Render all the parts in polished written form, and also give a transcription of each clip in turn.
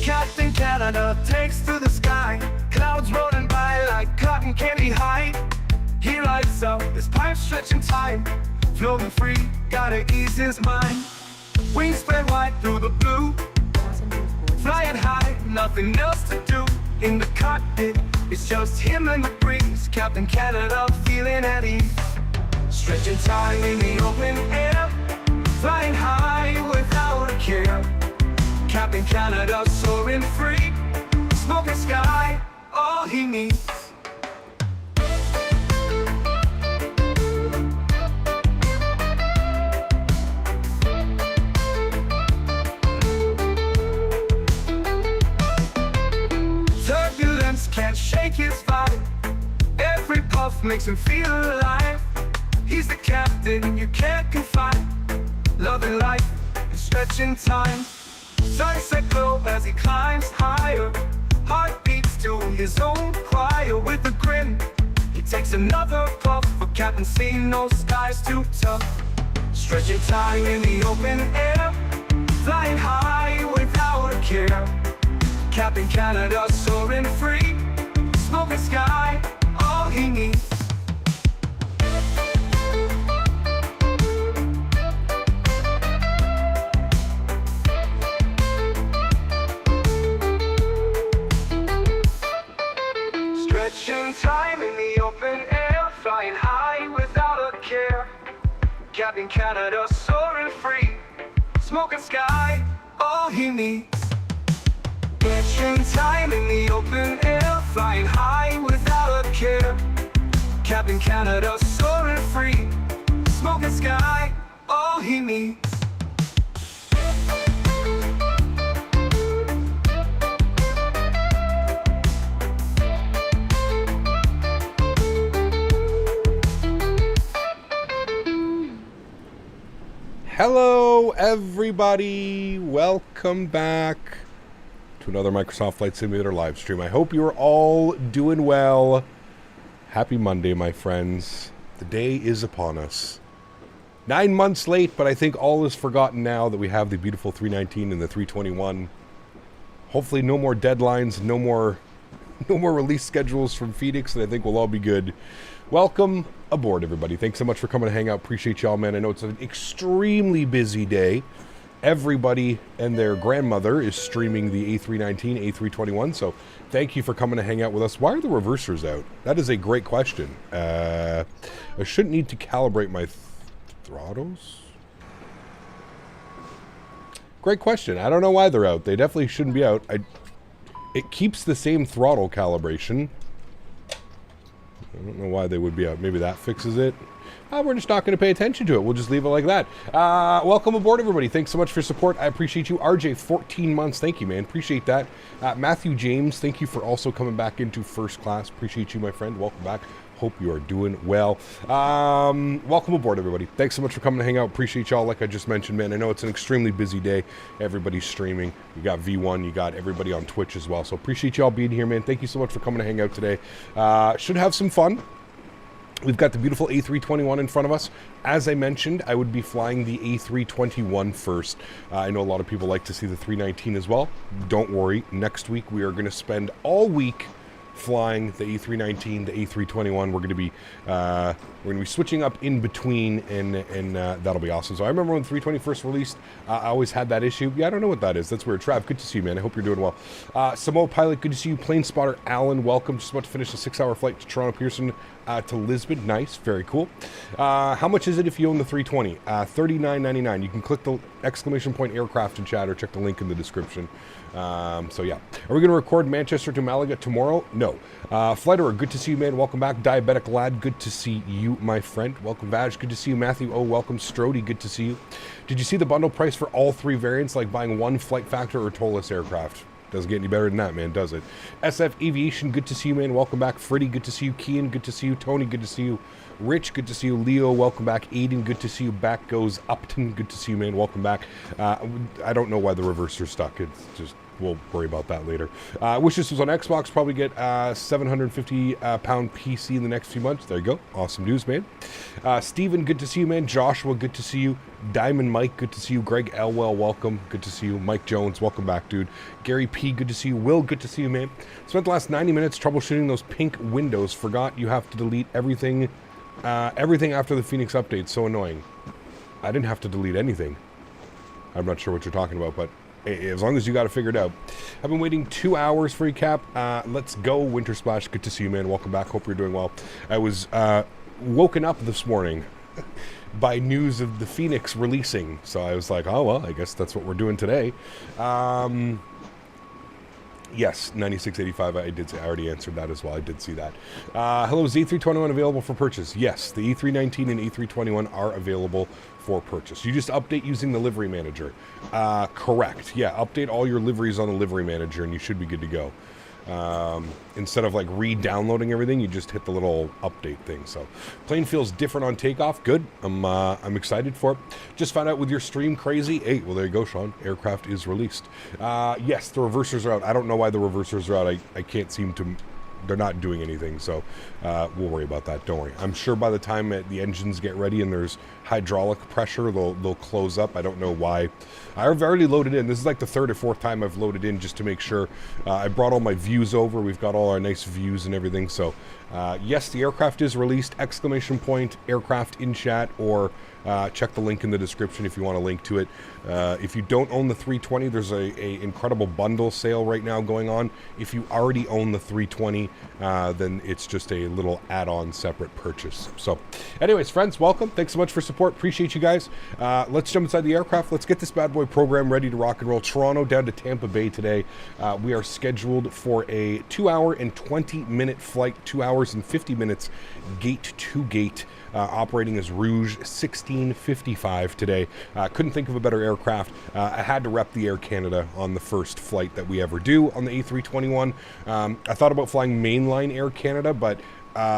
Captain Canada takes to the sky, clouds rolling by like cotton candy high. He lights up, his pipe stretching time, floating free, gotta ease his mind. Wings spread wide through the blue, flying high, nothing else to do. In the cockpit, it's just him and the breeze. Captain Canada feeling at ease, stretching time in the open air, flying high without a care. Captain Canada soaring free, smoking sky, all he needs. Turbulence can't shake his vibe, every puff makes him feel alive. He's the captain you can't confide, loving life and stretching time. Sunset glow as he climbs higher, heart beats to his own choir. With a grin, he takes another puff, for Captain C knows sky's too tough. Stretching time in the open air, flying high without a care. Captain Canada soaring free, smoking sky, all he needs. Stretching time in the open air, flying high without a care. Captain Canada soaring free, smoking sky, all he needs. Stretching time in the open air, flying high without a care. Captain Canada soaring free, smoking sky, all he needs. Hello everybody, welcome back to another Microsoft Flight Simulator live stream. I hope you are all doing well. Happy Monday, my friends. The day is upon us. 9 months late, but I think all is forgotten now that we have the beautiful 319 and the 321. Hopefully no more deadlines, no more release schedules from Fenix, and I think we'll all be good. Welcome aboard, everybody. Thanks so much for coming to hang out. Appreciate y'all, man. I know it's an extremely busy day. Everybody and their grandmother is streaming the A319, A321, so thank you for coming to hang out with us. Why are the reversers out? That is a great question. I shouldn't need to calibrate my throttles. Great question. I don't know why they're out. They definitely shouldn't be out. It keeps the same throttle calibration. I don't know why they would be out. Maybe that fixes it. We're just not going to pay attention to it. We'll just leave it like that. Welcome aboard, everybody. Thanks so much for your support. I appreciate you. RJ, 14 months. Thank you, man. Appreciate that. Matthew James, thank you for also coming back into first class. Appreciate you, my friend. Welcome back. Hope you are doing well. Welcome aboard, everybody. Thanks so much for coming to hang out. Appreciate y'all, like I just mentioned, man. I know it's an extremely busy day. Everybody's streaming. You got V1. You got everybody on Twitch as well. So appreciate y'all being here, man. Thank you so much for coming to hang out today. Should have some fun. We've got the beautiful A321 in front of us. As I mentioned, I would be flying the A321 first. I know a lot of people like to see the 319 as well. Don't worry. Next week, we are going to spend all week flying the A319, the A321. We're going to be switching up in between, and that'll be awesome. So I remember when the 320 first released, I always had that issue. Yeah, I don't know what that is. That's weird. Trav, good to see you, man. I hope you're doing well. Samoa Pilot, good to see you. Plane Spotter Alan, welcome. Just about to finish a 6-hour flight to Toronto Pearson to Lisbon. Nice, very cool. How much is it if you own the 320? $39.99. You can click the exclamation point aircraft in chat or check the link in the description. So yeah, are we going to record Manchester to Malaga tomorrow? No. Fliterer, good to see you, man. Welcome back. Diabetic Lad, good to see you, my friend. Welcome, Vaj, good to see you. Matthew, oh, welcome. Strody, good to see you. Did you see the bundle price for all three variants, like buying one Flight Factor or Tolless aircraft? Doesn't get any better than that, man, does it? SF Aviation, good to see you, man. Welcome back. Freddy, good to see you. Kian, good to see you. Tony, good to see you. Rich, good to see you. Leo, welcome back. Aiden, good to see you. Back goes Upton, good to see you, man. Welcome back. I don't know why the reverser's stuck. It's just, we'll worry about that later. Wishes was on Xbox. Probably get 750 pound PC in the next few months. There you go. Awesome news, man. Steven, good to see you, man. Joshua, good to see you. Diamond Mike, good to see you. Greg Elwell, welcome. Good to see you. Mike Jones, welcome back, dude. Gary P, good to see you. Will, good to see you, man. Spent the last 90 minutes troubleshooting those pink windows. Forgot you have to delete everything after the Fenix update. So annoying. I didn't have to delete anything. I'm not sure what you're talking about, but as long as you got it figured out. I've been waiting 2 hours for you, Cap. Let's go, Winter Splash. Good to see you, man. Welcome back. Hope you're doing well. I was woken up this morning by news of the Fenix releasing. So I was like, oh, well, I guess that's what we're doing today. Yes, 9685, I already answered that as well. I did see that. Hello, is the A321 available for purchase? Yes, the A319 and A321 are available for purchase. You just update using the livery manager. Correct. Yeah, update all your liveries on the livery manager and you should be good to go. Instead of like re-downloading everything, you just hit the little update thing. So plane feels different on takeoff. Good. I'm excited for it. Just found out with your stream crazy. Hey, well, there you go, Sean. Aircraft is released. Yes, the reversers are out. I don't know why the reversers are out. I can't seem to... They're not doing anything, so we'll worry about that. Don't worry. I'm sure by the time the engines get ready and there's hydraulic pressure, they'll close up. I don't know why. I've already loaded in. This is like the third or fourth time I've loaded in just to make sure. I brought all my views over. We've got all our nice views and everything. So yes, the aircraft is released. Exclamation point, aircraft in chat, or check the link in the description if you want to link to it. If you don't own the 320, there's a incredible bundle sale right now going on. If you already own the 320, then it's just a little add-on separate purchase. So anyways, friends, welcome. Thanks so much for support. Appreciate you guys. Let's jump inside the aircraft. Let's get this bad boy program ready to rock and roll. Toronto down to Tampa Bay today. We are scheduled for a 2 hour and 20 minute flight, 2 hours and 50 minutes gate to gate. Operating as Rouge 1655 today. Couldn't think of a better aircraft. I had to rep the Air Canada on the first flight that we ever do on the A321. I thought about flying mainline Air Canada, but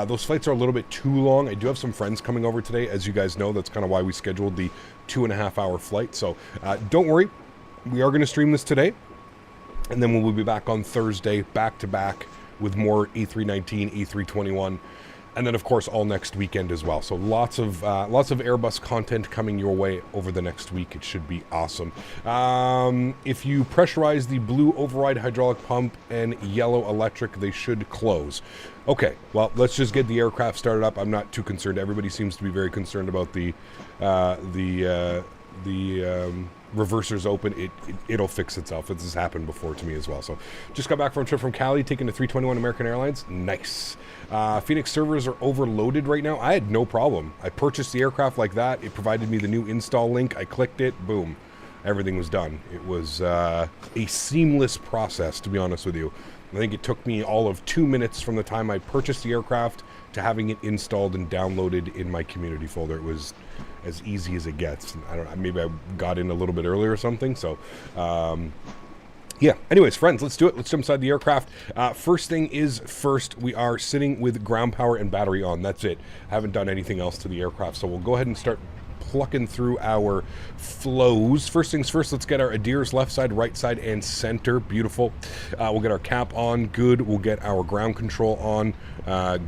those flights are a little bit too long. I do have some friends coming over today. As you guys know, that's kind of why we scheduled the 2.5 hour flight. So don't worry. We are going to stream this today. And then we'll be back on Thursday, back to back with more A319, A321. And then, of course, all next weekend as well. So lots of Airbus content coming your way over the next week. It should be awesome. If you pressurize the blue override hydraulic pump and yellow electric, they should close. Okay, well, let's just get the aircraft started up. I'm not too concerned. Everybody seems to be very concerned about the reversers open. It'll fix itself. This has happened before to me as well. So just got back from a trip from Cali, taking the 321 American Airlines. Nice. Fenix servers are overloaded right now. I had no problem. I purchased the aircraft like that. It provided me the new install link. I clicked it. Boom. Everything was done. It was a seamless process, to be honest with you. I think it took me all of 2 minutes from the time I purchased the aircraft to having it installed and downloaded in my community folder. It was as easy as it gets. I don't know, maybe I got in a little bit earlier or something. So, yeah. Anyways, friends, let's do it. Let's jump inside the aircraft. First thing is first, we are sitting with ground power and battery on. That's it. I haven't done anything else to the aircraft. So we'll go ahead and start plucking through our flows. First things first, let's get our ADIRS left side, right side, and center. Beautiful. We'll get our cap on. Good. We'll get our ground control on.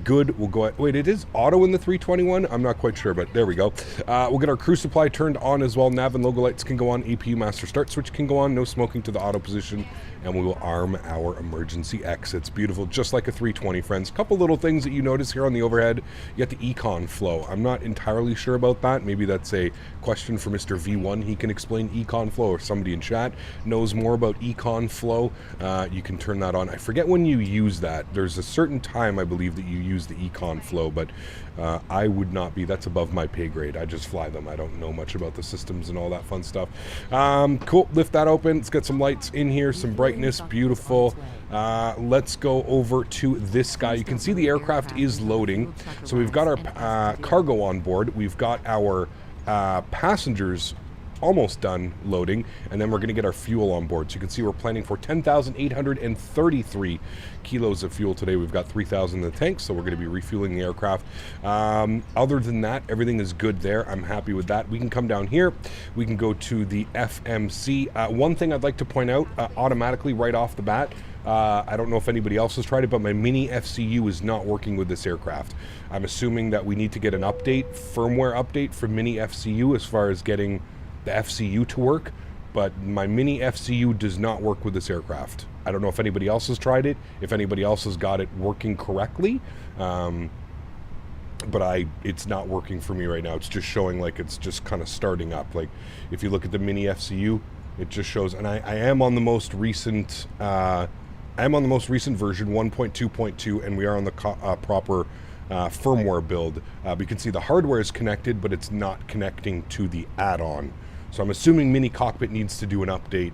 Good. We'll go at, wait, it is auto in the 321? I'm not quite sure, but there we go. We'll get our crew supply turned on as well. Nav and logo lights can go on. APU master start switch can go on. No smoking to the auto position. And we will arm our emergency exits. Beautiful. Just like a 320, friends. Couple little things that you notice here on the overhead. You got the econ flow. I'm not entirely sure about that. Maybe that's a question for Mr. V1. He can explain econ flow, or somebody in chat knows more about econ flow. You can turn that on. I forget when you use that. There's a certain time, I believe, that you use the econ flow, but I would not be. That's above my pay grade. I just fly them. I don't know much about the systems and all that fun stuff. Cool. Lift that open. Let's get some lights in here, some brightness. Beautiful. Let's go over to this guy. You can see the aircraft is loading. So we've got our cargo on board. We've got our passengers almost done loading, and then we're going to get our fuel on board. So you can see we're planning for 10,833 kilos of fuel today. We've got 3,000 in the tank, so we're going to be refueling the aircraft. Other than that, everything is good there. I'm happy with that. We can come down here. We can go to the FMC. One thing I'd like to point out automatically right off the bat, I don't know if anybody else has tried it, but my mini FCU is not working with this aircraft. I'm assuming that we need to get an update, firmware update for mini FCU as far as getting the FCU to work, but my mini FCU does not work with this aircraft. I don't know if anybody else has tried it, if anybody else has got it working correctly, but it's not working for me right now. It's just showing like it's just kind of starting up. Like if you look at the mini FCU, it just shows, and I am on the most recent version 1.2.2, and we are on the proper firmware build. We can see the hardware is connected, but it's not connecting to the add-on. So I'm assuming Mini Cockpit needs to do an update,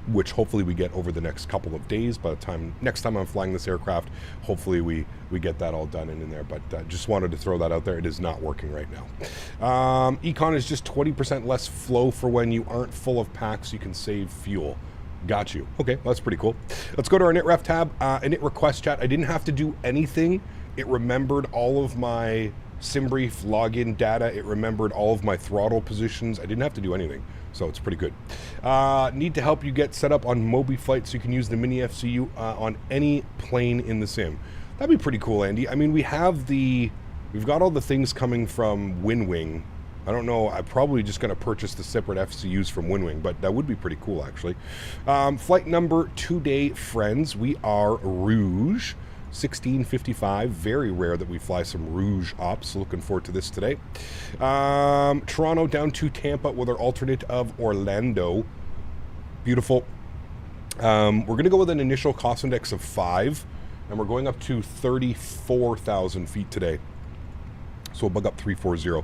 which hopefully we get over the next couple of days. By the time next time I'm flying this aircraft, hopefully we get that all done and in there. But just wanted to throw that out there. It is not working right now. Econ is just 20% less flow for when you aren't full of packs. You can save fuel. Got you. Okay, well, that's pretty cool. Let's go to our init tab, init request chat. I didn't have to do anything. It remembered all of my SimBrief login data. It remembered all of my throttle positions. I didn't have to do anything, so it's pretty good. Need to help you get set up on Mobi Flight so you can use the mini FCU on any plane in the sim. That'd be pretty cool, Andy. I mean, we've got all the things coming from WinWing. I don't know, I'm probably just going to purchase the separate FCUs from WinWing, but that would be pretty cool, actually. Flight number today, friends, we are Rouge 1655. Very rare that we fly some Rouge ops, so looking forward to this today. Toronto down to Tampa with our alternate of Orlando. Beautiful. We're going to go with an initial cost index of 5, and we're going up to 34,000 feet today. So we'll bug up 340.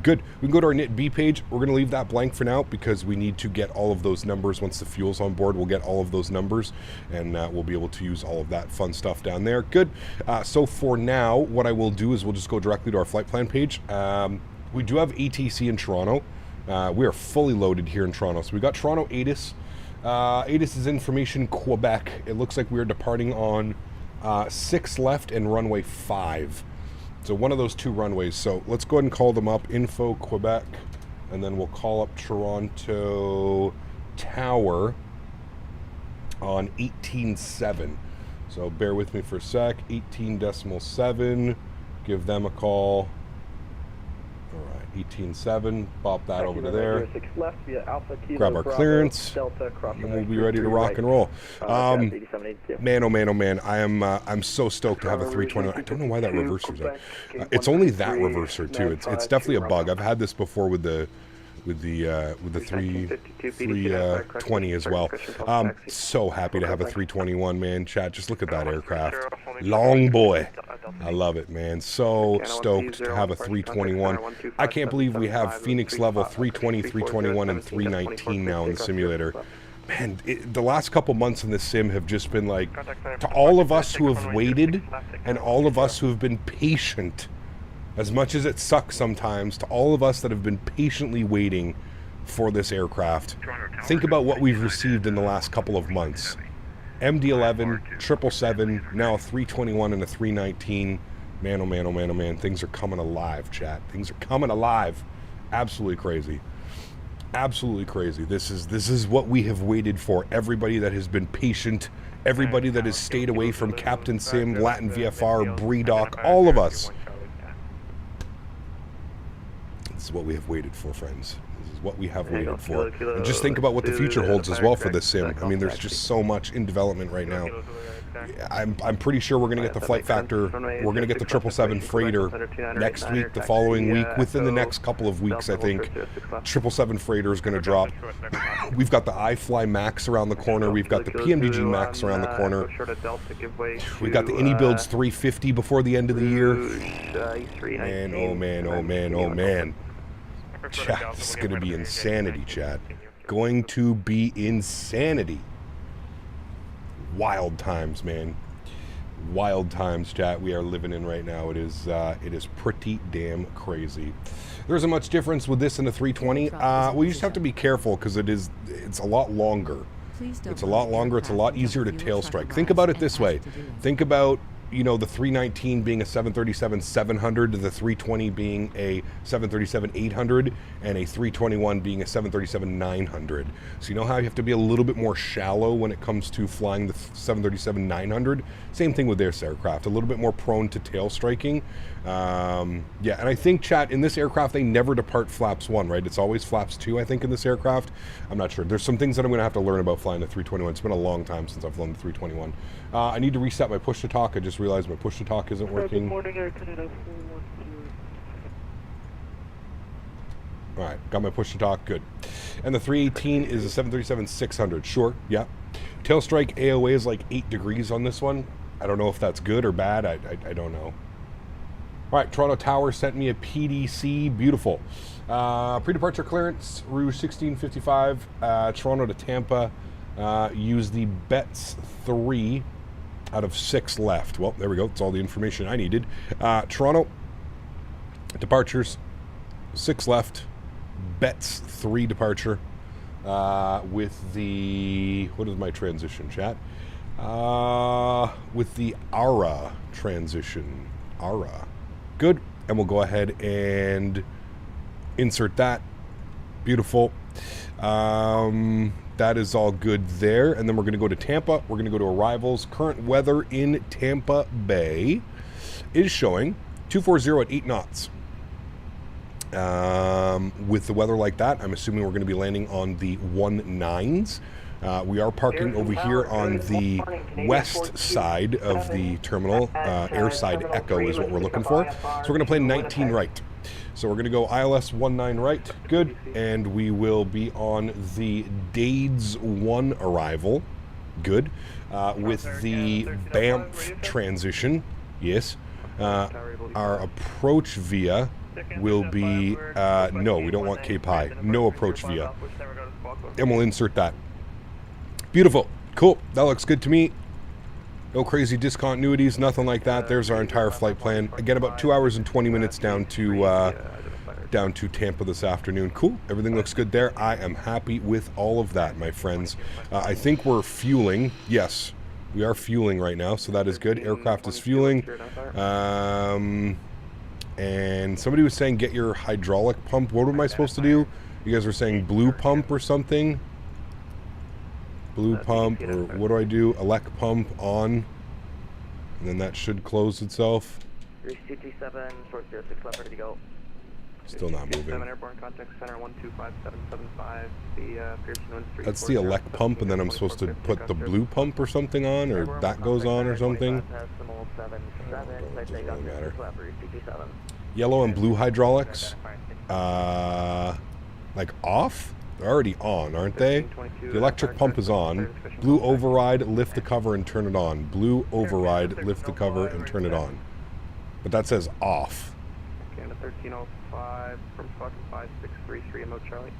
Good. We can go to our knit B page. We're going to leave that blank for now because we need to get all of those numbers. Once the fuel's on board, we'll get all of those numbers, and we'll be able to use all of that fun stuff down there. Good. So for now, what I will do is we'll just go directly to our flight plan page. We do have ATC in Toronto. We are fully loaded here in Toronto. So we got Toronto ATIS. ATIS is information Quebec. It looks like we're departing on 6 left and runway 5. So one of those 2 runways. So let's go ahead and call them up. Info Quebec, and then we'll call up Toronto Tower on 18.7. So bear with me for a sec. 18.7. Give them a call. All right, 18.7. Bop that over to there. Grab our clearance, and we'll be ready to rock and roll. Man, oh man, oh man! I'm so stoked to have a 320. I don't know why that reverser's out. It's only that reverser too. It's definitely a bug. I've had this before with the 320 as well. So happy to have a 321, man. Chat, just look at that aircraft. Long boy. I love it, man. So stoked to have a 321. I can't believe we have Fenix level 320, 321, and 319 now in the simulator. Man, the last couple months in this sim have just been like, to all of us who have waited and all of us who have been patient, as much as it sucks sometimes, to all of us that have been patiently waiting for this aircraft, think about what we've received in the last couple of months. MD-11, 777, now a 321 and a 319. Man, oh man, oh man, oh man. Things are coming alive, chat. Things are coming alive. Absolutely crazy. Absolutely crazy. This is what we have waited for. Everybody that has been patient, everybody that has stayed away from Captain Sim, Latin VFR, BreeDoc, all of us. This is what we have waited for, friends. This is what we have waited for. And just think about what the future holds as well for this sim. I mean, there's just so much in development right now. I'm pretty sure we're going to get the flight factor. We're going to get the 777 freighter next week, the following week. Within the next couple of weeks, I think, 777 freighter is going to drop. We've got the iFly Max around the corner. We've got the PMDG Max around the corner. We've got the AnyBuilds 350 before the end of the year. Man, oh man, oh man, oh man. Chat, this is going to be insanity, chat. Going to be insanity. Wild times, man. Wild times, chat, we are living in right now. It is pretty damn crazy. There isn't much difference with this and the 320. We just have to be careful because it's a lot longer. It's a lot longer. It's a lot easier to tail strike. Think about it this way. Think about you know, the 319 being a 737-700, the 320 being a 737-800, and a 321 being a 737-900. So you know how you have to be a little bit more shallow when it comes to flying the 737-900? Same thing with this aircraft, a little bit more prone to tail striking. Yeah, and I think, chat, in this aircraft, they never depart flaps 1, right? It's always flaps 2, I think, in this aircraft. I'm not sure. There's some things that I'm going to have to learn about flying the 321. It's been a long time since I've flown the 321. I need to reset my push-to-talk. I just realized my push-to-talk isn't working. Good morning, Erin. All right, got my push-to-talk. Good. And the 318 is a 737-600. Sure, yeah. Tail strike AOA is like 8 degrees on this one. I don't know if that's good or bad. I don't know. All right, Toronto Tower sent me a PDC. Beautiful. Pre-departure clearance, Rouge 1655, Toronto to Tampa. Use the bets 3 out of 6 left. Well, there we go. That's all the information I needed. Toronto, departures, 6 left. Bets 3 departure. With the, what is my transition, chat? With the ARA transition. ARA. Good. And we'll go ahead and insert that. Beautiful. That is all good there. And then we're going to go to Tampa. We're going to go to arrivals. Current weather in Tampa Bay is showing 240 at 8 knots. With the weather like that, I'm assuming we're going to be landing on the 19s. We are parking over here on the west side of the terminal. Airside Echo is what we're looking for. So we're going to play 19 right. So we're going to go ILS 19 right. Good. And we will be on the Dades 1 arrival. Good. With the Banff transition. Yes. Our approach via will be, no, we don't want Cape High. No approach via. And we'll insert that. Beautiful. Cool. That looks good to me. No crazy discontinuities, nothing like that. There's our entire flight plan. Again, about 2 hours and 20 minutes down to Tampa this afternoon. Cool. Everything looks good there. I am happy with all of that, my friends. I think we're fueling. Yes, we are fueling right now, so that is good. Aircraft is fueling. And somebody was saying get your hydraulic pump. What am I supposed to do? You guys were saying blue pump or something? Blue pump, or what do I do? Elec pump on, and then that should close itself. 3227, short 06 left, ready to go. Still not moving. Airborne contact center 125775. The Pearson 13. That's the elec pump, and then I'm supposed to put the blue pump or something on, or that goes on or something. Doesn't really matter. Yellow and blue hydraulics, like off? They're already on, aren't they? The electric pump is on. Blue override, lift the cover and turn it on. Blue override, lift the cover and turn it on. But that says off. Canada 1305 from Fox 5633 Mo Charlie.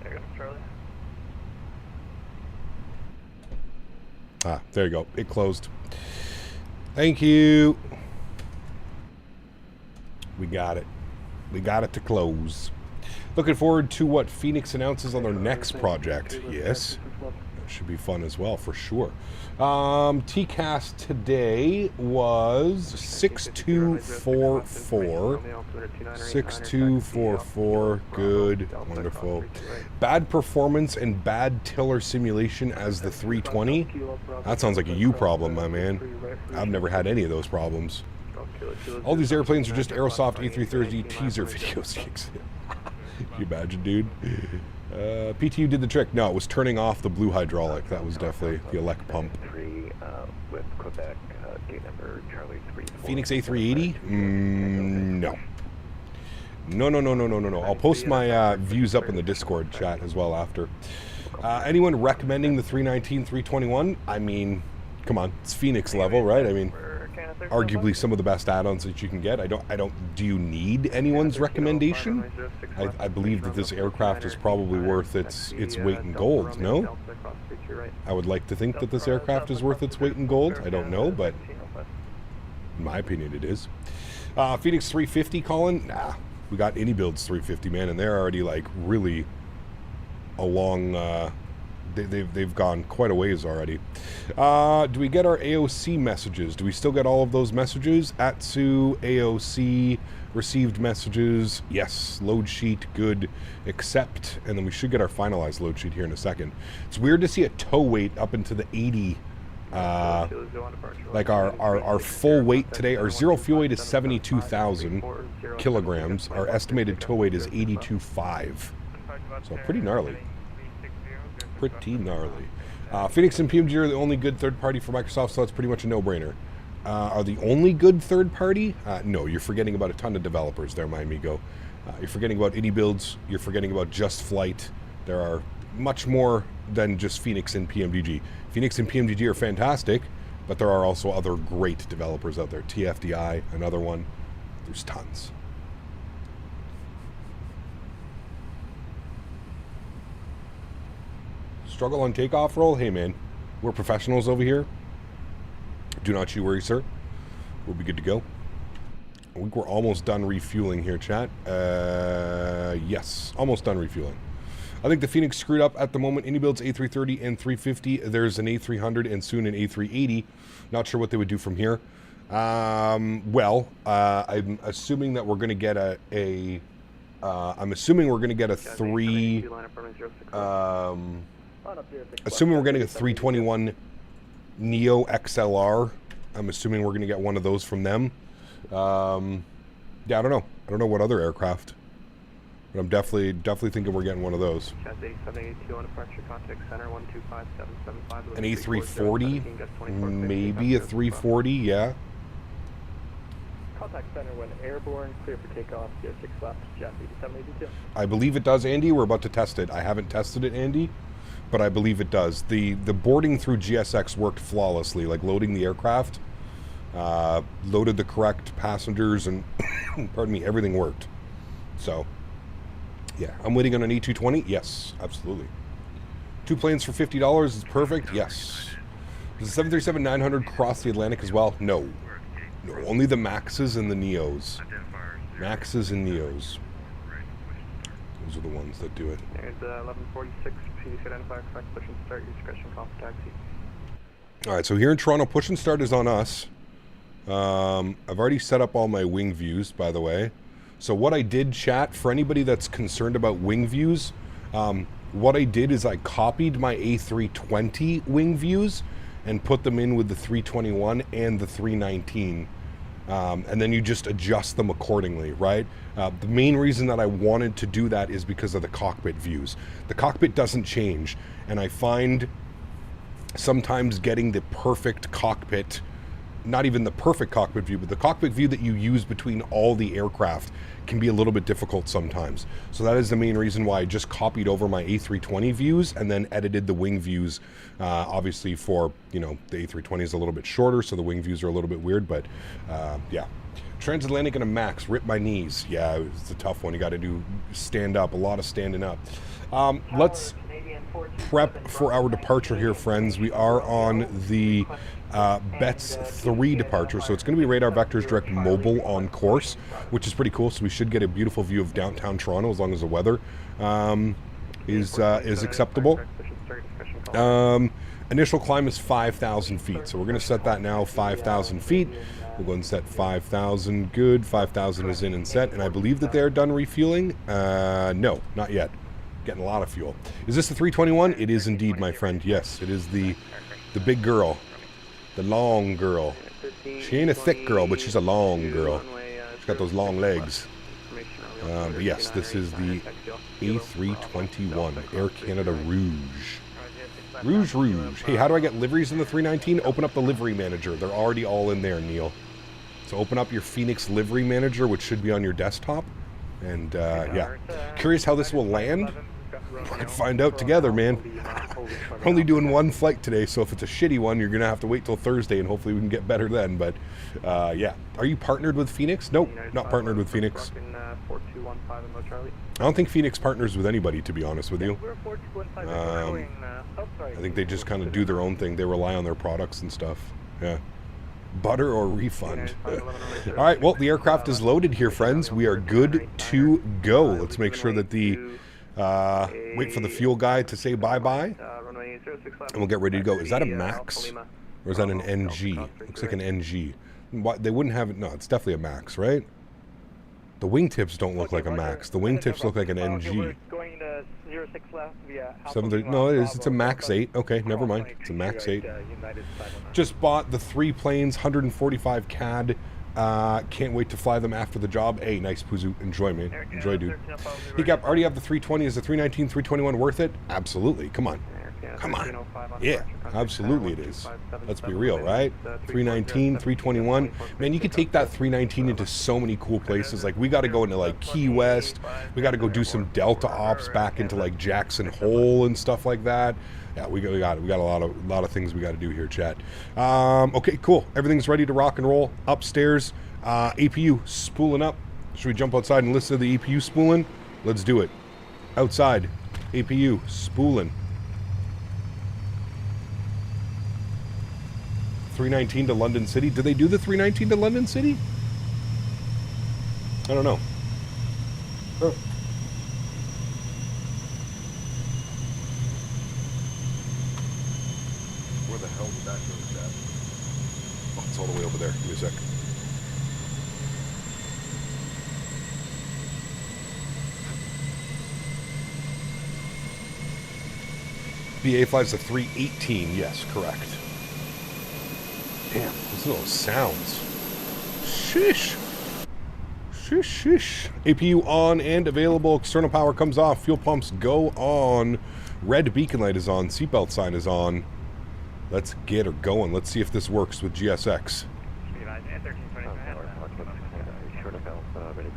There you go, Charlie. Ah, there you go. It closed. Thank you. We got it. We got it to close. Looking forward to what Fenix announces on their next project. Yes. That should be fun as well, for sure. TCAS today was 6244. 6244. Good. Wonderful. Bad performance and bad tiller simulation as the 320. That sounds like a you problem, my man. I've never had any of those problems. All these airplanes are just Aerosoft A330 teaser videos. Can you imagine, dude? PTU did the trick. No, it was turning off the blue hydraulic. That was definitely the elec pump. With Quebec, gate number Charlie 3. Phoenix A380? No. No. I'll post my views up in the Discord chat as well after. Anyone recommending the 319, 321? I mean, come on, it's Phoenix level, right? I mean, arguably some of the best add-ons that you can get. Do you need anyone's recommendation? I believe that this aircraft is probably worth its weight in gold, no? I would like to think that this aircraft is worth its weight in gold. I don't know, but in my opinion it is. Phoenix 350, Colin? Nah, we got any builds 350, man, and they're already like really a long they've gone quite a ways already. Do we get our AOC messages? Do we still get all of those messages? AlexSiu, AOC, received messages. Yes. Load sheet, good. Accept. And then we should get our finalized load sheet here in a second. It's weird to see a tow weight up into the 80. Like our full weight today, our zero fuel weight is 72,000 kilograms. Our estimated tow weight is 82.5. So pretty gnarly. Pretty gnarly. Fenix and PMG are the only good third party for Microsoft, so that's pretty much a no-brainer. Are the only good third party? No, you're forgetting about a ton of developers there, my amigo. You're forgetting about indie builds. You're forgetting about just Flite. There are much more than just Fenix and PMDG. Fenix and PMDG are fantastic, but there are also other great developers out there. TFDI, another one. There's tons. Struggle on takeoff roll? Hey man, we're professionals over here. Do not you worry, sir. We'll be good to go. I think we're almost done refueling here, chat. Yes, almost done refueling. I think the Fenix screwed up at the moment. Indie builds A330 and 350. There's an A300 and soon an A380. Not sure what they would do from here. Well, I'm assuming that we're going to get I'm assuming we're going to get a assuming we're getting a 321 Neo XLR. I'm assuming we're going to get one of those from them. Yeah, I don't know. I don't know what other aircraft. But I'm definitely thinking we're getting one of those. An A340, maybe a 340, yeah. Contact center when airborne, clear for takeoff, 06 left, jet 8782. I believe it does, Andy. We're about to test it. I haven't tested it, Andy, but I believe it does. The boarding through GSX worked flawlessly, like loading the aircraft, loaded the correct passengers, and pardon me, everything worked. So, yeah, I'm waiting on an E220. Yes, absolutely. 2 planes for $50 is perfect. Yes. Does the 737-900 cross the Atlantic as well? No. No, only the Maxes and the Neos. Maxes and Neos. Those are the ones that do it. There's 1146. Please identify correct push and start your discretion call for taxi. All right, so here in Toronto, push and start is on us. I've already set up all my wing views, by the way. So what I did, chat, for anybody that's concerned about wing views, what I did is I copied my A320 wing views and put them in with the 321 and the 319. And then you just adjust them accordingly, right? The main reason that I wanted to do that is because of the cockpit views. The cockpit doesn't change, and I find sometimes getting the perfect cockpit, not even the perfect cockpit view, but the cockpit view that you use between all the aircraft can be a little bit difficult sometimes. So that is the main reason why I just copied over my A320 views and then edited the wing views. Obviously for, you know, the A320 is a little bit shorter, so the wing views are a little bit weird, but yeah. Transatlantic and a Max, rip my knees. Yeah, it's a tough one. You got to do stand up, a lot of standing up. Let's prep for our departure here, friends. We are on the Bets 3 departure, so it's going to be Radar Vectors Direct Mobile on course, which is pretty cool. So we should get a beautiful view of downtown Toronto as long as the weather is acceptable. Initial climb is 5,000 feet, so we're going to set that now 5,000 feet. We'll go and set 5,000. Good. 5,000 is in and set, and I believe that they're done refueling. No, not yet. Getting a lot of fuel. Is this the 321? It is indeed, my friend. Yes, it is the big girl. The long girl. She ain't a thick girl, but she's a long girl. She's got those long legs. But yes, this is the A321 Air Canada Rouge. Rouge. Hey, how do I get liveries in the 319? Open up the livery manager. They're already all in there, Neil. So open up your Fenix livery manager, which should be on your desktop. And yeah, curious how this will land. We can find out together, man. We're only doing one flight today, so if it's a shitty one, you're gonna have to wait till Thursday, and hopefully we can get better then. But yeah, are you partnered with Fenix? Nope, not partnered with Fenix. I don't think Fenix partners with anybody, to be honest with you. I think they just kind of do their own thing. They rely on their products and stuff. Yeah. Butter or refund. All right, well, the aircraft is loaded here, friends. We are good to go. Let's make sure that the wait for the fuel guy to say bye-bye. And we'll get ready to go. Is that a Max? Or is that an NG? Looks like an NG. They wouldn't have it. No, it's definitely a Max, right? The wingtips don't look like a Max. The wingtips look like an NG. No, it is. It's a Max 8. Okay, never mind. It's a Max 8. Just bought the 3 planes, 145 CAD. Can't wait to fly them after the job. Hey, nice, Puzu. Enjoy, man. Enjoy, dude. Hey, Gap, already have the 320. Is the 319, 321 worth it? Absolutely. Come on. Come on. Yeah, absolutely it is. Let's be real, right? 319, 321. Man, you could take that 319 into so many cool places. Like, we got to go into, like, Key West. We got to go do some Delta ops back into, like, Jackson Hole and stuff like that. Yeah, we got a lot of things we got to do here, chat. Okay, cool. Everything's ready to rock and roll. Upstairs, APU spooling up. Should we jump outside and listen to the APU spooling? Let's do it. Outside, APU spooling. 319 to London City. Did they do the 319 to London City? I don't know. Oh. Where the hell did that go, Dad? Oh, it's all the way over there. Give me a sec. The A5's a 318. Yes, correct. Damn, listen to those sounds. Shish. Shish, shish. APU on and available. External power comes off. Fuel pumps go on. Red beacon light is on. Seatbelt sign is on. Let's get her going. Let's see if this works with GSX.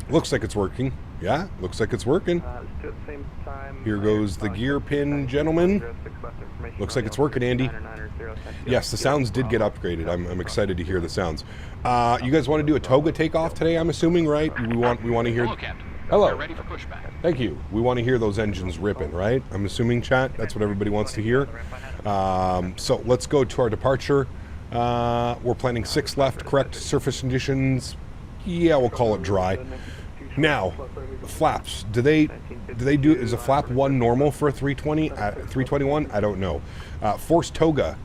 Looks like it's working. Yeah, looks like it's working. Here goes the gear pin, gentlemen. Looks like it's working, Andy. Yes, the sounds did get upgraded. I'm excited to hear the sounds. You guys want to do a toga takeoff today, I'm assuming, right? We want to hear... Hello. Thank you. We want to hear those engines ripping, right? I'm assuming, chat. That's what everybody wants to hear. So let's go to our departure. We're planning 6 left, correct surface conditions. Yeah, we'll call it dry. Now, flaps. Do they do? Is a flap 1 normal for a 320? 321? I don't know. Force toga.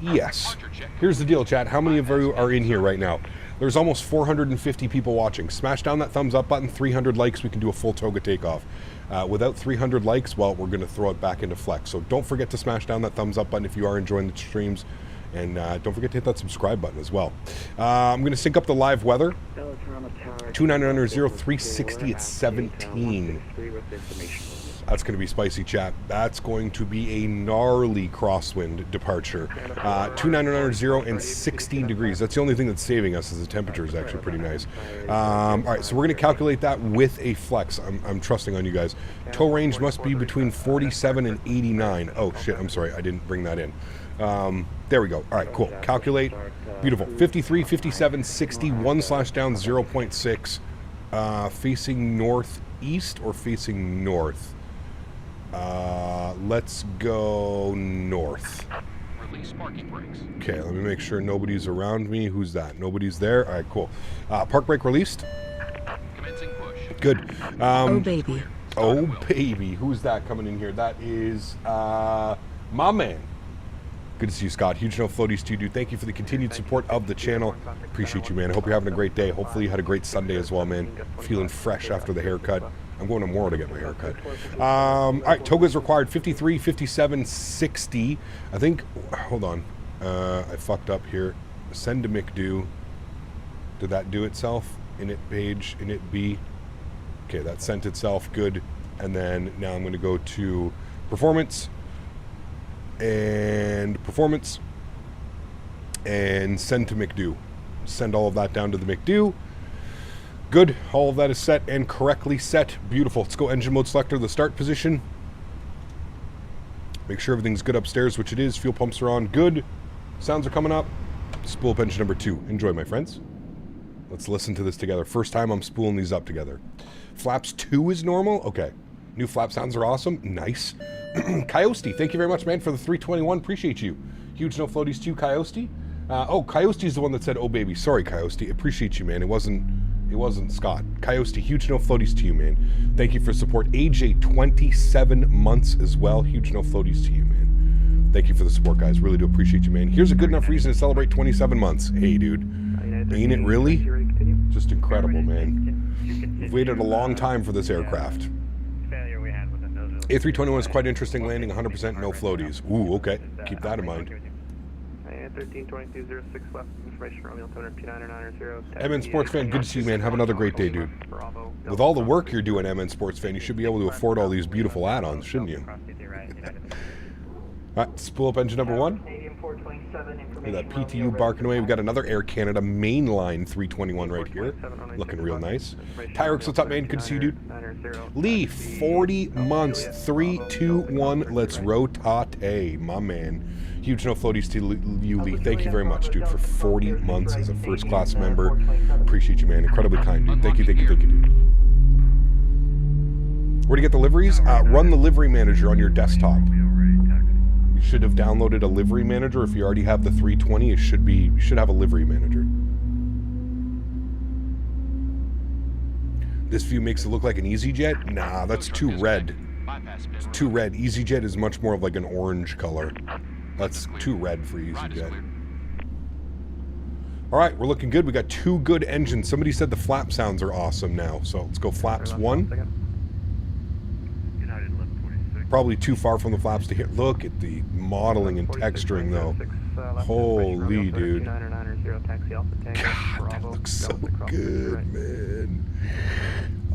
Yes. Here's the deal, chat. How many of you are in here right now? There's almost 450 people watching. Smash down that thumbs up button. 300 likes, we can do a full toga takeoff. Without 300 likes, well, we're going to throw it back into flex. So don't forget to smash down that thumbs up button if you are enjoying the streams. And don't forget to hit that subscribe button as well. I'm going to sync up the live weather. 2900 360 at 17. That's going to be spicy, chat. That's going to be a gnarly crosswind departure. 2900 and 16 degrees. That's the only thing that's saving us, is the temperature is actually pretty nice. All right, so we're going to calculate that with a flex. I'm trusting on you guys. Tow range must be between 47 and 89. Oh, shit, I'm sorry. I didn't bring that in. There we go. All right, cool. Calculate. Beautiful. 53, 57, 60, 1/down 0.6. Facing northeast or facing north? Let's go north. Release parking brakes. Okay, let me make sure nobody's around me. Who's that? Nobody's there? All right, cool. Park brake released. Commencing push. Good. Oh, baby. Oh, baby. Who's that coming in here? That is my man. Good to see you, Scott. Huge no floaties to you, dude. Thank you for the continued support of the channel. Appreciate you, man. I hope you're having a great day. Hopefully you had a great Sunday as well, man. Feeling fresh after the haircut. I'm going tomorrow to get my haircut. All right, toga's required 53, 57, 60. I think, hold on. I fucked up here. Send to McDo. Did that do itself? Init page, init B. Okay, that sent itself. Good. And then now I'm going to go to performance. And performance. And send to McDo. Send all of that down to the McDo. Good. All of that is set and correctly set. Beautiful. Let's go engine mode selector, the start position. Make sure everything's good upstairs, which it is. Fuel pumps are on. Good. Sounds are coming up. Spool up engine number 2. Enjoy, my friends. Let's listen to this together. First time I'm spooling these up together. Flaps 2 is normal? Okay. New flap sounds are awesome. Nice. Coyote, thank you very much, man, for the 321. Appreciate you. Huge no floaties to you, Coyote. Coyote is the one that said, oh, baby. Sorry, Coyote. Appreciate you, man. It wasn't Scott. Coyote, huge no floaties to you, man. Thank you for support. AJ, 27 months as well. Huge no floaties to you, man. Thank you for the support, guys. Really do appreciate you, man. Here's a good enough reason to celebrate 27 months. Hey, dude. Ain't it really? Just incredible, man. We've waited a long time for this aircraft. A321 is quite interesting, landing 100% no floaties. Ooh, okay. Keep that in mind. 132206 left, information Romeo Toner P990. MN Sports Fan, good to see you, man. Have another great day, dude. With all the work you're doing, MN Sports Fan, you should be able to afford all these beautiful add-ons, shouldn't you? Alright, spool up engine number 1. Look at that PTU barking away. We've got another Air Canada mainline 321 right here. Looking real nice. Tyrex, what's up, man? Good to see you, dude. Lee, 40 months. 3, 2, 1. Let's rotate, my man. Huge no floaties to you, Lee. Thank you very much, dude, for 40 months as a first-class member. Appreciate you, man. Incredibly kind, dude. Thank you, thank you, thank you, dude. Where to get the liveries? Run the livery manager on your desktop. You should have downloaded a livery manager. If you already have the 320, you should have a livery manager. This view makes it look like an EasyJet? Nah, that's too red. It's too red. EasyJet is much more of like an orange color. That's too red for EasyJet. Alright, we're looking good. We got 2 good engines. Somebody said the flap sounds are awesome now. So let's go flaps 1. Probably too far from the flaps to hit. Look at the modeling and texturing though. Holy dude. God, that looks so good, man.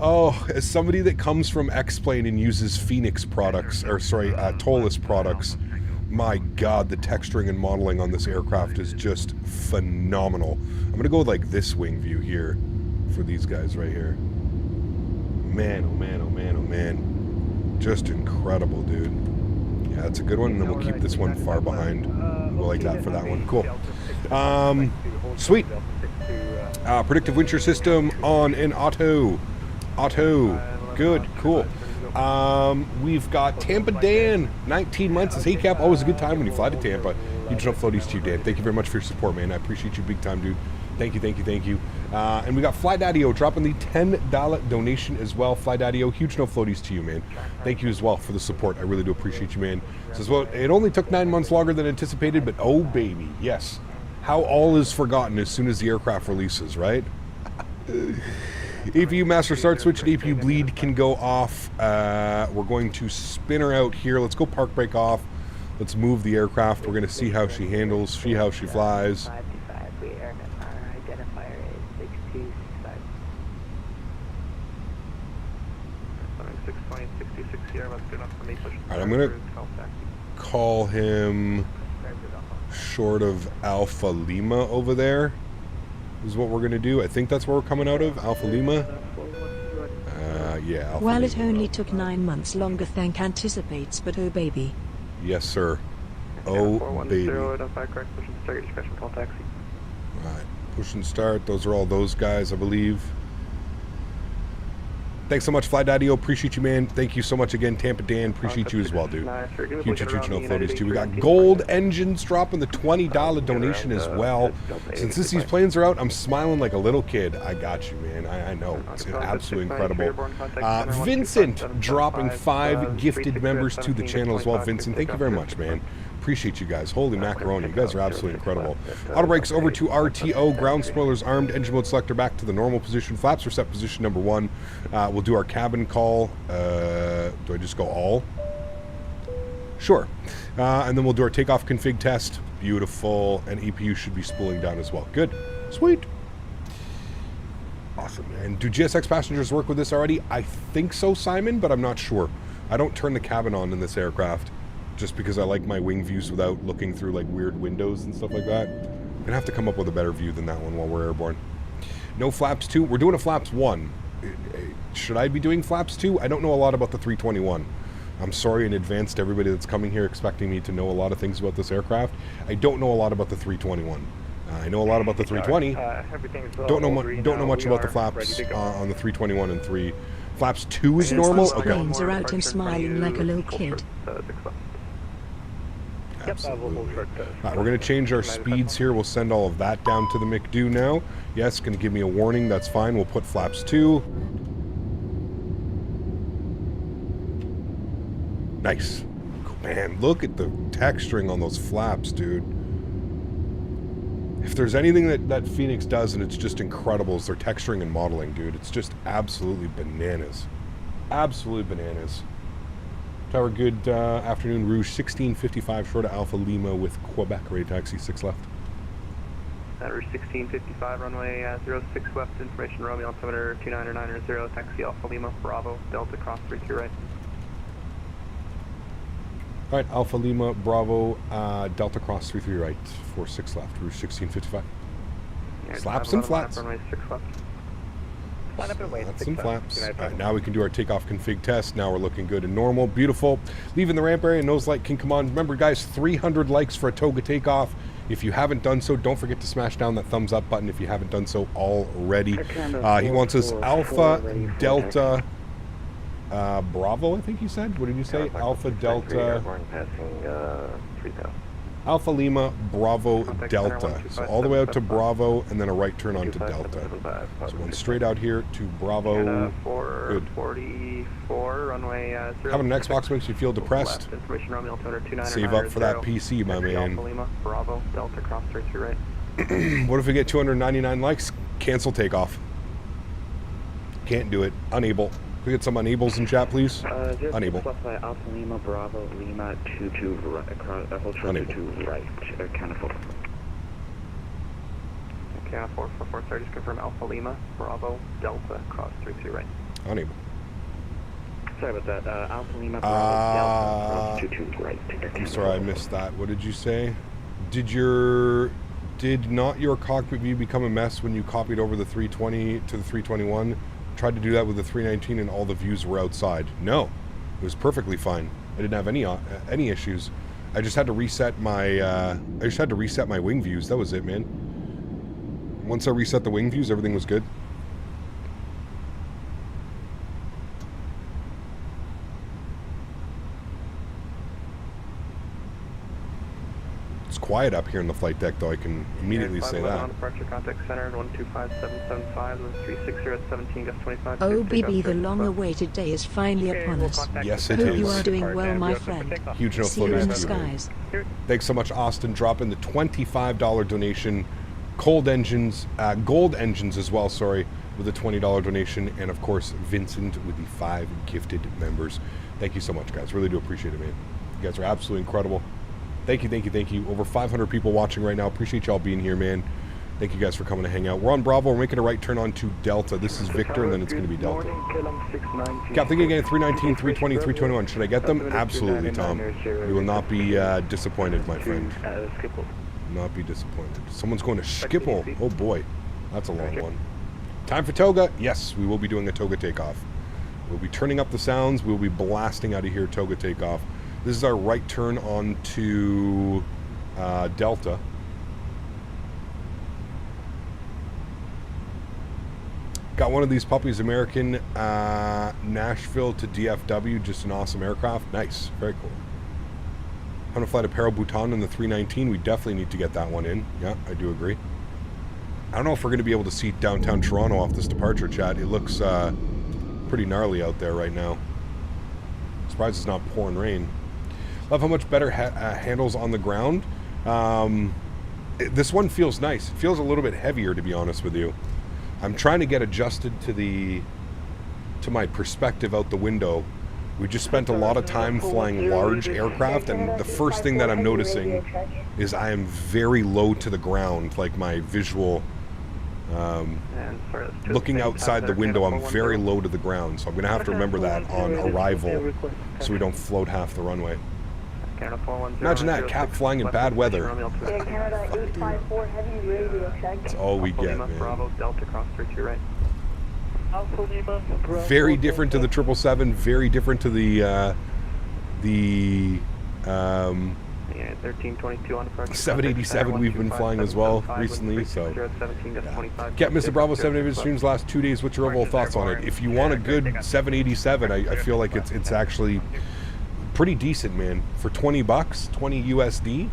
Oh, as somebody that comes from X-Plane and uses Fenix products, or sorry, Tolus products, my God, the texturing and modeling on this aircraft is just phenomenal. I'm gonna go with like this wing view here for these guys right here. Man, oh man, oh man, oh man. Just incredible, dude. Yeah, that's a good one, and then we'll keep this one far behind. We'll like that for that one. Cool. Sweet. Predictive wind shear system on an auto. Good, cool. We've got Tampa Dan, 19 months as HACAP. Always a good time when you fly to Tampa. Huge no floaties to you, Dan. Thank you very much for your support, man. I appreciate you big time, dude. Thank you, thank you, thank you. And we got Flydaddy-O dropping the $10 donation as well. Flydaddy-O, huge no floaties to you, man. Thank you as well for the support. I really do appreciate you, man. Says, well, it only took 9 months longer than anticipated, but oh, baby, yes. How all is forgotten as soon as the aircraft releases, right? APU master start switch and APU bleed can go off. We're going to spin her out here. Let's go park brake off. Let's move the aircraft. We're going to see how she handles, see how she flies. Alright, I'm going to call him short of Alpha Lima over there. Is what we're going to do. I think that's where we're coming out of. Alpha Lima. Yeah, Alpha Well, Lima. it only took 9 months longer than anticipates, but oh baby. Yes, sir. Oh, baby. Alright, Push and start. Those are all those guys, I believe. Thanks so much, Flydaddy-O. Appreciate you, man. Thank you so much again, Tampa Dan. Appreciate you as well, dude. Huge no floaties too. We got gold engines dropping the $20 donation as well. Since these planes are out, I'm smiling like a little kid. I got you, man. I know. It's absolutely incredible. Vincent dropping 5 gifted members to the channel as well. Vincent, thank you very much, man. Appreciate you guys. Holy macaroni. You guys are absolutely incredible. Auto brakes over to RTO. Ground spoilers armed. Engine mode selector back to the normal position. Flaps are set position number 1. We'll do our cabin call. Do I just go all? Sure. And then we'll do our takeoff config test. Beautiful. And EPU should be spooling down as well. Good. Sweet. Awesome, man. Do GSX passengers work with this already? I think so, Simon, but I'm not sure. I don't turn the cabin on in this aircraft just because I like my wing views without looking through like weird windows and stuff like that. I'm gonna have to come up with a better view than that one while we're airborne. No flaps 2. We're doing a flaps 1. Should I be doing flaps 2? I don't know a lot about the 321. I'm sorry in advance to everybody that's coming here expecting me to know a lot of things about this aircraft. I don't know a lot about the 321. I know a lot about the 320. Don't know much about the flaps on the 321 and 3. Flaps 2 is normal? These Okay. planes are out and smiling like a little kid. Absolutely. Alright, we're going to change our speeds here. We'll send all of that down to the McDo now. Yes, going to give me a warning. That's fine. We'll put flaps 2. Nice. Cool, Man, look at the texturing on those flaps, dude. If there's anything that Fenix does, and it's just incredible, is their texturing and modeling, dude. It's just absolutely bananas. Absolutely bananas. Tower, good afternoon. Rouge 1655 short of Alpha Lima with Quebec. Ready taxi 6 left. Rouge 1655, runway 06 left, information Romeo, altimeter 299er, taxi Alpha Lima, Bravo, Delta, cross 33 right. All right, Alpha Lima, Bravo, Delta, cross 33 right, 46 left, Rouge 1655. Slaps and flats. Runway 6 left. Flats and flaps. All right, now we can do our takeoff config test. Now we're looking good and normal. Beautiful. Leaving the ramp area, nose light can come on. Remember, guys, 300 likes for a toga takeoff. If you haven't done so, don't forget to smash down that thumbs up button if you haven't done so already. He wants us Alpha, Delta, Bravo, I think you said. What did you say? Alpha, Delta, Alpha Lima, Bravo, Delta. So all the way out to Bravo, and then a right turn onto Delta. So going straight out here to Bravo. Good. 44, runway Having an Xbox makes you feel depressed. Save up for that PC, my man. Bravo, Delta, cross 33 right. What if we get 299 likes? Cancel takeoff. Can't do it. Unable. Can we get some unables in chat, please? Unable. Alpha Lima, Bravo, Lima, 22 right, hold short, 22 right, kind of 4. Okay, 444, just confirm Alpha Lima, Bravo, Delta, cross 33 right. Unable. Sorry about that, Alpha Lima, Bravo, Delta, cross 22 right. I'm sorry, I missed that. What did you say? Did not your cockpit view become a mess when you copied over the 320 to the 321? Tried to do that with the 319 and all the views were outside. No, it was perfectly fine. I didn't have any issues. I just had to reset my wing views. That was it, man. Once I reset the wing views, everything was good. It's quiet up here in the flight deck, though. I can immediately say that. Departure contact center 125775 with 360 at 17 gust 25. Oh, BB, the long-awaited day is finally upon us. Yes, it Hope is. you are doing well, my friend. Huge no See you in the floaties to you, man. skies. Thanks so much, Austin. Drop in the $25 donation. Gold engines as well, sorry, with a $20 donation. And, of course, Vincent with the 5 gifted members. Thank you so much, guys. Really do appreciate it, man. You guys are absolutely incredible. Thank you, thank you, thank you. Over 500 people watching right now. Appreciate y'all being here, man. Thank you guys for coming to hang out. We're on Bravo. We're making a right turn on to Delta. This is Victor, and then it's going to be Delta. Captain again, 319, 320, 321. Should I get them? Absolutely, Tom. You will not be disappointed, my friend. Not be disappointed. Someone's going to Schiphol. Oh, boy. That's a long one. Time for Toga? Yes, we will be doing a Toga takeoff. We'll be turning up the sounds. We'll be blasting out of here, Toga takeoff. This is our right turn on to Delta. Got one of these puppies, American, Nashville to DFW, just an awesome aircraft. Nice, very cool. I'm going to fly to Paro Bhutan in the 319. We definitely need to get that one in. Yeah, I do agree. I don't know if we're going to be able to see downtown Toronto off this departure, chat. It looks pretty gnarly out there right now. Surprised it's not pouring rain. Love how much better handles on the ground. This one feels nice. It feels a little bit heavier, to be honest with you. I'm trying to get adjusted to my perspective out the window. We just spent a lot of time flying large aircraft, and the first thing that I'm noticing is I am very low to the ground, like my visual. Looking outside the window, I'm very low to the ground, so I'm going to have to remember that on arrival so we don't float half the runway. Imagine that, Cap flying in bad weather. That's all we get, man. Very different to the 777, very different to the 787 we've been flying as well recently, so Kept Mr. Bravo 787 streams the last 2 days. What's your overall thoughts on it? If you want a good 787, I feel like it's actually pretty decent, man. For 20 bucks, 20 USD.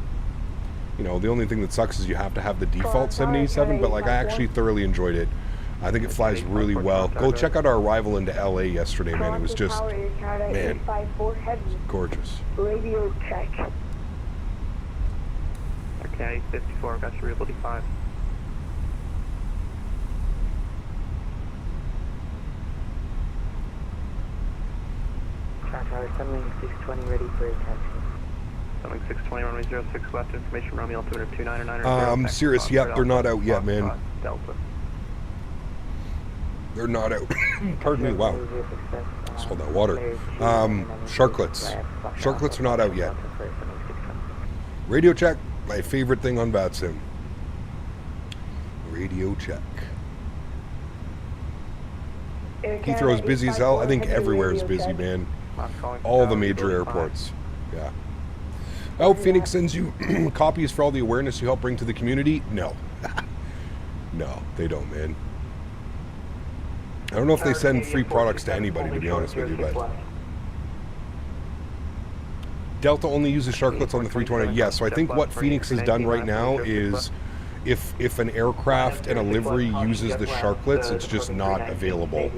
You know, the only thing that sucks is you have to have the default 787, but like I actually thoroughly enjoyed it. I think it flies really well. Go check out our arrival into LA yesterday, man. It was just, man, gorgeous. Radio check. Okay, 54, got your ability 5. Tower, Sunwing 620 ready for taxi. Sunwing 620, runway 06 left, information Romeo altimeter 299. I'm serious, yep, they're not out yet, man. Delta. They're not out. Pardon me, wow. Just hold that water. Sharklets. Sharklets are not out yet. Radio check, my favorite thing on VATSIM. Radio check. Heathrow's busy as hell. I think everywhere is busy, man. All the major airports. Yeah. Oh, Phoenix sends you copies for all the awareness you help bring to the community? No. No, they don't, man. I don't know if they send free products to anybody, to be honest with you, but... Delta only uses Sharklets on the 320. Yeah, so I think what Phoenix has done right now is if an aircraft and a livery uses the Sharklets, it's just not available.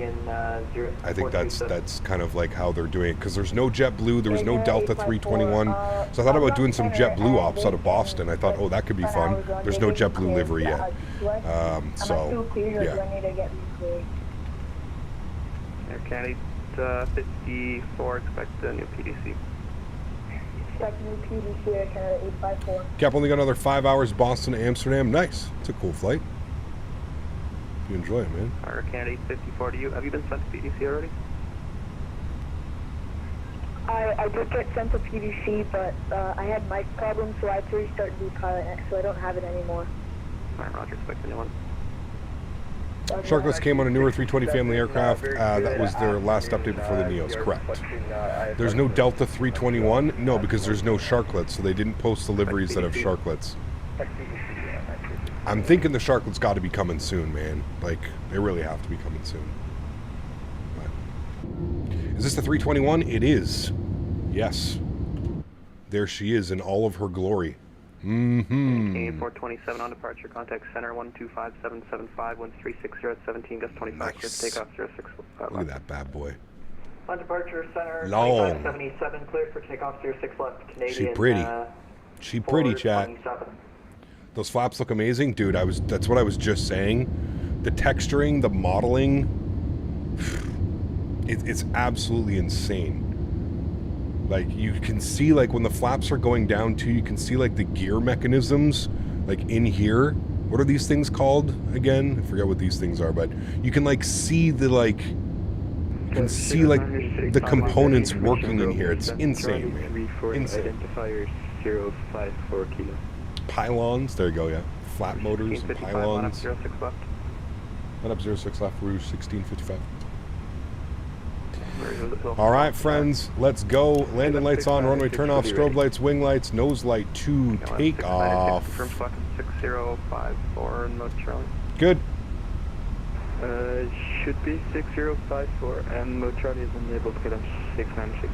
I think that's kind of like how they're doing it, because there's no JetBlue, there was no Delta 321, so I thought about doing some JetBlue ops out of Boston. I thought, oh, that could be fun. There's no JetBlue livery yet. So, yeah. Air Canada 54, expect a new PDC. Expect new PDC, Air Canada 854. Cap only got another 5 hours, Boston to Amsterdam. Nice. It's a cool flight. You enjoy it, man. Air Canada 54 to you. Have you been sent to PDC already? I did get sent to PDC, but I had mic problems, so I had to restart and do pilot next, so I don't have it anymore. Alright, roger, expect a new one. Sharklets came on a newer 320 family aircraft. That was their last update before the Neos, correct. There's no Delta 321? No, because there's no Sharklets, so they didn't post the liveries that have Sharklets. I'm thinking the Sharklets got to be coming soon, man. Like, they really have to be coming soon. But. Is this the 321? It is. Yes. There she is in all of her glory. Mm-hmm. 427 on departure, contact center 125775, winds 360 at 17, gust 25, nice. Takeoff 06. Look at that bad boy. On departure center long. 2577, cleared for takeoff 06 left, Canadian. She pretty. She pretty, chat. Those flaps look amazing. Dude, that's what I was just saying. The texturing, the modeling, it's absolutely insane. Like, you can see, like, when the flaps are going down, too, you can see, like, the gear mechanisms, like, in here. What are these things called, again? I forget what these things are, but you can, like, see the, like, you can see, like, the components working in here. It's insane, man. Insane. Identifier 054 kilo. Pylons, there you go, yeah. Flat motors, and pylons. 06 left. Line up 06 left, Rouge 1655. All right, friends, let's go. Landing lights on, runway turn off, strobe lights, wing lights, nose light to take off. Confirm slot 6054 in mode Charlie. Good. Should be 6054 and mode Charlie is enabled to get up 696.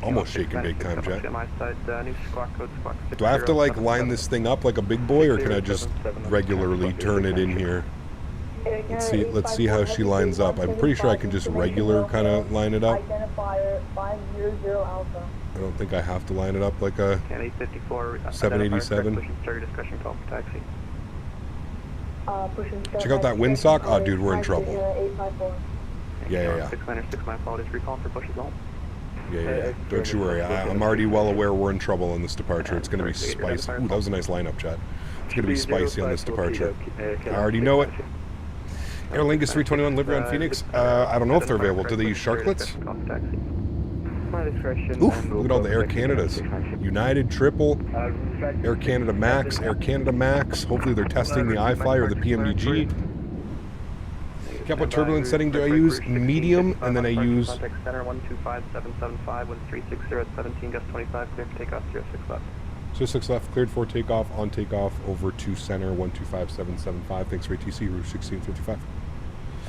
Almost shaking big time, Jack. Do I have to, like, line this thing up like a big boy, or can I just regularly turn it in here? Let's see how she lines up. I'm pretty sure I can just regular kind of line it up. I don't think I have to line it up like a 787. Check out that windsock. Oh, dude, we're in trouble. Yeah. 696, my apologies, recall for pushes on. Yeah. Don't you worry. I'm already well aware we're in trouble on this departure. It's going to be spicy. Ooh, that was a nice lineup, chat. It's going to be spicy on this departure. I already know it. Aer Lingus 321 livery on Phoenix. I don't know if they're available. Do they use Sharklets? Oof, look at all the Air Canadas. United, Triple, Air Canada Max, Air Canada Max. Hopefully they're testing the iFly or the PMDG. Cap, what turbulence setting do I use? Medium, and then I use... Contact center 125775, winds 360 at 17, gust 25, clear for takeoff 06 left. 06 left, cleared for takeoff, on takeoff, over to center 125775. Thanks for ATC, Rouge 1655.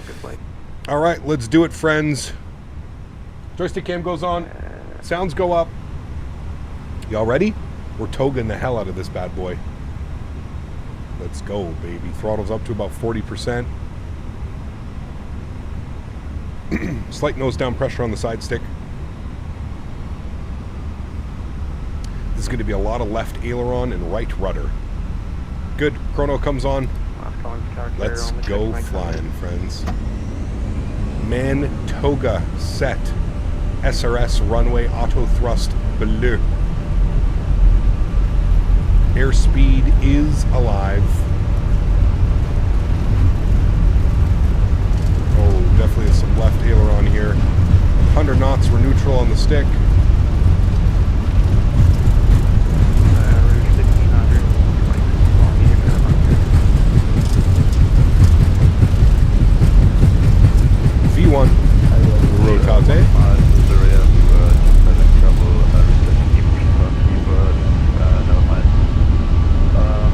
Good flight. All right, let's do it, friends. Joystick cam goes on. Sounds go up. Y'all ready? We're togging the hell out of this bad boy. Let's go, baby. Throttle's up to about 40%. Slight nose down pressure on the side stick. This is going to be a lot of left aileron and right rudder. Good. Chrono comes on. Let's go flying, friends. Mantoga set. SRS runway auto thrust bleu. Airspeed is alive. Oh, definitely some left aileron here. 100 knots, we're neutral on the stick. V1, rotate.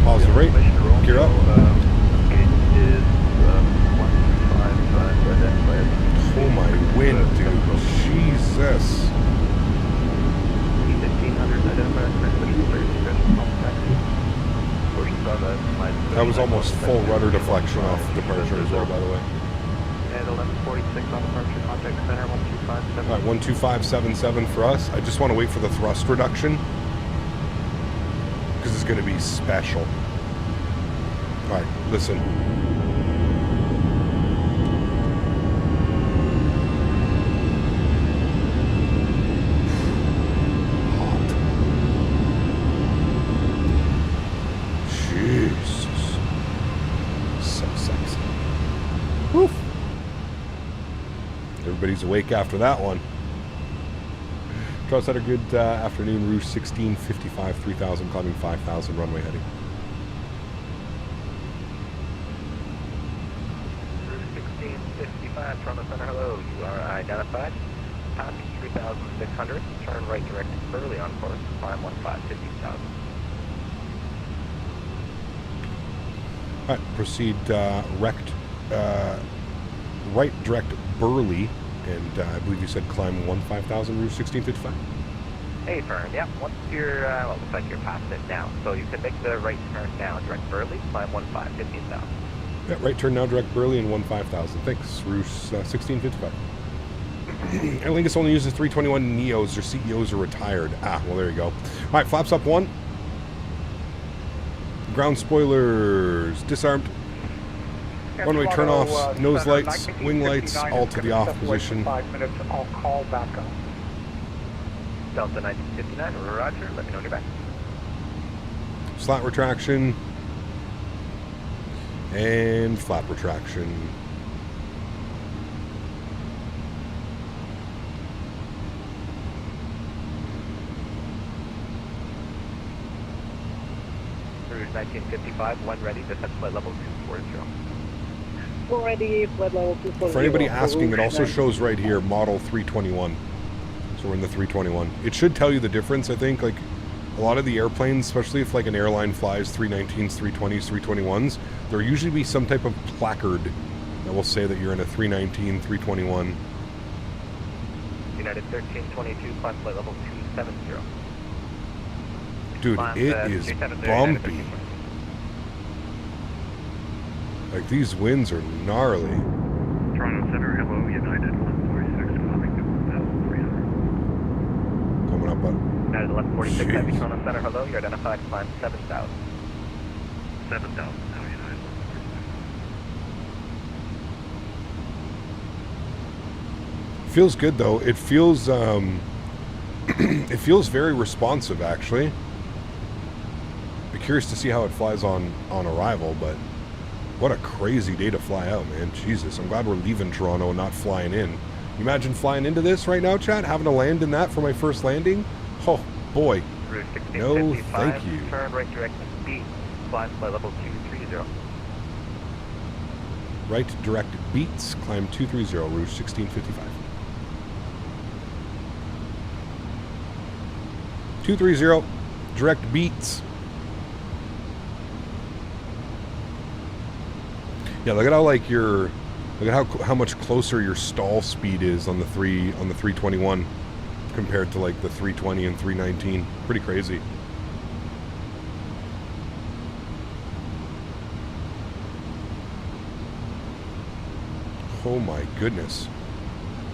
Pause the rate, gear up. Oh my wind, dude, Jesus. That was almost full rudder deflection off departure as well, by the way. And 1146 on departure, contact center 1257. Alright, 12577 for us. I just want to wait for the thrust reduction, because it's going to be special. Alright, listen. Hot. Jesus. So sexy. Woof. Everybody's awake after that one. Trust had a good afternoon. Rouge 1655, 3000, climbing 5000, runway heading. Rouge 1655, Toronto Center, hello. You are identified. Top 3600, turn right direct early on course, climb 1550,000. Alright, proceed right direct Burley, and I believe you said climb 15,000, Rouge 1655. Hey, Fern, yep, once you're, well, looks like you're past it now, so you can make the right turn now, direct Burley, climb 15,000. Yeah, right turn now, direct Burley, and 15,000. Thanks, Rouge 1655. Aer Lingus only uses 321 Neos. Their CEOs are retired. Ah, well, there you go. Alright, flaps up 1. Ground spoilers disarmed. Runway turn-offs, nose lights, wing lights, all to the off position. 5 minutes, I'll call back up. Delta 1959, roger, let me know when you're back. Slat retraction. And flap retraction. Rouge 1955, one ready, descent flight level 240. Already, flight level 240. For anybody asking, it also shows right here, model 321. So we're in the 321. It should tell you the difference, I think. Like, a lot of the airplanes, especially if like an airline flies 319s, 320s, 321s, there'll usually be some type of placard that will say that you're in a 319, 321. United 1322, climb flight level 270. Dude, it is bumpy. Like, these winds are gnarly. Toronto Center, hello, United 1146, climbing 1300. Coming up on United 1146, Jeez. heavy Toronto Center, hello, you're identified, climb 7,000. 7,000, now United 1146. Feels good though. It feels it feels very responsive actually. Be curious to see how it flies on arrival, but what a crazy day to fly out, man. Jesus, I'm glad we're leaving Toronto and not flying in. You imagine flying into this right now, chat? Having to land in that for my first landing? Oh boy. Rouge No, 1655, thank you. turn right direct speed, climb flight level 230. Right direct beats, climb 230, Rouge 1655. 230, direct beats. Yeah, look at how like look at how much closer your stall speed is on the 321. compared to like the 320 and 319. Pretty crazy. Oh my goodness.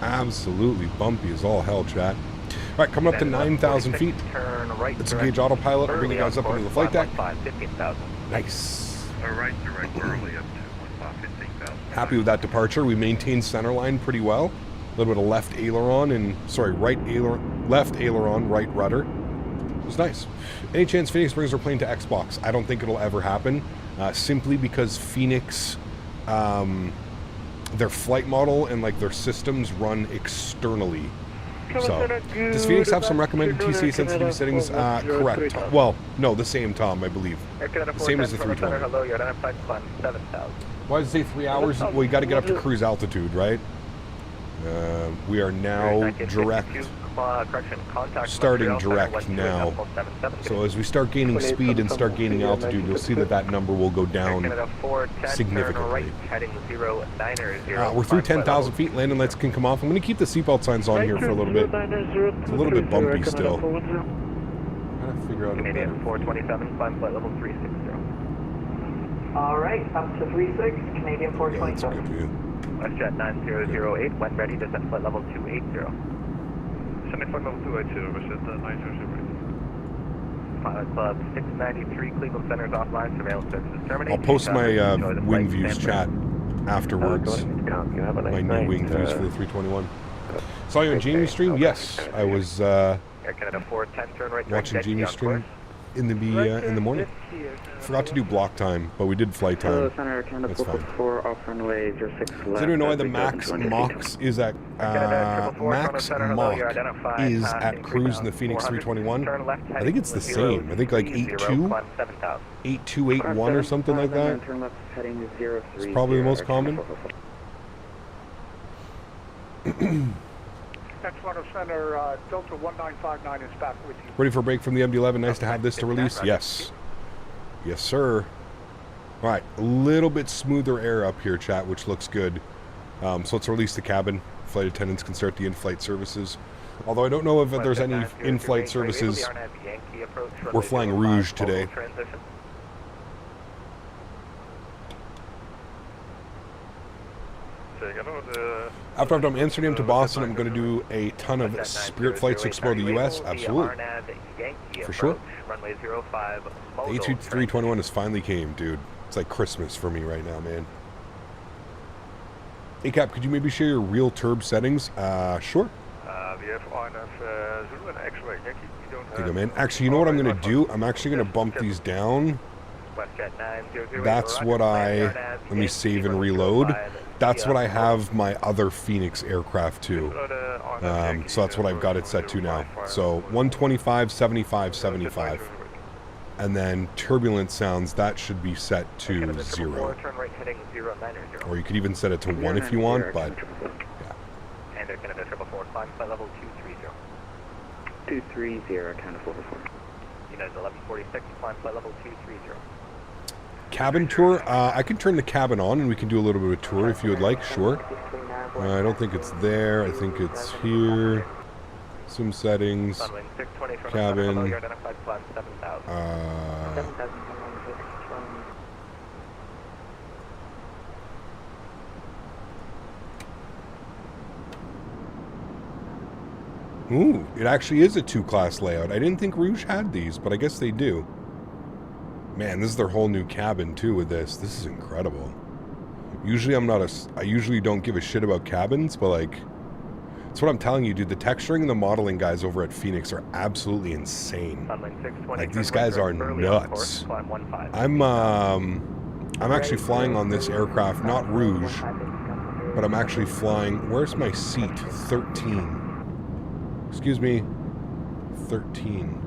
Absolutely bumpy as all hell, chat. All right, coming up to 9,000 feet. Turn right Let's direct engage autopilot. I'll bring you early guys on up into the course, flight deck. 515,000. Nice. Right direct early up to 15,000. Happy with that departure. We maintained center line pretty well. A little bit of left aileron and, sorry, left aileron, right rudder. It was nice. Any chance Phoenix brings their plane to Xbox? I don't think it'll ever happen, simply because Phoenix, their flight model and like their systems run externally. So, does Phoenix have some recommended TCA sensitivity settings? Correct. Well, no, the same, Tom, I believe. The same as the 320. Hello, you're identified climb 7,000. Why does it say 3 hours? Well, you got to get up to cruise altitude, right? We are now direct. Starting direct now. So as we start gaining speed and start gaining altitude, you'll see that that number will go down significantly. We're through 10,000 feet. Landing lights can come off. I'm going to keep the seatbelt signs on here for a little bit. It's a little bit bumpy still. I'm trying to figure out a better. Canadian 427, climb flight level 360. Alright, up to 36, Canadian Yeah, that's a 427. good view. WestJet 9008, when ready, descent flight level 280. Descending flight level 280, WestJet 9008. Pilot Club 693, Cleveland Center's offline, surveillance services terminated. I'll post my wing views chat afterwards. My new wing views for the 321. Saw you on Jamie's stream? Yes, I was Air Canada 410, turn right watching Jamie's stream in the morning. Forgot to do block time, but we did flight time. That's fine. Does anyone know why the max Mach is at max Mach is at cruise in the Phoenix 321? I think it's the same. I think like 82, 8281 or something like that. It's probably the most common. Next one of center, Delta 1959 is back with you. Ready for a break from the MD-11? Nice to have this to release. Yes. Yes, sir. All right, a little bit smoother air up here, chat, which looks good. So let's release the cabin. Flight attendants can start the in-flight services. Although I don't know if there's any in-flight services. We're flying Rouge today. After I've done Amsterdam to Boston, I'm going to do a ton of Spirit flights to explore the U.S. Absolutely. For sure. The A321 has finally came, dude. It's like Christmas for me right now, man. Hey, Cap, could you maybe share your real turb settings? Sure. We have Zulu and X-ray Yankee. We don't Think I'm in. Actually, you know what I'm going to do? I'm actually going to bump these down. That's what let me save and reload. That's what I have my other Phoenix aircraft to. So that's what I've got it set to now. So 125, 75, 75. And then turbulent sounds, that should be set to 0. Or you could even set it to 1 if you want, but yeah. And Air Canada 444, climb flight level 230. 230, Canada 444. United 1146, climb flight level 230. Cabin tour, I can turn the cabin on and we can do a little bit of a tour if you would like, sure. I don't think it's there, I think it's here. Sim settings, cabin, ooh, it actually is a 2-class layout. I didn't think Rouge had these, but I guess they do. Man, this is their whole new cabin too with this. This is incredible. Usually I usually don't give a shit about cabins, but like, that's what I'm telling you, dude. The texturing and the modeling guys over at Phoenix are absolutely insane. Like, these guys are nuts. I'm actually flying on this aircraft, not Rouge, but I'm actually flying, where's my seat? 13. Excuse me, 13.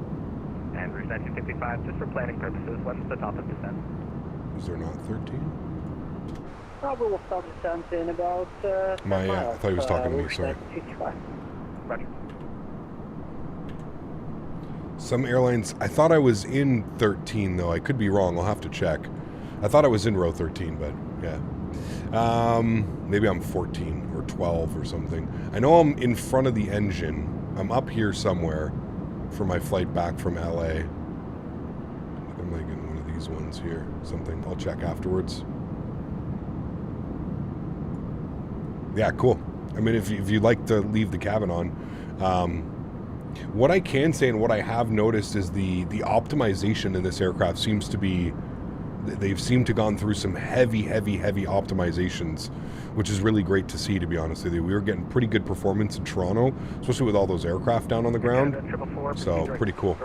And Rouge 1955, just for planning purposes, what's the top of descent? Is there not 13? Probably will start descent in about I thought he was talking to me, sorry. Roger. Some airlines, I thought I was in 13 though. I could be wrong, I'll have to check. I thought I was in row 13, but yeah. Maybe I'm 14 or 12 or something. I know I'm in front of the engine. I'm up here somewhere for my flight back from LA. I think I'm like in one of these ones here. Something. I'll check afterwards. Yeah, cool. I mean, if you'd like to leave the cabin on, what I can say and what I have noticed is the optimization in this aircraft seems to be, they've seemed to gone through some heavy optimizations, which is really great to see, to be honest with you. We were getting pretty good performance in Toronto, especially with all those aircraft down on the ground. So, pretty cool.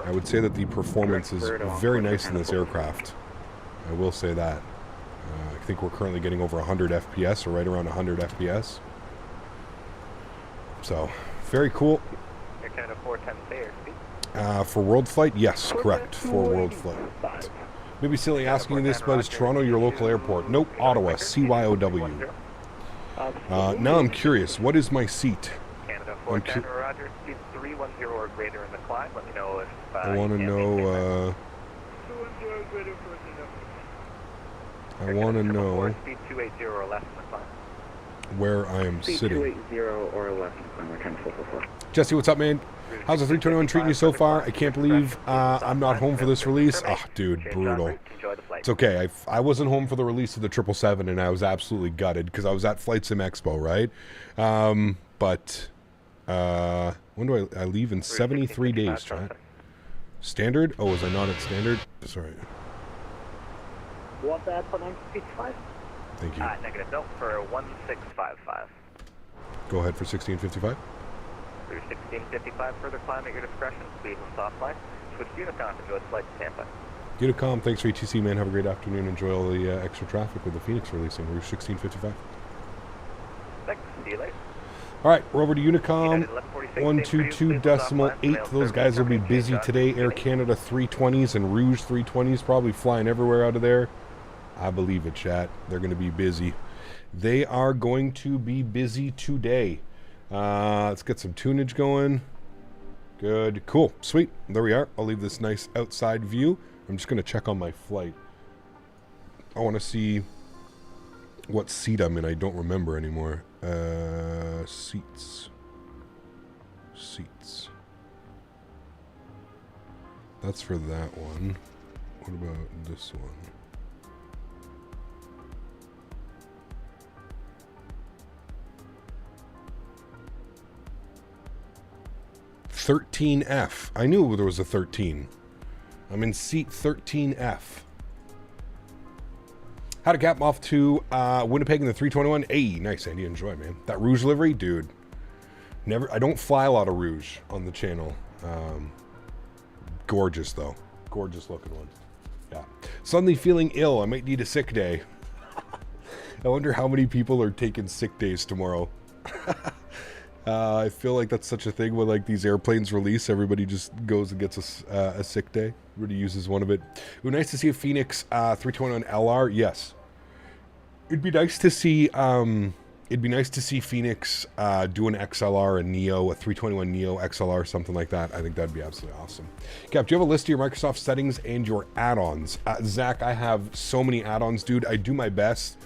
I would say that the performance is very nice in this aircraft. I will say that. I think we're currently getting over 100 FPS, or right around 100 FPS. So, very cool. For World Flight, yes, correct. For World Flight. Maybe silly asking you this, but is Toronto your local airport? Nope, Ottawa, CYOW. Now I'm curious, what is my seat? I'm Roger, speed 310 or greater in the climb. Let me know if I want to know. I want to know speed 280 or less in the climb. Where I am sitting. 280 or less in the climb. We're trying to 444. Jesse, what's up, man? How's the 321 treating you so far? I can't believe I'm not home for this release. Oh, dude, brutal. It's okay. I wasn't home for the release of the 777, and I was absolutely gutted because I was at Flight Sim Expo, right? But when do I leave? In 73 days, chat. Standard? Oh, was I not at standard? Sorry. You want that for 1955? Thank you. Negative. No, for 1655. Go ahead for 1655. Through 1655, further climb at your discretion. Speed and soft line. Switch to Unicom. Enjoy the flight to Tampa. Unicom, thanks for ETC, man. Have a great afternoon. Enjoy all the extra traffic with the Fenix releasing. Rouge 1655. Thanks. See you later. All right, we're over to Unicom 122.8. Those guys will be busy today. Air Canada 320s and Rouge 320s probably flying everywhere out of there. I believe it, chat. They're going to be busy. They are going to be busy today. Let's get some tunage going. Good. Cool. Sweet. There we are. I'll leave this nice outside view. I'm just going to check on my flight. I want to see what seat I'm in. I don't remember anymore. Seats. That's for that one. What about this one? (13F). I knew there was a 13. I'm in seat 13F. How to cap off to Winnipeg in the 321. Hey, nice, Andy. Enjoy, man. That Rouge livery, dude. I don't fly a lot of Rouge on the channel. Gorgeous, though. Gorgeous looking one. Yeah. Suddenly feeling ill. I might need a sick day. I wonder how many people are taking sick days tomorrow. I feel like that's such a thing when like these airplanes release. Everybody just goes and gets a sick day. Everybody uses one of it. It would be nice to see a Fenix 321 LR. Yes. It'd be nice to see. Fenix do an XLR, a Neo, a 321 Neo XLR, something like that. I think that'd be absolutely awesome. Cap, do you have a list of your Microsoft settings and your add-ons? Zach, I have so many add-ons, dude. I do my best.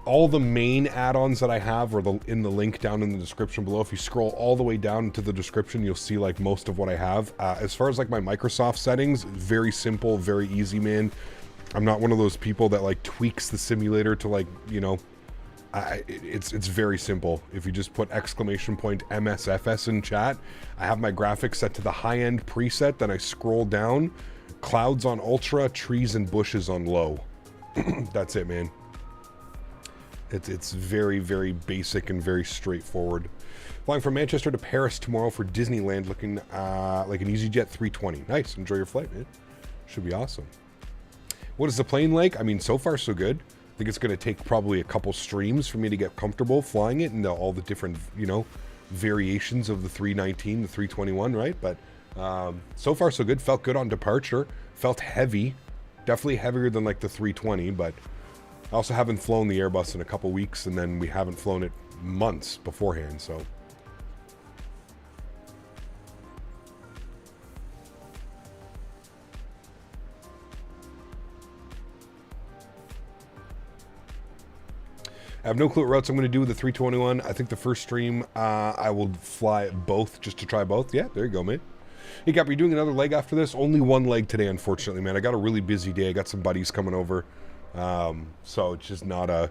All the main add-ons that I have are in the link down in the description below. If you scroll all the way down into the description, you'll see like most of what I have. As far as like my Microsoft settings, very simple, very easy, man. I'm not one of those people that like tweaks the simulator to like, you know, it's very simple. If you just put !MSFS in chat, I have my graphics set to the high-end preset, then I scroll down, clouds on ultra, trees and bushes on low. That's it, man. It's very, very basic and very straightforward. Flying from Manchester to Paris tomorrow for Disneyland, looking like an EasyJet 320. Nice. Enjoy your flight, man. Should be awesome. What is the plane like? I mean, so far so good. I think it's going to take probably a couple streams for me to get comfortable flying it and all the different, you know, variations of the 319, the 321, right? But so far so good. Felt good on departure. Felt heavy. Definitely heavier than like the 320, but I also haven't flown the Airbus in a couple weeks, and then we haven't flown it months beforehand, so. I have no clue what routes I'm going to do with the 321. I think the first stream, I will fly both just to try both. Yeah, there you go, mate. Hey, Cap, are you doing another leg after this? Only one leg today, unfortunately, man. I got a really busy day. I got some buddies coming over. So it's just not a...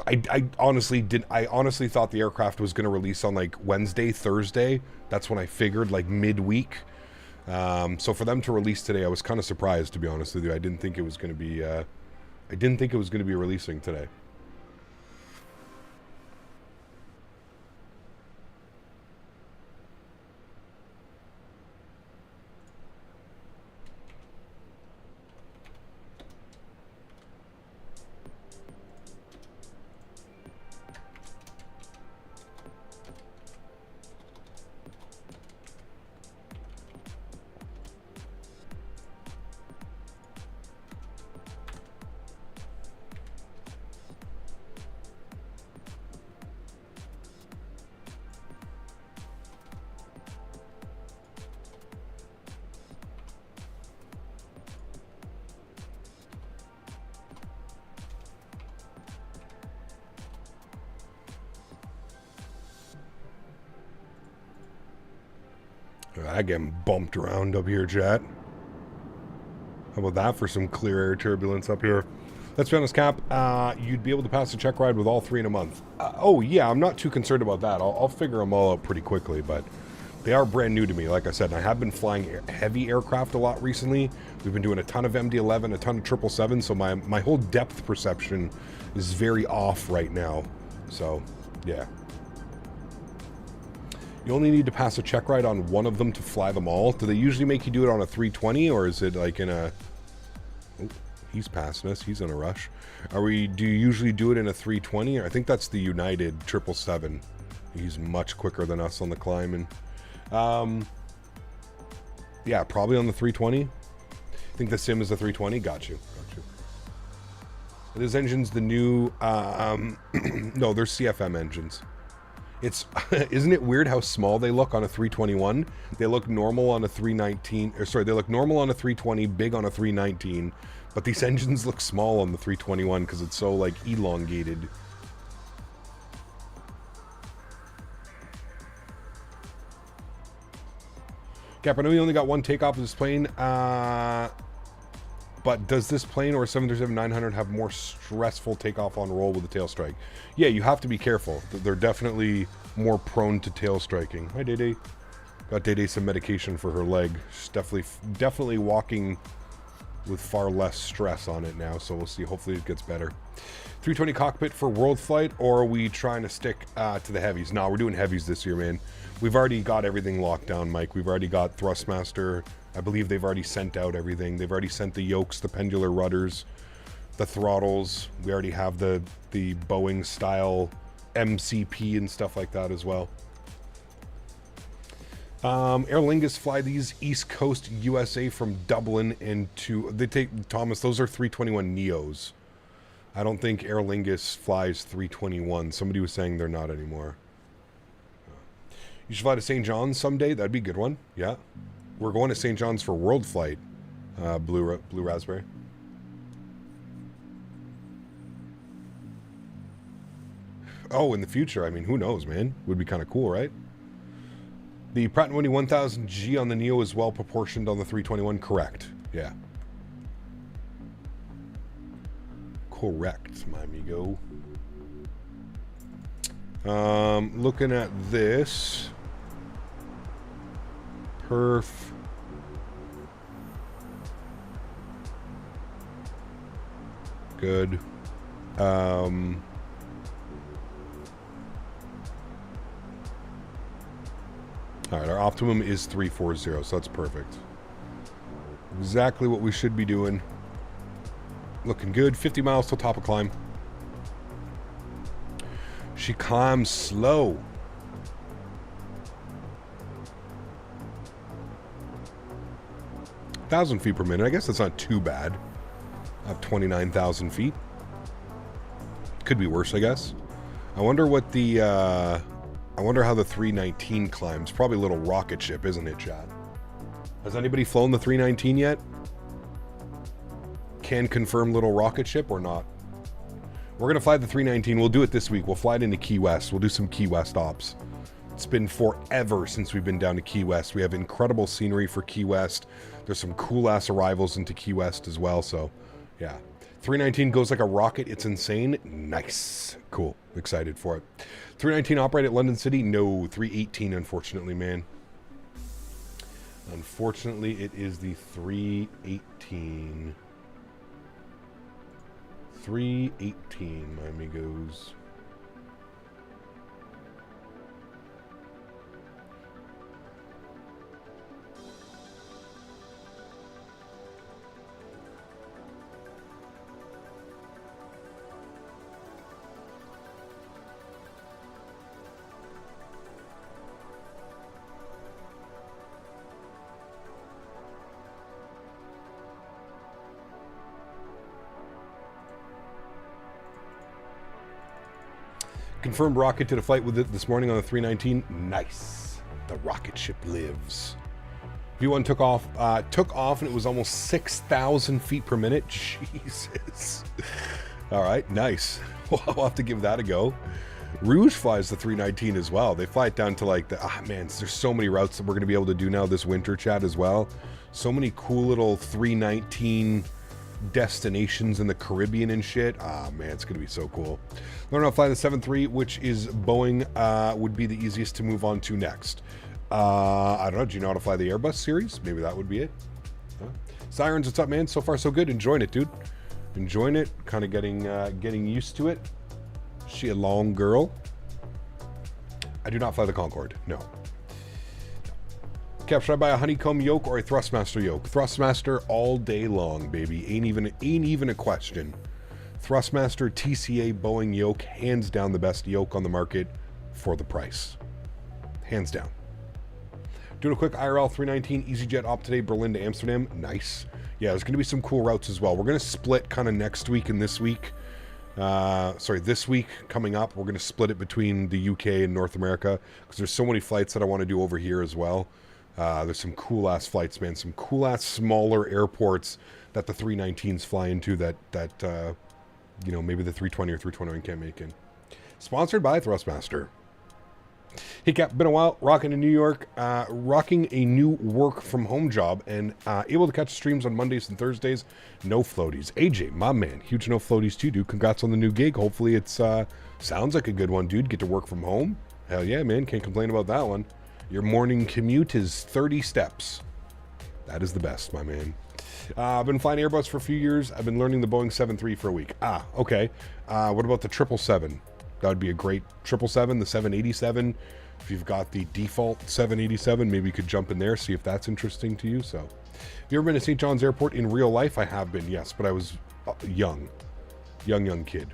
I honestly thought the aircraft was going to release on like Wednesday, Thursday. That's when I figured, like midweek. So for them to release today, I was kind of surprised, to be honest with you. I didn't think it was going to be... I didn't think it was going to be releasing today. I get bumped around up here, chat. How about that for some clear air turbulence up here? Let's be honest, Cap. You'd be able to pass a check ride with all 3 in a month. Oh, yeah, I'm not too concerned about that. I'll figure them all out pretty quickly, but they are brand new to me, like I said. And I have been flying heavy aircraft a lot recently. We've been doing a ton of MD-11, a ton of 777, so my whole depth perception is very off right now. So, yeah. You only need to pass a check ride on one of them to fly them all. Do they usually make you do it on a 320, or is it like in a... Oh, he's passing us. He's in a rush. Do you usually do it in a 320? Or I think that's the United 777. He's much quicker than us on the climb. And, yeah, probably on the 320. I think the sim is the 320. Got you. Are those engines the new... no, they're CFM engines. It's isn't it weird how small they look on a 321? They look normal on a 319, or sorry, they look normal on a 320, big on a 319, but these engines look small on the 321 because it's so like elongated. Cap, I know you only got one takeoff of this plane, but does this plane or 737-900 have more stressful takeoff on roll with the tail strike? Yeah, you have to be careful. They're definitely more prone to tail striking. Hi, Day. Got Day some medication for her leg. She's definitely walking with far less stress on it now, so we'll see. Hopefully it gets better. 320 cockpit for world flight, or are we trying to stick to the heavies? No, we're doing heavies this year, man. We've already got everything locked down, Mike. We've already got Thrustmaster. I believe they've already sent out everything. They've already sent the yokes, the pendular rudders, the throttles. We already have the Boeing style MCP and stuff like that as well. Aer Lingus fly these East Coast USA from Dublin into... They take... Thomas, those are 321 Neos. I don't think Aer Lingus flies 321. Somebody was saying they're not anymore. You should fly to St. John's someday. That'd be a good one. Yeah. We're going to St. John's for World Flight. Blue Raspberry. Oh, in the future. I mean, who knows, man? Would be kind of cool, right? The Pratt & Whitney 1000G on the Neo is well proportioned on the 321. Correct. Yeah. Correct, my amigo. Looking at this. Perf. Good. Alright, our optimum is 340, so that's perfect. Exactly what we should be doing. Looking good. 50 miles till top of climb. She climbs slow. — 1,000 feet per minute. I guess that's not too bad. At 29,000 feet. Could be worse, I guess. I wonder what the... I wonder how the 319 climbs. Probably a little rocket ship, isn't it, chat? Has anybody flown the 319 yet? Can confirm little rocket ship or not? We're going to fly the 319. We'll do it this week. We'll fly it into Key West. We'll do some Key West ops. It's been forever since we've been down to Key West. We have incredible scenery for Key West. There's some cool-ass arrivals into Key West as well, so yeah. 319 goes like a rocket. It's insane. Nice. Cool. Excited for it. 319 operate at London City? No. 318, unfortunately, man. Unfortunately, it is the 318. 318, my amigos. Confirmed rocket to the flight with it this morning on the 319. Nice. The rocket ship lives. V1 took off and it was almost 6,000 feet per minute. Jesus. All right, nice. We'll have to give that a go. Rouge flies the 319 as well. They fly it down to like the, man, there's so many routes that we're going to be able to do now this winter, chat, as well. So many cool little 319 destinations in the Caribbean and shit. Man, it's gonna be so cool. Learn how to fly the 7-3, which is Boeing, would be the easiest to move on to next. I don't know, do you know how to fly the Airbus series? Maybe that would be it. Sirens, what's up, man? So far so good. Enjoying it, dude. Enjoying it. Kind of getting used to it. She a long girl. I do not fly the Concorde. No. Cap, should I buy a honeycomb yoke or a Thrustmaster yoke? Thrustmaster all day long, baby. Ain't even a question. Thrustmaster TCA Boeing yoke, hands down the best yoke on the market for the price. Hands down. Doing a quick IRL 319 EasyJet op today, Berlin to Amsterdam. Nice. Yeah, there's going to be some cool routes as well. We're going to split kind of next week and this week. This week coming up, we're going to split it between the UK and North America because there's so many flights that I want to do over here as well. There's some cool-ass flights, man. Some cool-ass smaller airports that the 319s fly into that you know, maybe the 320 or 329 can't make in. Sponsored by Thrustmaster. Hey, Cap, been a while. Rocking in New York. Rocking a new work-from-home job and able to catch streams on Mondays and Thursdays. No floaties. AJ, my man. Huge no floaties too, dude. Congrats on the new gig. Hopefully it's sounds like a good one, dude. Get to work from home. Hell yeah, man. Can't complain about that one. Your morning commute is 30 steps. That is the best, my man. I've been flying Airbus for a few years. I've been learning the Boeing 737 for a week. Okay. What about the 777? That would be a great 777, the 787. If you've got the default 787, maybe you could jump in there, see if that's interesting to you. So, have you ever been to St. John's Airport in real life? I have been, yes, but I was young kid.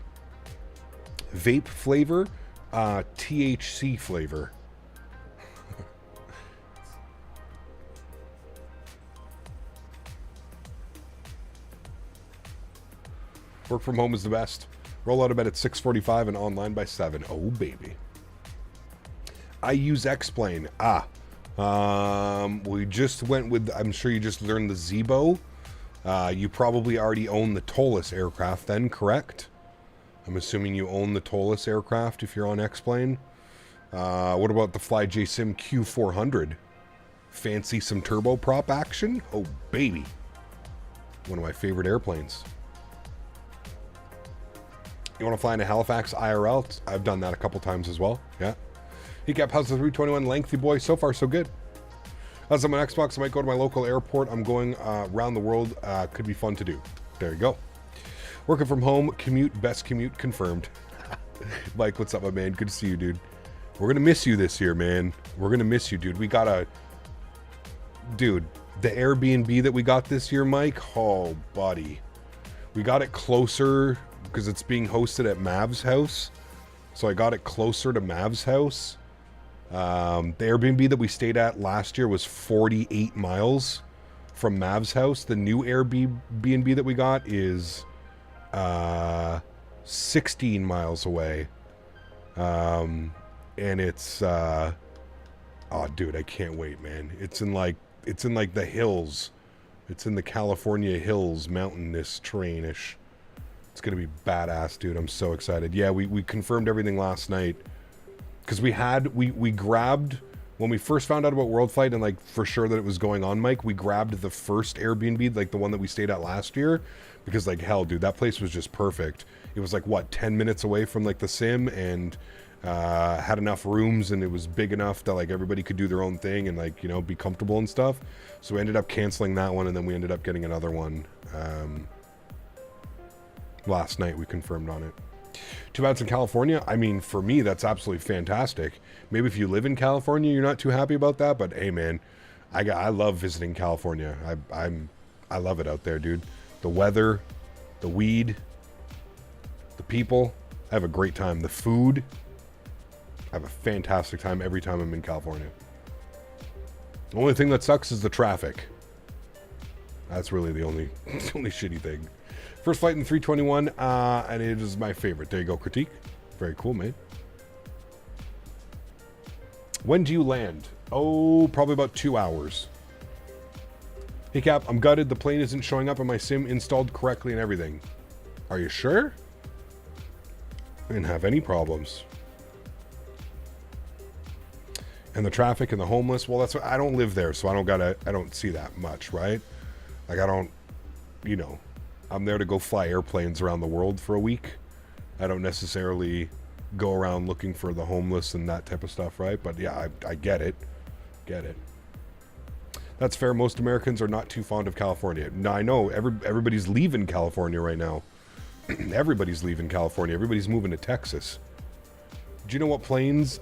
Vape flavor, THC flavor. Work from home is the best. Roll out of bed at 6:45 and online by 7. Oh, baby. I use X-Plane. We just went with, I'm sure you just learned the Zebo. You probably already own the Tolus aircraft then, correct? I'm assuming you own the Tolus aircraft if you're on X-Plane. What about the FlyJSim Q400? Fancy some turboprop action? Oh, baby. One of my favorite airplanes. You want to fly into Halifax IRL? I've done that a couple times as well. Yeah. He kept how's the 321 lengthy boy? So far, so good. As I'm on Xbox, I might go to my local airport. I'm going around the world. Could be fun to do. There you go. Working from home, commute, best commute confirmed. Mike, what's up, my man? Good to see you, dude. We're going to miss you this year, man. We're going to miss you, dude. We got a... Dude, the Airbnb that we got this year, Mike, oh, buddy. We got it closer... because it's being hosted at Mav's house. So I got it closer to Mav's house. The Airbnb that we stayed at last year was 48 miles from Mav's house. The new Airbnb that we got is 16 miles away. And it's oh dude, I can't wait, man. It's in like the hills. It's in the California hills, mountainous terrain-ish. It's going to be badass, dude. I'm so excited. Yeah, we confirmed everything last night. Because we grabbed, when we first found out about World Flight and like for sure that it was going on, Mike, we grabbed the first Airbnb, like the one that we stayed at last year. Because like, hell, dude, that place was just perfect. It was like, what, 10 minutes away from like the sim, and had enough rooms, and it was big enough that like everybody could do their own thing and like, you know, be comfortable and stuff. So we ended up canceling that one, and then we ended up getting another one. Last night we confirmed on it. Too bad it's in California. I mean, for me, that's absolutely fantastic. Maybe if you live in California, you're not too happy about that. But hey, man, I love visiting California. I love it out there, dude. The weather, the weed, the people. I have a great time. The food. I have a fantastic time every time I'm in California. The only thing that sucks is the traffic. That's really the only shitty thing. First flight in the 321, and it is my favorite. There you go, critique. Very cool, mate. When do you land? Oh, probably about 2 hours. Hey, Cap, I'm gutted. The plane isn't showing up on my sim installed correctly and everything. Are you sure? I didn't have any problems. And the traffic and the homeless, well, that's what, I don't live there, so I don't see that much, right? Like, I don't, you know, I'm there to go fly airplanes around the world for a week. I don't necessarily go around looking for the homeless and that type of stuff, right? But yeah, I get it. Get it. That's fair. Most Americans are not too fond of California. Now, I know everybody's leaving California right now. Everybody's leaving California. Everybody's moving to Texas. Do you know what planes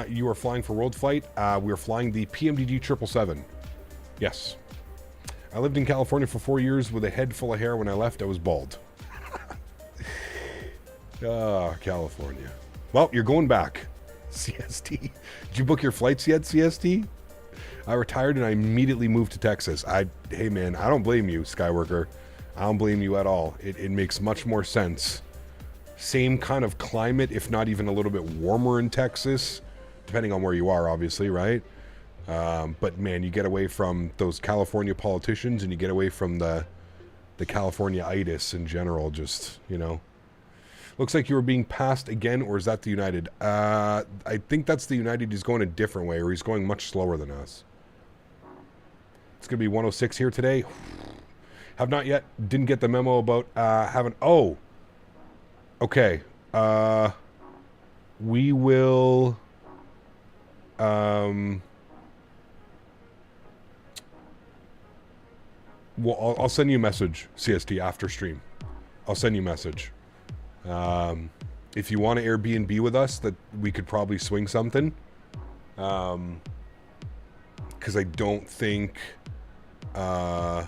you are flying for World Flight? We are flying the PMDG 777. Yes. I lived in California for 4 years with a head full of hair. When I left, I was bald. California. Well, you're going back. CST. Did you book your flights yet, CST? I retired and I immediately moved to Texas. Hey man, I don't blame you, Skyworker. I don't blame you at all. It makes much more sense. Same kind of climate, if not even a little bit warmer in Texas, depending on where you are, obviously, right? But man, you get away from those California politicians and you get away from the California-itis in general, just, you know. Looks like you were being passed again, or is that the United? I think that's the United. He's going a different way, or he's going much slower than us. It's going to be 106 here today. Have not yet. Didn't get the memo about having... Oh! Okay. We will... Well, I'll send you a message, CST, after stream. I'll send you a message. If you want to Airbnb with us, that we could probably swing something. Because I don't think... yeah,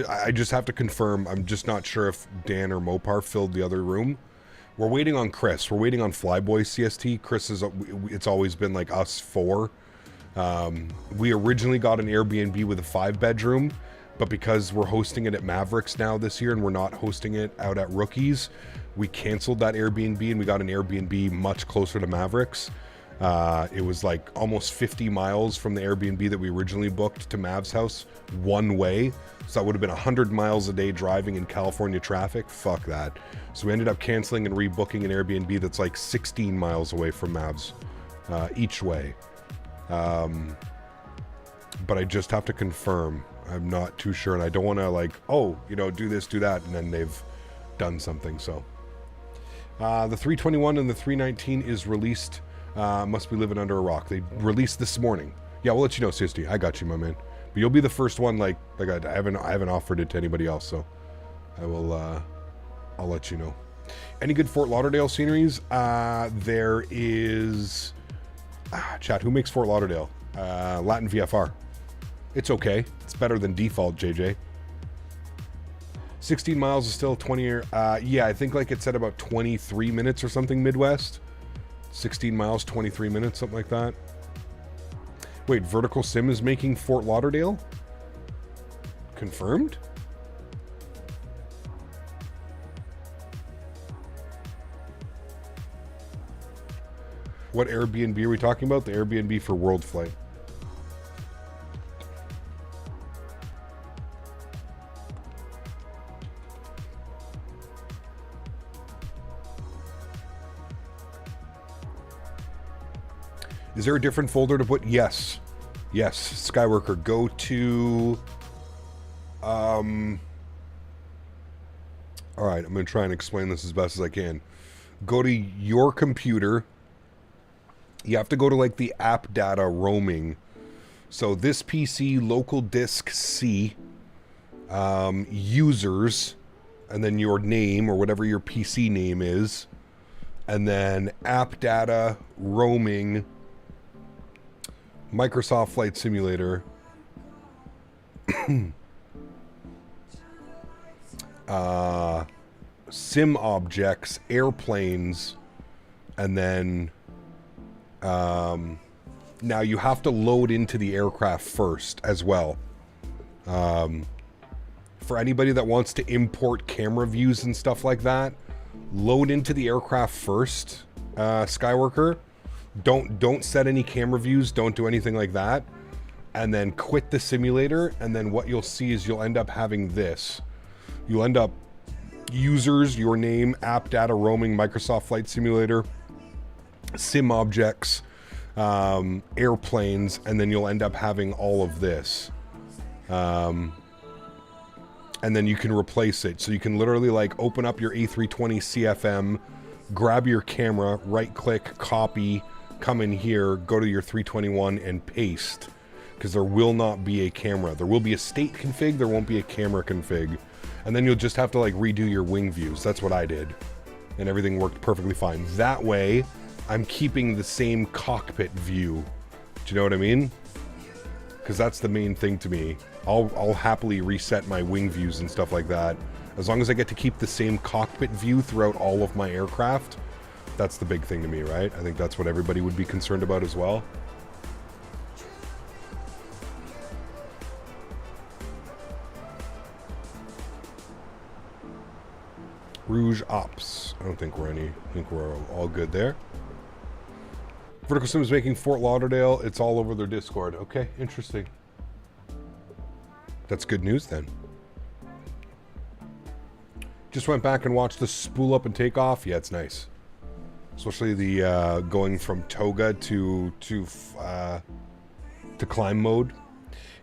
I just have to confirm. I'm just not sure if Dan or Mopar filled the other room. We're waiting on Chris. We're waiting on Flyboy CST. Chris is... It's always been like us four. We originally got an Airbnb with a 5-bedroom, but because we're hosting it at Mavericks now this year and we're not hosting it out at Rookies, we canceled that Airbnb and we got an Airbnb much closer to Mavericks. It was like almost 50 miles from the Airbnb that we originally booked to Mav's house one way. So that would have been 100 miles a day driving in California traffic. Fuck that. So we ended up canceling and rebooking an Airbnb that's like 16 miles away from Mav's each way. But I just have to confirm. I'm not too sure, and I don't want to like, oh, you know, do this, do that, and then they've done something. So the 321 and the 319 is released. Must be living under a rock. They released this morning. Yeah, we'll let you know, Sisty. I got you, my man. But you'll be the first one. Like I haven't offered it to anybody else, so I will. I'll let you know. Any good Fort Lauderdale sceneries? There is. Chat. Who makes Fort Lauderdale? Latin VFR. It's okay. It's better than default, JJ. 16 miles is still 20 year. Yeah, I think like it said about 23 minutes or something Midwest. 16 miles, 23 minutes, something like that. Wait, Vertical Sim is making Fort Lauderdale? Confirmed? What Airbnb are we talking about? The Airbnb for World Flight. Is there a different folder to put? Yes. Yes, Skyworker, go to... all right, I'm going to try and explain this as best as I can. Go to your computer. You have to go to, like, the app data roaming. So this PC, local disk C, users, and then your name or whatever your PC name is, and then app data roaming, Microsoft Flight Simulator, sim objects, airplanes, and then now you have to load into the aircraft first as well. For anybody that wants to import camera views and stuff like that, load into the aircraft first, Skyworker. Don't set any camera views, don't do anything like that, and then quit the simulator, and then what you'll see is you'll end up having this. You'll end up users, your name, app data roaming, Microsoft Flight Simulator, sim objects, airplanes, and then you'll end up having all of this. And then you can replace it. So you can literally like open up your A320 CFM, grab your camera, right click, copy, come in here, go to your 321 and paste, because there will not be a camera. There will be a state config, there won't be a camera config. And then you'll just have to like redo your wing views. That's what I did. And everything worked perfectly fine. That way, I'm keeping the same cockpit view. Do you know what I mean? Because that's the main thing to me. I'll happily reset my wing views and stuff like that. As long as I get to keep the same cockpit view throughout all of my aircraft, that's the big thing to me, right? I think that's what everybody would be concerned about as well. Rouge Ops. I don't think we're any. I think we're all good there. Vertical Sim is making Fort Lauderdale. It's all over their Discord. Okay, interesting. That's good news then. Just went back and watched the spool up and take off. Yeah, it's nice. Especially the going from toga to climb mode.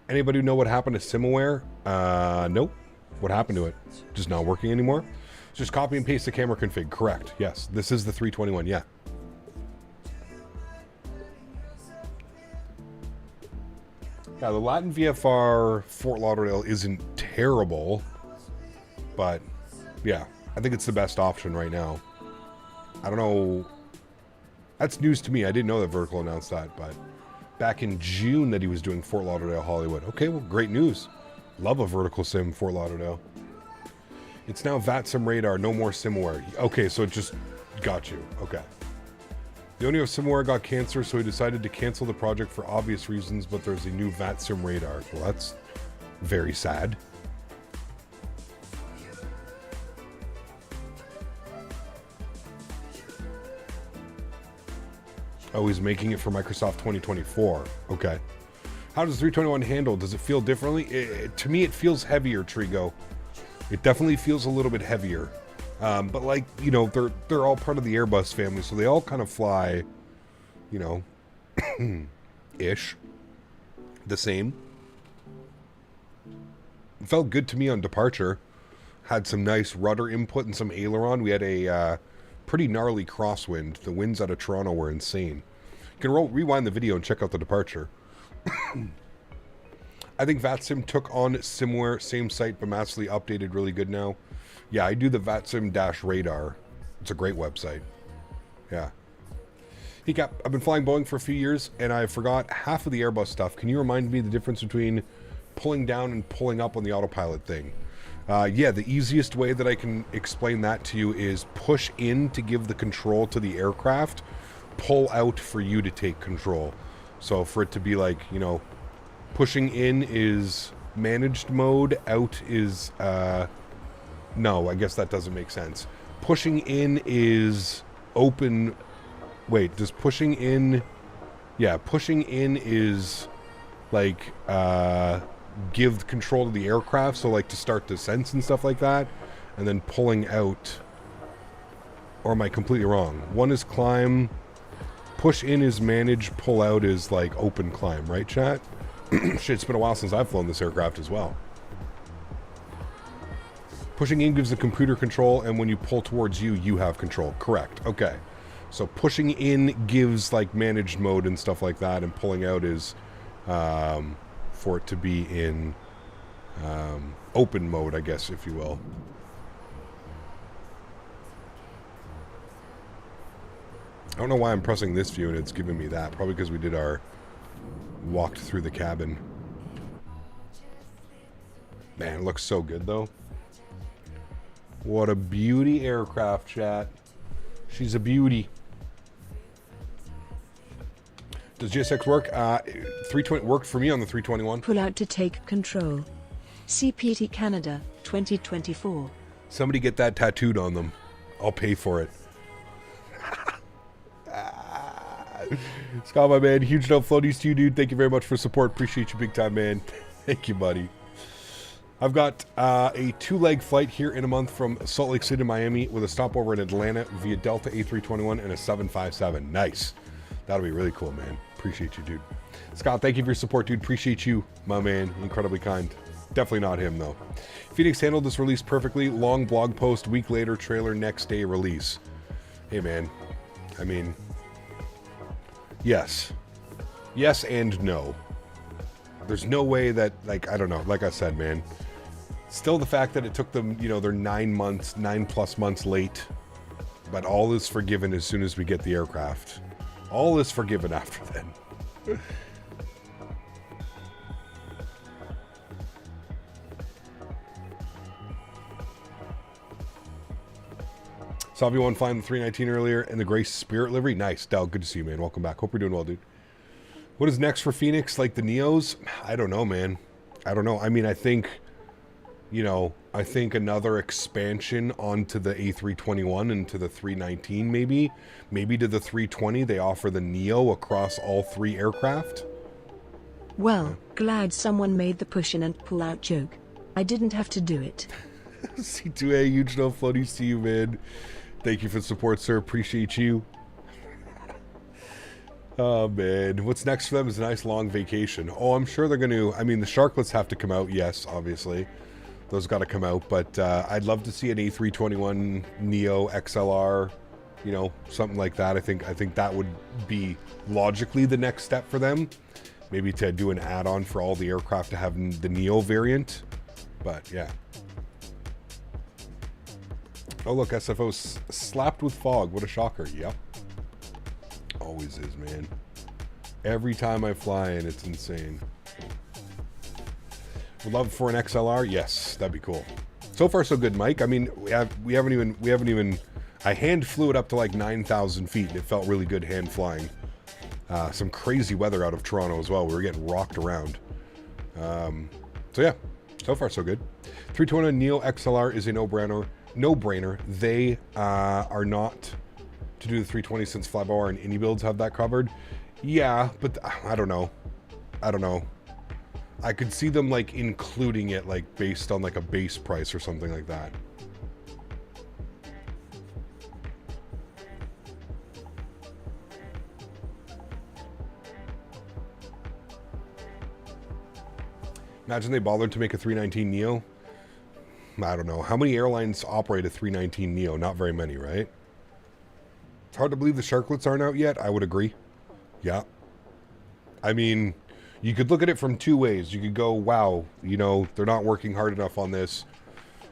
Anybody know what happened to Simaware? Nope. What happened to it? Just not working anymore? Just copy and paste the camera config. Correct. Yes. This is the 321. Yeah. Yeah, the Latin VFR Fort Lauderdale isn't terrible, but yeah, I think it's the best option right now. I don't know. That's news to me. I didn't know that Vertical announced that, but back in June that he was doing Fort Lauderdale, Hollywood. Okay, well, great news. Love a Vertical Sim, Fort Lauderdale. It's now VATSIM radar, no more Simware. Okay, so it just got you. Okay. The owner of Simware got cancer, so he decided to cancel the project for obvious reasons, but there's a new VATSIM radar. Well, that's very sad. Oh, he's making it for Microsoft 2024. Okay. How does 321 handle? Does it feel differently? To me, it feels heavier, Trigo. It definitely feels a little bit heavier. But like, you know, they're all part of the Airbus family, so they all kind of fly, you know, ish, the same. It felt good to me on departure. Had some nice rudder input and some aileron. We had a pretty gnarly crosswind. The winds out of Toronto were insane. You can rewind the video and check out the departure. I think VATSIM took on Simware, same site, but massively updated, really good now. Yeah, I do the VATSIM-radar. It's a great website. Yeah. Hey Cap, I've been flying Boeing for a few years, and I forgot half of the Airbus stuff. Can you remind me the difference between pulling down and pulling up on the autopilot thing? Yeah, the easiest way that I can explain that to you is push in to give the control to the aircraft, pull out for you to take control. So for it to be like, you know, pushing in is managed mode, out is, no, I guess that doesn't make sense. Pushing in is open, wait, does pushing in, yeah, pushing in is like, give control to the aircraft, so like to start descents and stuff like that, and then pulling out, or am I completely wrong? One is climb, push in is manage, pull out is like open climb, right, chat? Shit, it's been a while since I've flown this aircraft as well. Pushing in gives the computer control, and when you pull towards you, you have control. Correct. Okay. So pushing in gives like managed mode and stuff like that, and pulling out is for it to be in open mode, I guess, if you will. I don't know why I'm pressing this view and it's giving me that. Probably because we did our walked through the cabin. Man, it looks so good though. What a beauty aircraft, chat. She's a beauty. Does GSX work? 320 worked for me on the 321. Pull out to take control. CPT Canada 2024. Somebody get that tattooed on them. I'll pay for it. Scott, my man, huge no floaties to you, dude. Thank you very much for support. Appreciate you big time, man. Thank you, buddy. I've got a 2-leg flight here in a month from Salt Lake City to Miami with a stopover in Atlanta via Delta A321 and a 757. Nice. That'll be really cool, man. Appreciate you, dude. Scott, thank you for your support, dude. Appreciate you, my man. Incredibly kind. Definitely not him, though. Fenix handled this release perfectly. Long blog post, week later, trailer, next day release. Hey, man. I mean... yes. Yes and no. There's no way that, like, I don't know. Like I said, man. Still the fact that it took them, you know, they're 9+ months late. But all is forgiven as soon as we get the aircraft. All is forgiven after then. Saw everyone flying the 319 earlier and the Gray Spirit livery. Nice. Dal, good to see you, man. Welcome back. Hope you're doing well, dude. What is next for Fenix? Like the Neos? I don't know, man. I don't know. I mean, I think, you know, I think another expansion onto the A321 and to the 319 maybe. Maybe to the 320 they offer the Neo across all 3 aircraft. Well, glad someone made the push in and pull out joke. I didn't have to do it. C2A, huge no floaties to you, man. Thank you for the support, sir. Appreciate you. Oh, man. What's next for them is a nice long vacation. Oh, I'm sure they're going to... I mean, the Sharklets have to come out. Yes, obviously. Those got to come out. But I'd love to see an A321 Neo XLR, you know, something like that. I think that would be logically the next step for them. Maybe to do an add-on for all the aircraft to have the Neo variant. But, yeah. Oh, look, SFO slapped with fog. What a shocker. Yep. Always is, man. Every time I fly in, it's insane. Would love for an XLR? Yes, that'd be cool. So far, so good, Mike. I mean, we haven't even... I hand flew it up to like 9,000 feet, and it felt really good hand flying. Some crazy weather out of Toronto as well. We were getting rocked around. So yeah, so far, so good. 320 Neo XLR is a no-brainer. They are not to do the 320 since Flybower and Indie Builds have that covered. Yeah, but I don't know. I could see them like including it like based on like a base price or something like that. Imagine they bothered to make a 319 Neo. I don't know. How many airlines operate a 319 Neo? Not very many, right? It's hard to believe the Sharklets aren't out yet. I would agree. Yeah. I mean, you could look at it from 2 ways. You could go, wow, you know, they're not working hard enough on this.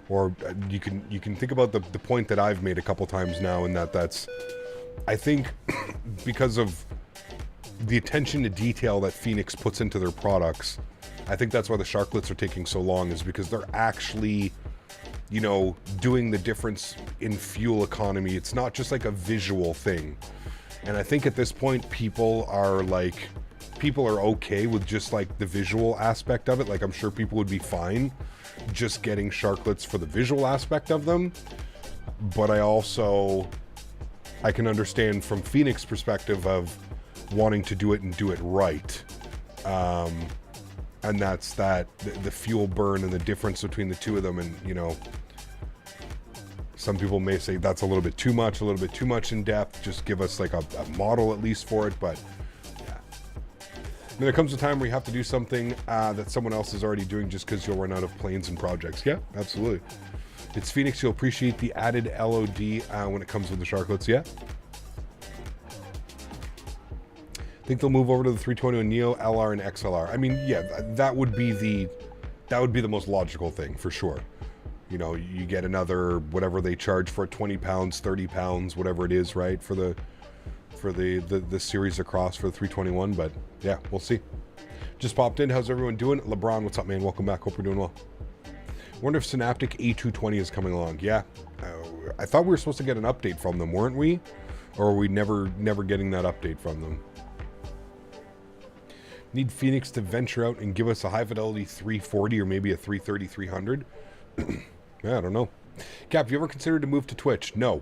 Or you can think about the point that I've made a couple times now, and that's, I think, because of the attention to detail that Fenix puts into their products, I think that's why the Sharklets are taking so long, is because they're actually, you know, doing the difference in fuel economy. It's not just like a visual thing. And I think at this point, people are okay with just like the visual aspect of it. Like, I'm sure people would be fine just getting Sharklets for the visual aspect of them. But I can understand from Fenix perspective of wanting to do it and do it right. And that's the fuel burn and the difference between the two of them, and, you know, Some people may say that's a little bit too much in depth. Just give us like a model at least for it. But yeah. And there comes a time where you have to do something that someone else is already doing just because you'll run out of planes and projects. Yeah, absolutely. It's Fenix. You'll appreciate the added LOD when it comes with the Sharklets. Yeah. Think they'll move over to the 321 Neo, LR, and XLR. I mean, yeah, that would be the most logical thing for sure. You know, you get another whatever they charge for it, 20 pounds, 30 pounds, whatever it is, right? For the series across for the 321. But yeah, we'll see. Just popped in. How's everyone doing? LeBron, what's up, man? Welcome back. Hope you're doing well. Wonder if Synaptic A220 is coming along. Yeah, I thought we were supposed to get an update from them, weren't we? Or are we never getting that update from them? Need Fenix to venture out and give us a high fidelity 340 or maybe a 330-300. Yeah, I don't know. Cap, have you ever considered to move to Twitch? No.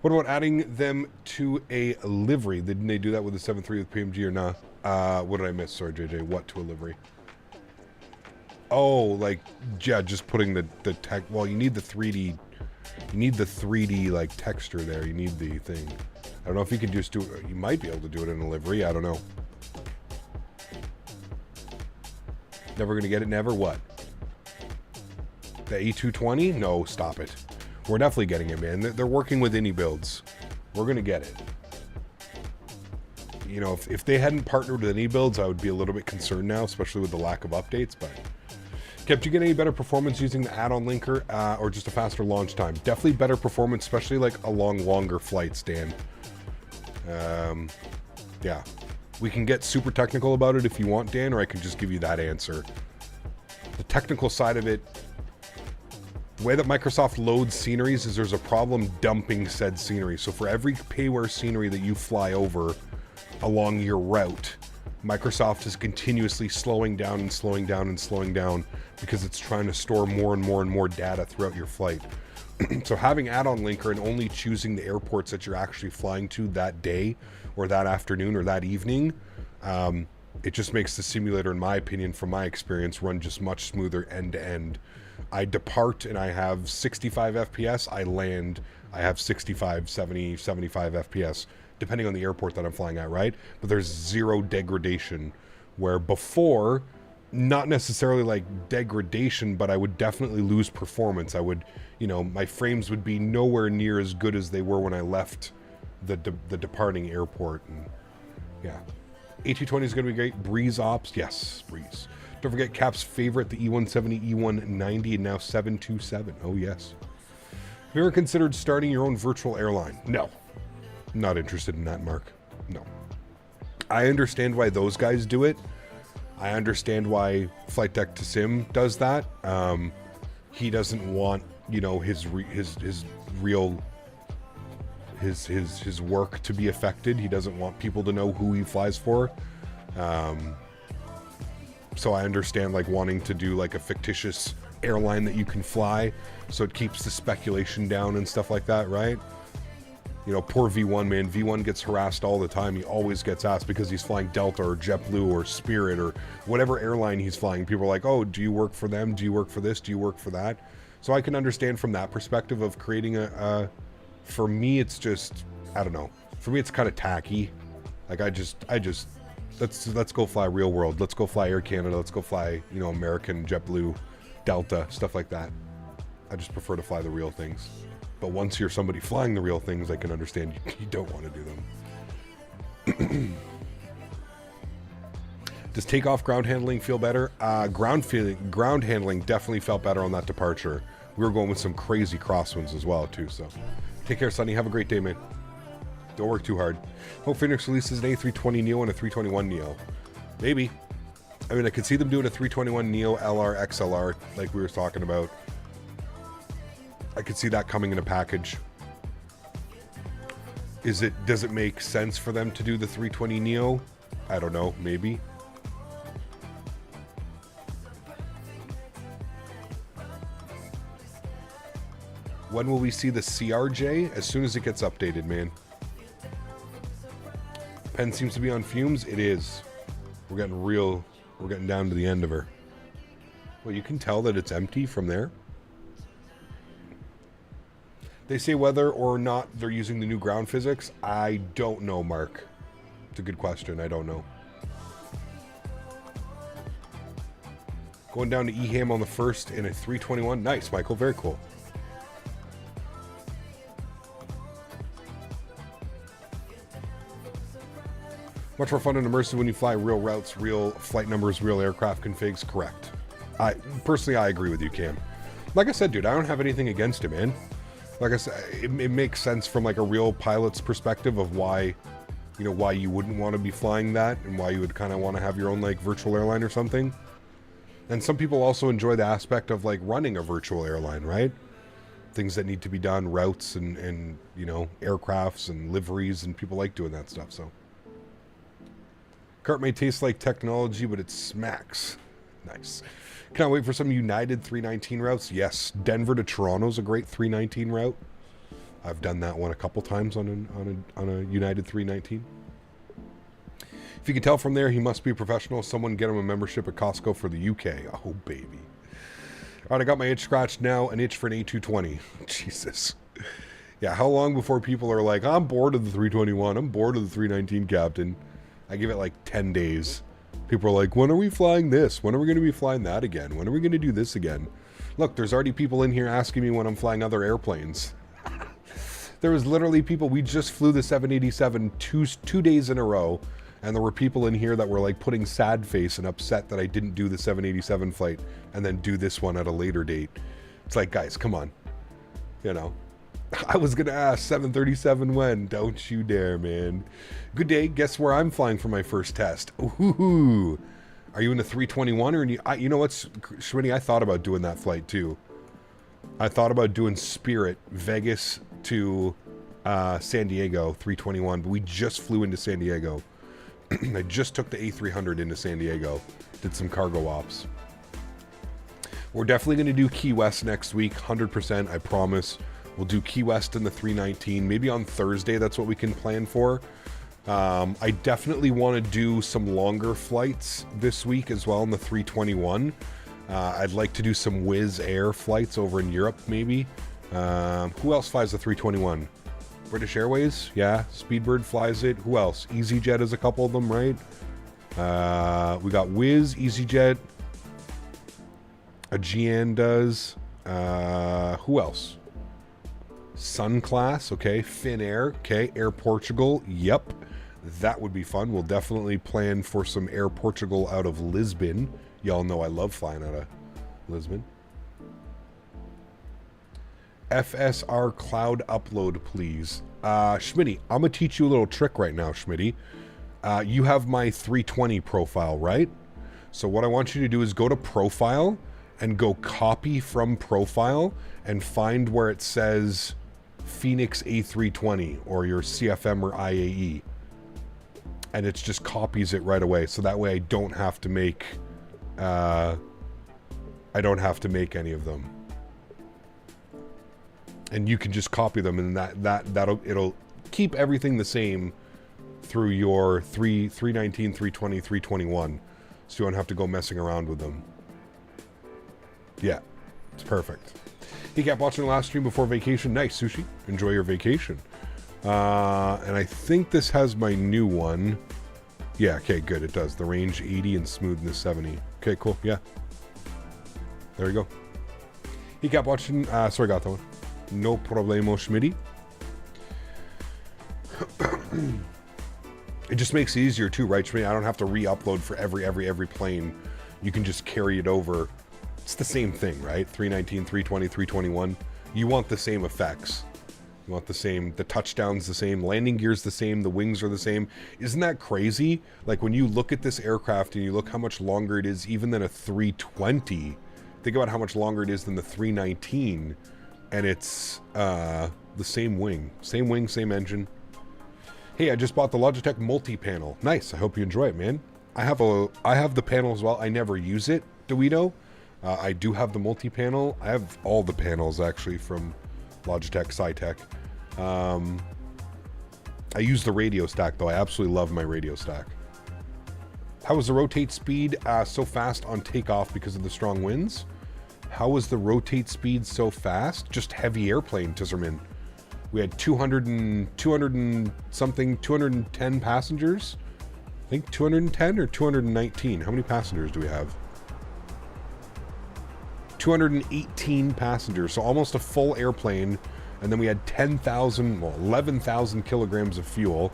What about adding them to a livery? Didn't they do that with the 7.3 with PMG or not? What did I miss? Sorry, JJ. What to a livery? Oh, like, yeah, just putting the tech. Well, you need the 3D. You need the 3D, like, texture there. You need the thing. I don't know if you can just do it. You might be able to do it in a livery. I don't know. Never gonna get it, never? What? The A220? No, stop it. We're definitely getting it, man. They're working with indie builds. We're gonna get it. You know, if they hadn't partnered with any builds, I would be a little bit concerned now, especially with the lack of updates, but... Kept you get any better performance using the add-on linker or just a faster launch time? Definitely better performance, especially like along longer flights, Dan. Yeah. We can get super technical about it if you want, Dan, or I can just give you that answer. The technical side of it, the way that Microsoft loads sceneries is there's a problem dumping said scenery. So for every payware scenery that you fly over along your route, Microsoft is continuously slowing down and slowing down and slowing down because it's trying to store more and more and more data throughout your flight. So having add-on linker and only choosing the airports that you're actually flying to that day or that afternoon or that evening, it just makes the simulator, in my opinion, from my experience, run just much smoother end to end. I depart and I have 65 FPS. I land, I have 65, 70, 75 FPS, depending on the airport that I'm flying at, right? But there's zero degradation, where before, not necessarily like degradation, but I would definitely lose performance. I would, you know, my frames would be nowhere near as good as they were when I left the departing airport. And yeah, A220 is going to be great. Breeze ops, yes, Breeze. Don't forget Cap's favorite, the E170, E190, and now 727. Oh yes. Have you ever considered starting your own virtual airline? No. Not interested in that, Mark. No. I understand why those guys do it. I understand why Flight Deck to Sim does that. He doesn't want, you know, his work to be affected. He doesn't want people to know who he flies for. So I understand like wanting to do like a fictitious airline that you can fly, so it keeps the speculation down and stuff like that, right? You know, poor V1, man. V1 gets harassed all the time. He always gets asked because he's flying Delta or JetBlue or Spirit or whatever airline he's flying. People are like, oh, do you work for them? Do you work for this? Do you work for that? So I can understand from that perspective of creating for me, it's just, I don't know. For me, it's kind of tacky. Like let's go fly real world. Let's go fly Air Canada. Let's go fly, you know, American, JetBlue, Delta, stuff like that. I just prefer to fly the real things. But once you're somebody flying the real things, I can understand you don't want to do them. Does takeoff ground handling feel better? Ground handling definitely felt better on that departure. We were going with some crazy crosswinds as well, too. So take care, Sonny. Have a great day, man. Don't work too hard. Hope Fenix releases an A320 Neo and a 321 Neo. Maybe. I mean, I could see them doing a 321 Neo LR XLR like we were talking about. I could see that coming in a package. Does it make sense for them to do the 320 Neo? I don't know, maybe. When will we see the CRJ? As soon as it gets updated, man. Pen seems to be on fumes. It is. We're getting down to the end of her. Well, you can tell that it's empty from there. They say whether or not they're using the new ground physics. I don't know, Mark. It's a good question. I don't know. Going down to Eham on the 1st in a 321. Nice, Michael. Very cool. Much more fun and immersive when you fly real routes, real flight numbers, real aircraft configs. Correct. I agree with you, Cam. Like I said, dude, I don't have anything against it, man. Like I said, it makes sense from like a real pilot's perspective of why, you know, why you wouldn't want to be flying that and why you would kind of want to have your own like virtual airline or something. And some people also enjoy the aspect of like running a virtual airline, right? Things that need to be done, routes and you know, aircrafts and liveries, and people like doing that stuff, so. Cart may taste like technology, but it smacks. Nice. Cannot wait for some United 319 routes. Yes, Denver to Toronto's a great 319 route. I've done that one a couple times on a United 319. If you can tell from there, he must be a professional. Someone get him a membership at Costco for the UK. Oh, baby. All right, I got my itch scratched now. An itch for an A220. Jesus. Yeah, how long before people are like, I'm bored of the 321. I'm bored of the 319, Captain. I give it like 10 days. People are like, when are we flying this? When are we going to be flying that again? When are we going to do this again? Look, there's already people in here asking me when I'm flying other airplanes. There was literally people, we just flew the 787 two days in a row, and there were people in here that were like putting sad face and upset that I didn't do the 787 flight and then do this one at a later date. It's like, guys, come on. You know. I was going to ask 737 when. Don't you dare, man. Good day. Guess where I'm flying for my first test? Ooh. Are you in a 321 or you know what, Smitty? I thought about doing that flight too. I thought about doing Spirit, Vegas to San Diego, 321. But we just flew into San Diego. I just took the A300 into San Diego. Did some cargo ops. We're definitely going to do Key West next week. 100%, I promise. We'll do Key West in the 319, maybe on Thursday. That's what we can plan for. I definitely want to do some longer flights this week as well in the 321. I'd like to do some Wizz Air flights over in Europe, maybe. Who else flies the 321? British Airways? Yeah, Speedbird flies it. Who else? EasyJet is a couple of them, right? We got Wizz, EasyJet. Aegean does. Who else? Sun Class, okay. Finnair, okay. Air Portugal, yep. That would be fun. We'll definitely plan for some Air Portugal out of Lisbon. Y'all know I love flying out of Lisbon. FSR cloud upload, please. Schmitty, I'm going to teach you a little trick right now, Schmitty. You have my 320 profile, right? So what I want you to do is go to profile and go copy from profile and find where it says Fenix A320 or your CFM or IAE. And it just copies it right away. So that way I don't have to make any of them. And you can just copy them, and it'll keep everything the same through your 319, 320, 321. So you don't have to go messing around with them. Yeah, it's perfect. He kept watching the last stream before vacation. Nice, Sushi. Enjoy your vacation. And I think this has my new one. Yeah, okay, good. It does. The range 80 and smoothness 70. Okay, cool. Yeah. There we go. He kept watching. Sorry, got that one. No problemo, Schmitty. It just makes it easier too, right, Schmitty? I don't have to re-upload for every plane. You can just carry it over. It's the same thing, right? 319, 320, 321. You want the same effects. You want the same, the touchdown's the same, landing gear's the same, the wings are the same. Isn't that crazy? Like when you look at this aircraft and you look how much longer it is even than a 320, think about how much longer it is than the 319, and it's the same wing, same engine. Hey, I just bought the Logitech multi-panel. Nice, I hope you enjoy it, man. I have the panel as well. I never use it, Dewedo. I do have the multi-panel. I have all the panels actually from Logitech, Sci-Tech. I use the radio stack though. I absolutely love my radio stack. How was the rotate speed so fast on takeoff because of the strong winds? How was the rotate speed so fast? Just heavy airplane, Tizzerman. We had 200 and something, 210 passengers. I think 210 or 219. How many passengers do we have? 218 passengers, so almost a full airplane. And then we had 11,000 kilograms of fuel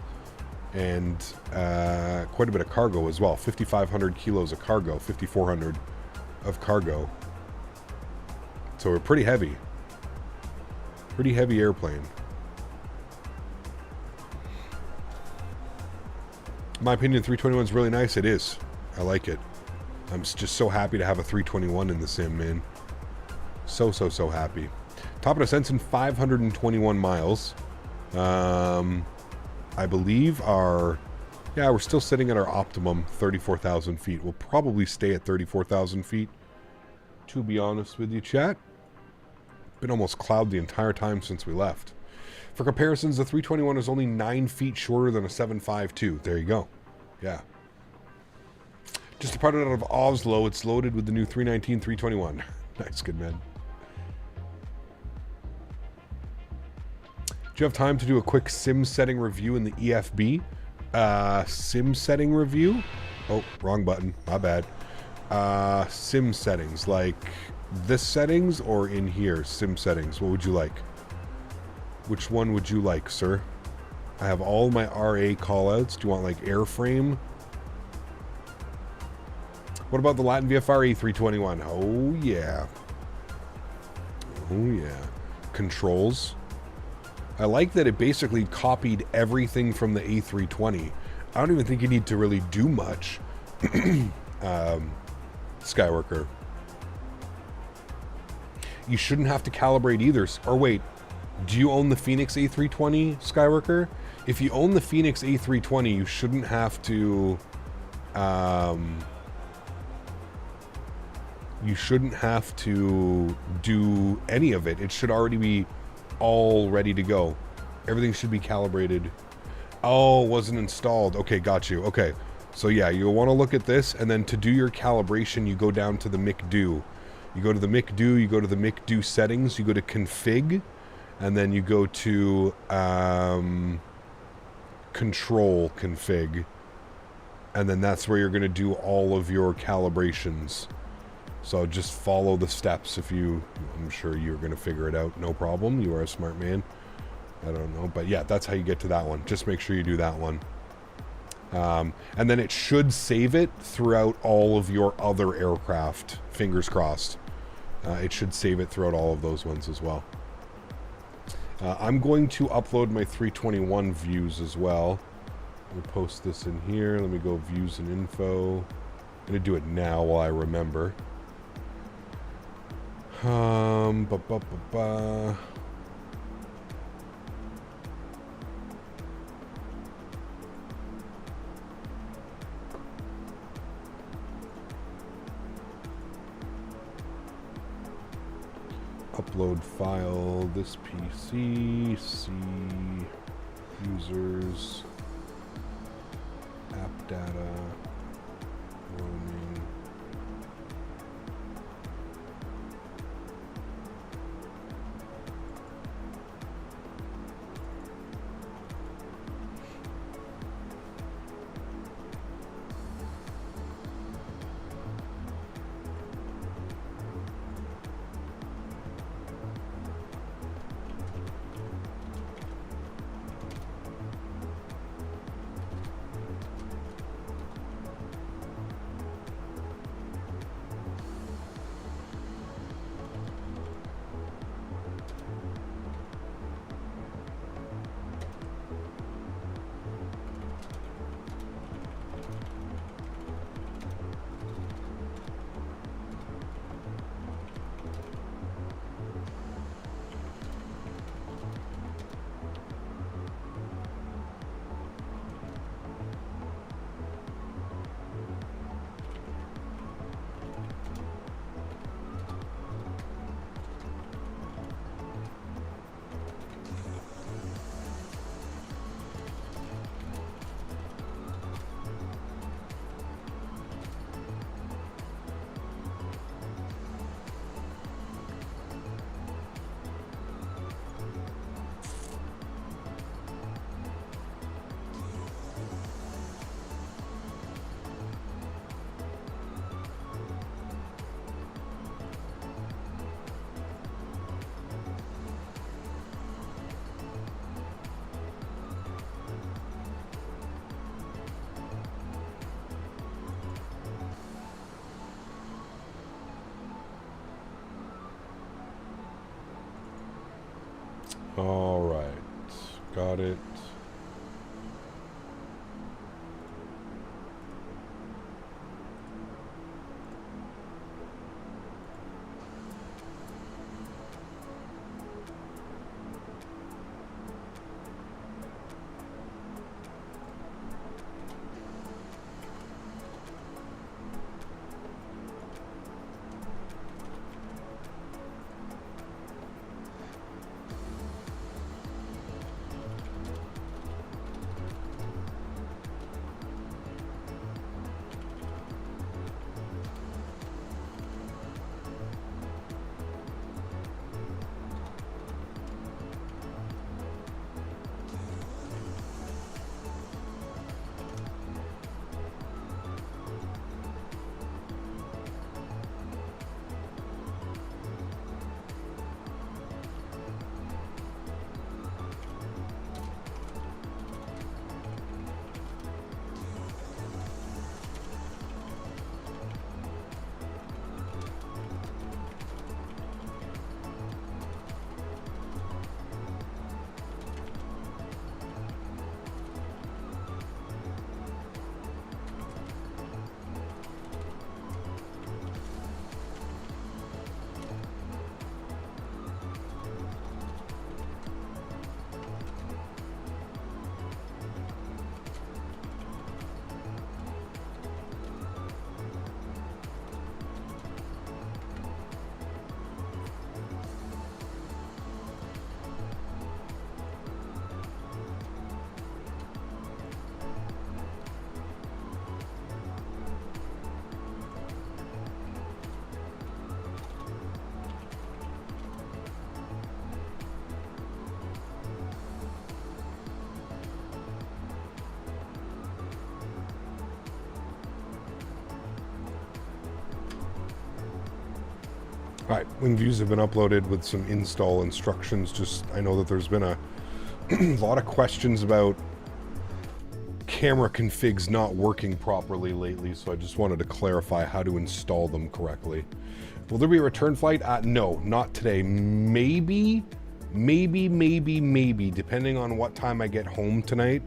and quite a bit of cargo as well. 5,500 kilos of cargo, 5,400 of cargo. So we're pretty heavy. Pretty heavy airplane. In my opinion, 321 is really nice. It is. I like it. I'm just so happy to have a 321 in the sim, man. So happy. Top of ascent's in 521 miles. I believe we're still sitting at our optimum 34,000 feet. We'll probably stay at 34,000 feet, to be honest with you, chat. Been almost cloud the entire time since we left. For comparisons, the 321 is only 9 feet shorter than a 752. There you go. Yeah. Just departed out of Oslo. It's loaded with the new 319, 321. Nice, good man. Do you have time to do a quick sim setting review in the EFB? Sim setting review? Oh, wrong button. My bad. Sim settings, like this settings or in here? Sim settings. What would you like? Which one would you like, sir? I have all my RA callouts. Do you want like airframe? What about the Latin VFR A321? Oh yeah. Oh yeah. Controls. I like that it basically copied everything from the A320. I don't even think you need to really do much. Skyworker. You shouldn't have to calibrate either. Or wait, do you own the Fenix A320, Skyworker? If you own the Fenix A320, you shouldn't have to... you shouldn't have to do any of it. It should already be all ready to go. Everything should be calibrated. Oh, wasn't installed. Okay, got you. Okay, so yeah, you'll want to look at this, and then to do your calibration, you go down to the McDo. You go to the McDo, you go to the McDo settings, you go to config, and then you go to control config, and then that's where you're going to do all of your calibrations. So just follow the steps. I'm sure you're going to figure it out. No problem. You are a smart man. I don't know. But yeah, that's how you get to that one. Just make sure you do that one. And then it should save it throughout all of your other aircraft. Fingers crossed. It should save it throughout all of those ones as well. I'm going to upload my 321 views as well. Let me post this in here. Let me go views and info. I'm going to do it now while I remember. Upload file, this PC, C, users, app data, roaming. All right. Got it. All right, wing views have been uploaded with some install instructions. Just, I know that there's been a lot of questions about camera configs not working properly lately, so I just wanted to clarify how to install them correctly. Will there be a return flight? No, not today. Maybe, depending on what time I get home tonight.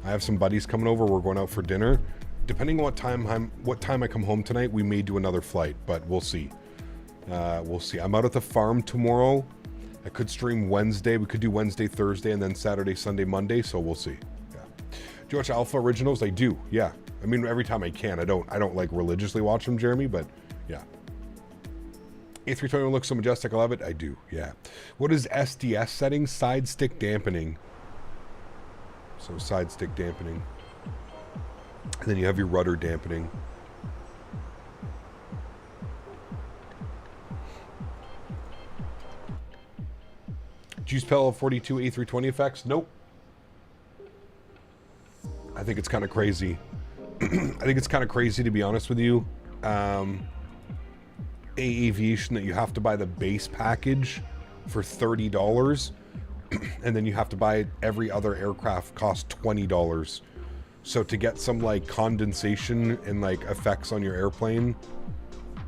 I have some buddies coming over. We're going out for dinner. Depending on what time I come home tonight, we may do another flight, but we'll see. We'll see. I'm out at the farm tomorrow. I could stream Wednesday. We could do Wednesday, Thursday, and then Saturday, Sunday, Monday. So we'll see. Yeah. Do you watch Alpha Originals? I do. Yeah. I mean, every time I can. I don't like religiously watch them, Jeremy, but yeah. A321 looks so majestic. I love it. I do. Yeah. What is SDS settings? Side stick dampening. So side stick dampening. And then you have your rudder dampening. Juice Pel 42 A320 effects? Nope. I think it's kind of crazy. I think it's kind of crazy, to be honest with you. Aviation, that you have to buy the base package for $30, and then you have to buy every other aircraft cost $20. So to get some like condensation and like effects on your airplane,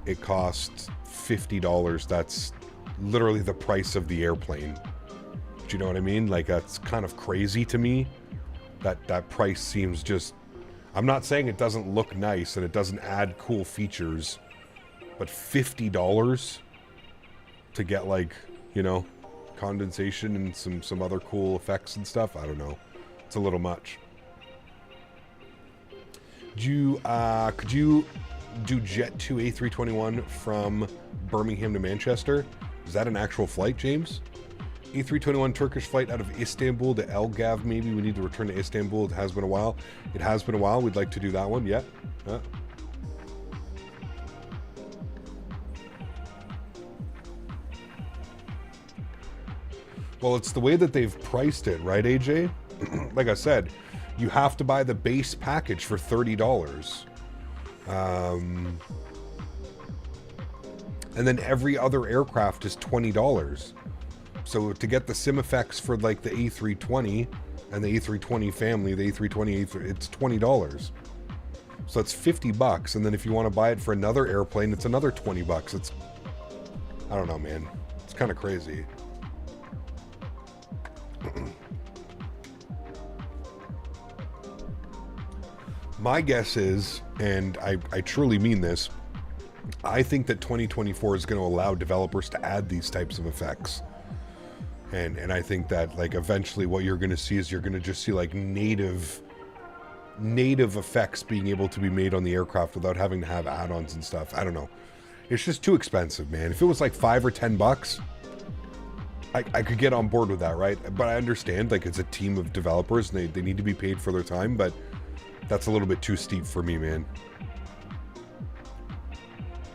it costs $50. That's literally the price of the airplane. Do you know what I mean? Like, that's kind of crazy to me. That price seems just... I'm not saying it doesn't look nice and it doesn't add cool features, but $50 to get, like, you know, condensation and some other cool effects and stuff, I don't know. It's a little much. Could you do Jet 2 A321 from Birmingham to Manchester? Is that an actual flight, James? A321 Turkish flight out of Istanbul to Elgav, maybe. We need to return to Istanbul. It has been a while. It has been a while. We'd like to do that one. Yeah. Well, it's the way that they've priced it, right, AJ? Like I said, you have to buy the base package for $30. And then every other aircraft is $20. So to get the sim effects for like the A320 and the A320 family, the A320, it's $20. So it's $50. And then if you want to buy it for another airplane, it's another $20. It's, I don't know, man. It's kind of crazy. My guess is, and I truly mean this, I think that 2024 is going to allow developers to add these types of effects. And I think that, like, eventually what you're going to see is you're going to just see, like, native effects being able to be made on the aircraft without having to have add-ons and stuff. I don't know. It's just too expensive, man. If it was like $5 or $10, I could get on board with that, right? But I understand, like, it's a team of developers and they need to be paid for their time, but that's a little bit too steep for me, man. Do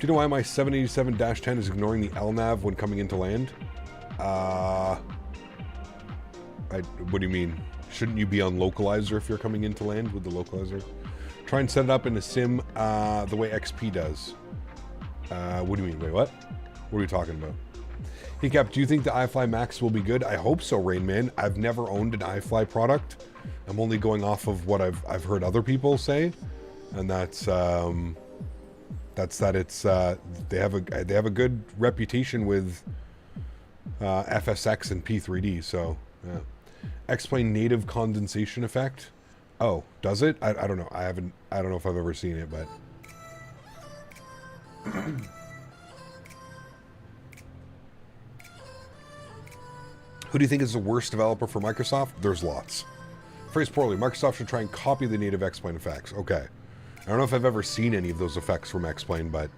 you know why my 787-10 is ignoring the LNAV when coming into land? What do you mean? Shouldn't you be on localizer if you're coming into land with the localizer? Try and set it up in a sim the way XP does. What do you mean? Wait, what? What are you talking about? Hey Cap, do you think the iFly Max will be good? I hope so, Rainman. I've never owned an iFly product. I'm only going off of what I've heard other people say, and that's that it's they have a good reputation with FSX and P3D. So yeah. X-plane native condensation effect. Oh, does it? I don't know. I don't know if I've ever seen it, but. Who do you think is the worst developer for Microsoft? There's lots. Phrased poorly, Microsoft should try and copy the native X-plane effects. Okay. I don't know if I've ever seen any of those effects from X-plane, but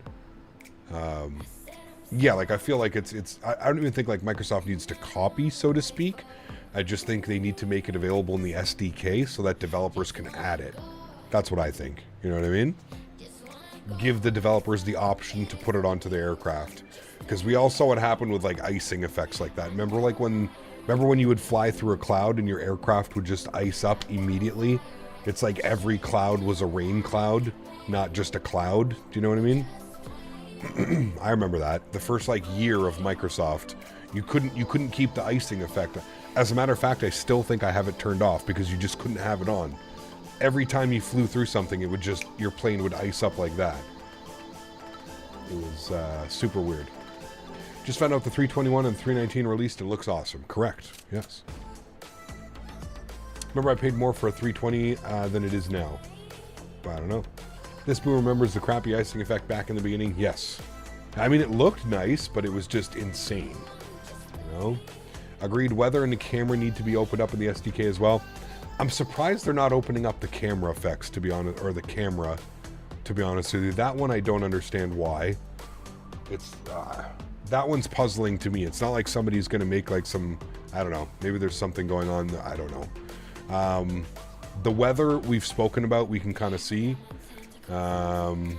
yeah, like I feel like it's I don't even think like Microsoft needs to copy, so to speak. I just think they need to make it available in the SDK so that developers can add it. That's what I think. You know what I mean? Give the developers the option to put it onto the aircraft. Because we all saw what happened with like icing effects like that. Remember when you would fly through a cloud and your aircraft would just ice up immediately? It's like every cloud was a rain cloud, not just a cloud. Do you know what I mean? I remember that. The first like year of Microsoft, you couldn't keep the icing effect. As a matter of fact, I still think I have it turned off because you just couldn't have it on. Every time you flew through something, it would just, your plane would ice up like that. It was super weird. Just found out the 321 and 319 released. It looks awesome. Correct. Yes. Remember, I paid more for a 320 than it is now. But I don't know. This boo remembers the crappy icing effect back in the beginning. Yes. I mean, it looked nice, but it was just insane. You know? Agreed, weather and the camera need to be opened up in the SDK as well. I'm surprised they're not opening up the camera effects, to be honest, or the camera, to be honest with you. That one, I don't understand why. It's, that one's puzzling to me. It's not like somebody's going to make like some, I don't know, maybe there's something going on, I don't know. The weather we've spoken about, we can kind of see. The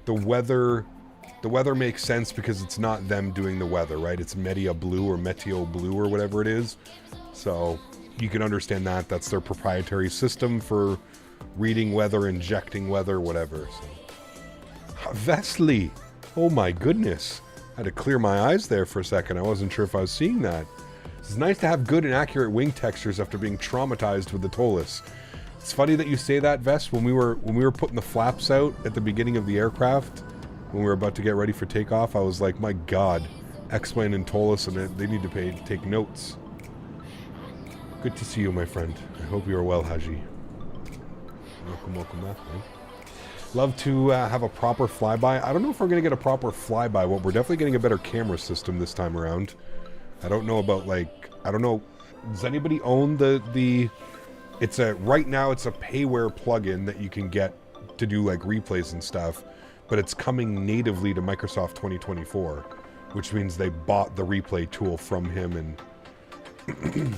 weather makes sense because it's not them doing the weather, right? It's Meteo Blue or whatever it is. So you can understand that. That's their proprietary system for reading weather, injecting weather, whatever. So. Vesely. Oh my goodness. I had to clear my eyes there for a second. I wasn't sure if I was seeing that. It's nice to have good and accurate wing textures after being traumatized with the Tolus. It's funny that you say that, Vest. When we were putting the flaps out at the beginning of the aircraft, when we were about to get ready for takeoff, I was like, my God, X-Plane and Tolus, and they need to take notes. Good to see you, my friend. I hope you are well, Haji. Welcome back, man. Love to have a proper flyby. I don't know if we're going to get a proper flyby. Well, we're definitely getting a better camera system this time around. I don't know about, like, I don't know. Does anybody own the it's a, right now it's a payware plugin that you can get to do, like, replays and stuff. But it's coming natively to Microsoft 2024, which means they bought the replay tool from him and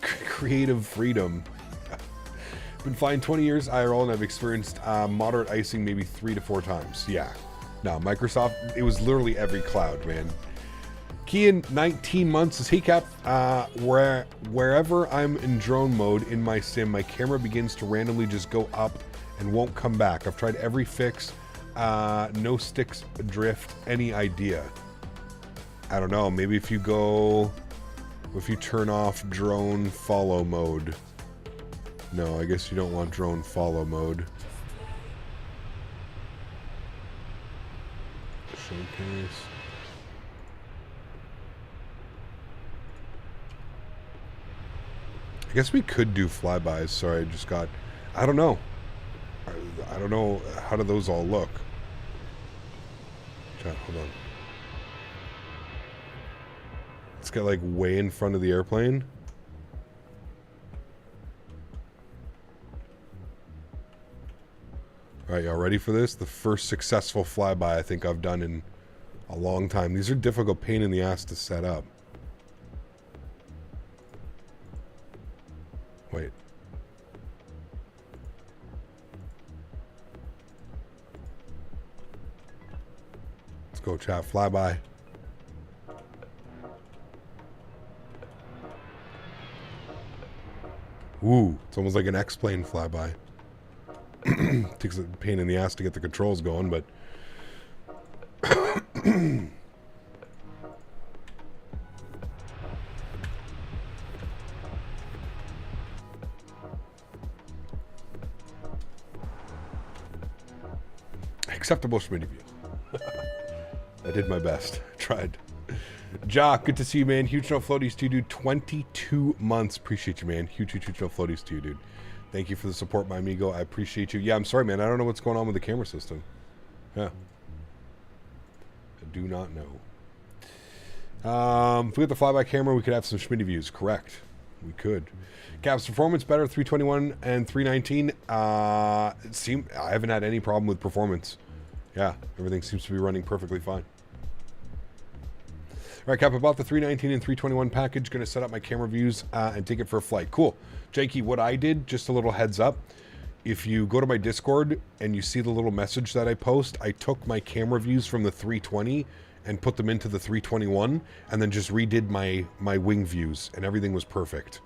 creative freedom. Been flying 20 years IRL and I've experienced moderate icing maybe 3 to 4 times. Yeah. No, Microsoft, it was literally every cloud, man. Kian, 19 months, says, hey Cap, wherever I'm in drone mode in my sim, my camera begins to randomly just go up and won't come back. I've tried every fix, no sticks adrift. Any idea? I don't know. Maybe if you turn off drone follow mode. No, I guess you don't want drone follow mode. Showcase. I guess we could do flybys. Sorry, I just got... I don't know. I don't know. How do those all look? Chat, hold on. Let's get like way in front of the airplane. All right, y'all ready for this? The first successful flyby I think I've done in a long time. These are difficult pain in the ass to set up. Wait. Let's go, chat. Flyby. Ooh, it's almost like an X-plane flyby. Takes a pain in the ass to get the controls going, but acceptable Smitty view. I did my best. Tried. Jock, good to see you, man. Huge no floaties to you, dude. 22 months. Appreciate you, man. Huge no floaties to you, dude. Thank you for the support, my amigo. I appreciate you. Yeah, I'm sorry, man. I don't know what's going on with the camera system. Yeah. I do not know. If we had the flyby camera, we could have some Smitty views. Correct. We could. Cap's performance better, 321 and 319. I haven't had any problem with performance. Yeah, everything seems to be running perfectly fine. All right, Cap, I bought the 319 and 321 package. Going to set up my camera views and take it for a flight. Cool. Jakey, what I did, just a little heads up. If you go to my Discord and you see the little message that I post, I took my camera views from the 320 and put them into the 321 and then just redid my wing views and everything was perfect.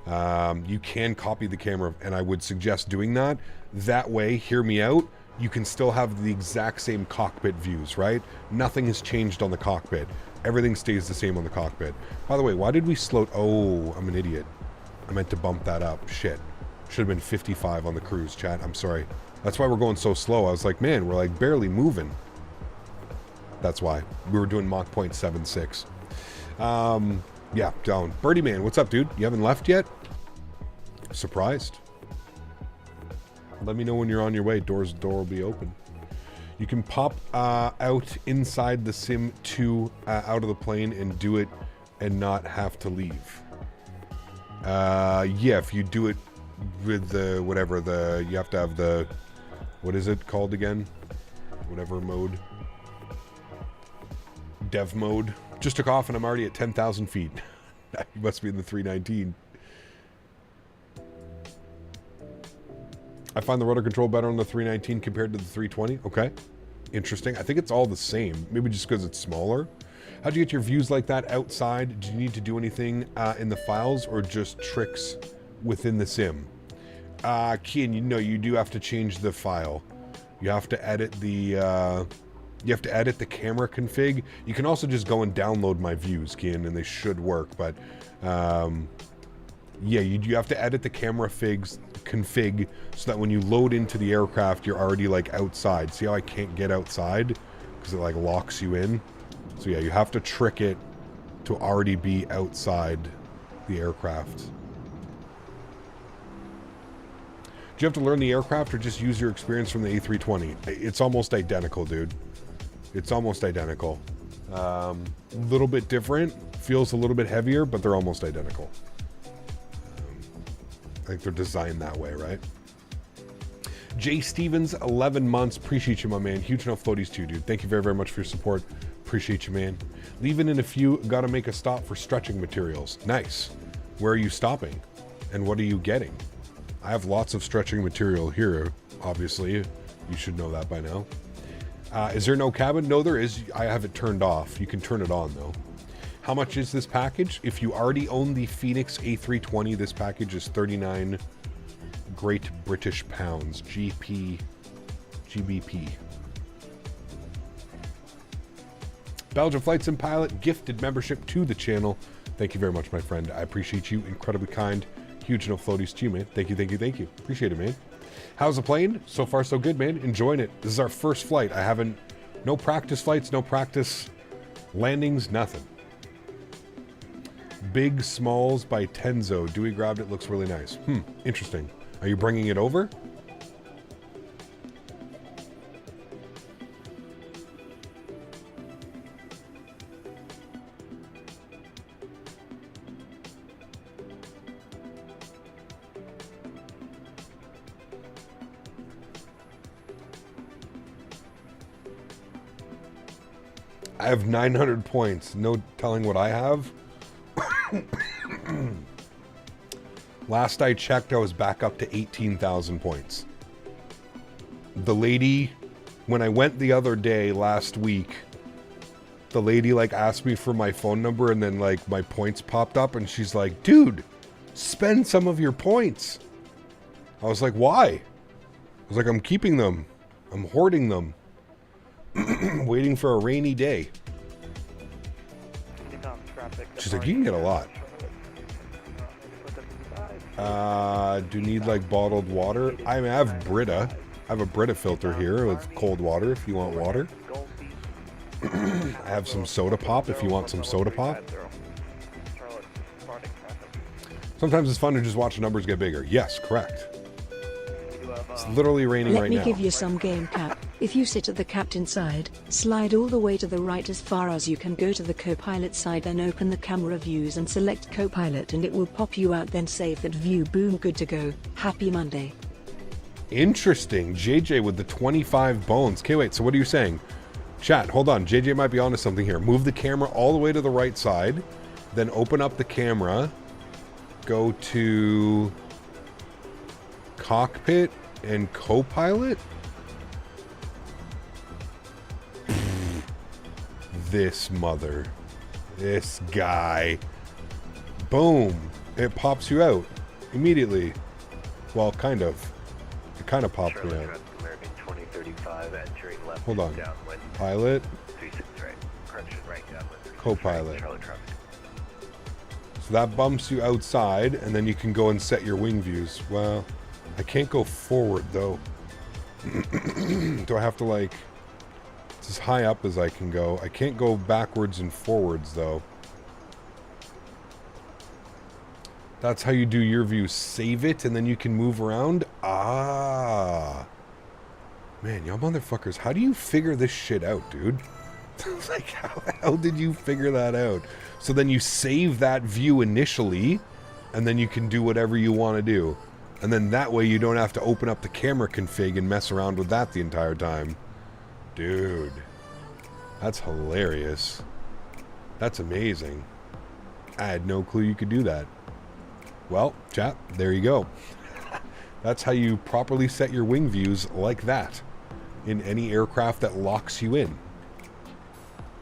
You can copy the camera and I would suggest doing that. That way, hear me out, you can still have the exact same cockpit views, right? Nothing has changed on the cockpit. Everything stays the same on the cockpit. By the way, why did we slow... Oh, I'm an idiot. I meant to bump that up. Shit. Should have been 55 on the cruise, chat. I'm sorry. That's why we're going so slow. I was like, man, we're like barely moving. That's why. We were doing Mach 0.76. Yeah, down. Birdie Man, what's up, dude? You haven't left yet? Surprised. Let me know when you're on your way. Door will be open. You can pop out inside the sim 2 out of the plane and do it and not have to leave. Yeah, if you do it with the whatever you have to have the, what is it called again? Whatever mode. Dev mode. Just took off and I'm already at 10,000 feet. You must be in the 319. I find the rotor control better on the 319 compared to the 320. Okay. Interesting. I think it's all the same. Maybe just because it's smaller. How'd you get your views like that outside? Did you need to do anything in the files or just tricks within the sim? Kian, you know you do have to change the file. You have to edit the camera config. You can also just go and download my views, Kian, and they should work. But yeah, you have to edit the camera config so that when you load into the aircraft, you're already like outside. See how I can't get outside because it like locks you in? So yeah, you have to trick it to already be outside the aircraft. Do you have to learn the aircraft or just use your experience from the A320? It's almost identical, dude. It's almost identical. Little bit different, feels a little bit heavier, but they're almost identical. I think they're designed that way, right? Jay Stevens, 11 months. Appreciate you, my man. Huge enough floaties too, dude. Thank you very, very much for your support. Appreciate you, man. Leaving in a few. Got to make a stop for stretching materials. Nice. Where are you stopping? And what are you getting? I have lots of stretching material here, obviously. You should know that by now. Is there no cabin? No, there is. I have it turned off. You can turn it on, though. How much is this package? If you already own the Fenix A320, this package is 39 Great British Pounds. GBP. Belgian Flight Sim Pilot gifted membership to the channel. Thank you very much, my friend. I appreciate you. Incredibly kind. Huge no floaties to you, man. Thank you, thank you, thank you. Appreciate it, man. How's the plane? So far, so good, man. Enjoying it. This is our first flight. I haven't... No practice flights, no practice landings, nothing. Big Smalls by Tenzo. Dewey grabbed it. Looks really nice. Interesting. Are you bringing it over? I have 900 points. No telling what I have. Last I checked, I was back up to 18,000 points. The lady, when I went the other day last week, the lady like asked me for my phone number and then like my points popped up and she's like, dude, spend some of your points. I was like, why? I was like, I'm keeping them. I'm hoarding them. Waiting for a rainy day. She's like, you can get a lot. Do you need like bottled water? I mean, I have Brita. I have a Brita filter here with cold water if you want water. I have some soda pop if you want some soda pop. Sometimes it's fun to just watch the numbers get bigger. Yes, correct. It's literally raining right now. Let me give you some game cap. If you sit at the captain side, slide all the way to the right as far as you can, go to the co-pilot side, then open the camera views and select co-pilot and it will pop you out, then save that view. Boom, good to go. Happy Monday. Interesting. JJ with the 25 bones. Okay, wait, so what are you saying? Chat, hold on. JJ might be onto something here. Move the camera all the way to the right side, then open up the camera, go to cockpit and co-pilot. This guy. Boom. It pops you out immediately. Well, kind of. It kind of popped me out. Hold on. Pilot. Co-pilot. So that bumps you outside, and then you can go and set your wing views. Well, I can't go forward, though. Do I have to, like... It's as high up as I can go. I can't go backwards and forwards, though. That's how you do your view. Save it, and then you can move around. Ah. Man, y'all motherfuckers, how do you figure this shit out, dude? Like, how did you figure that out? So then you save that view initially, and then you can do whatever you want to do. And then that way you don't have to open up the camera config and mess around with that the entire time. Dude, that's hilarious. That's amazing. I had no clue you could do that. Well, chat, there you go. That's how you properly set your wing views like that in any aircraft that locks you in.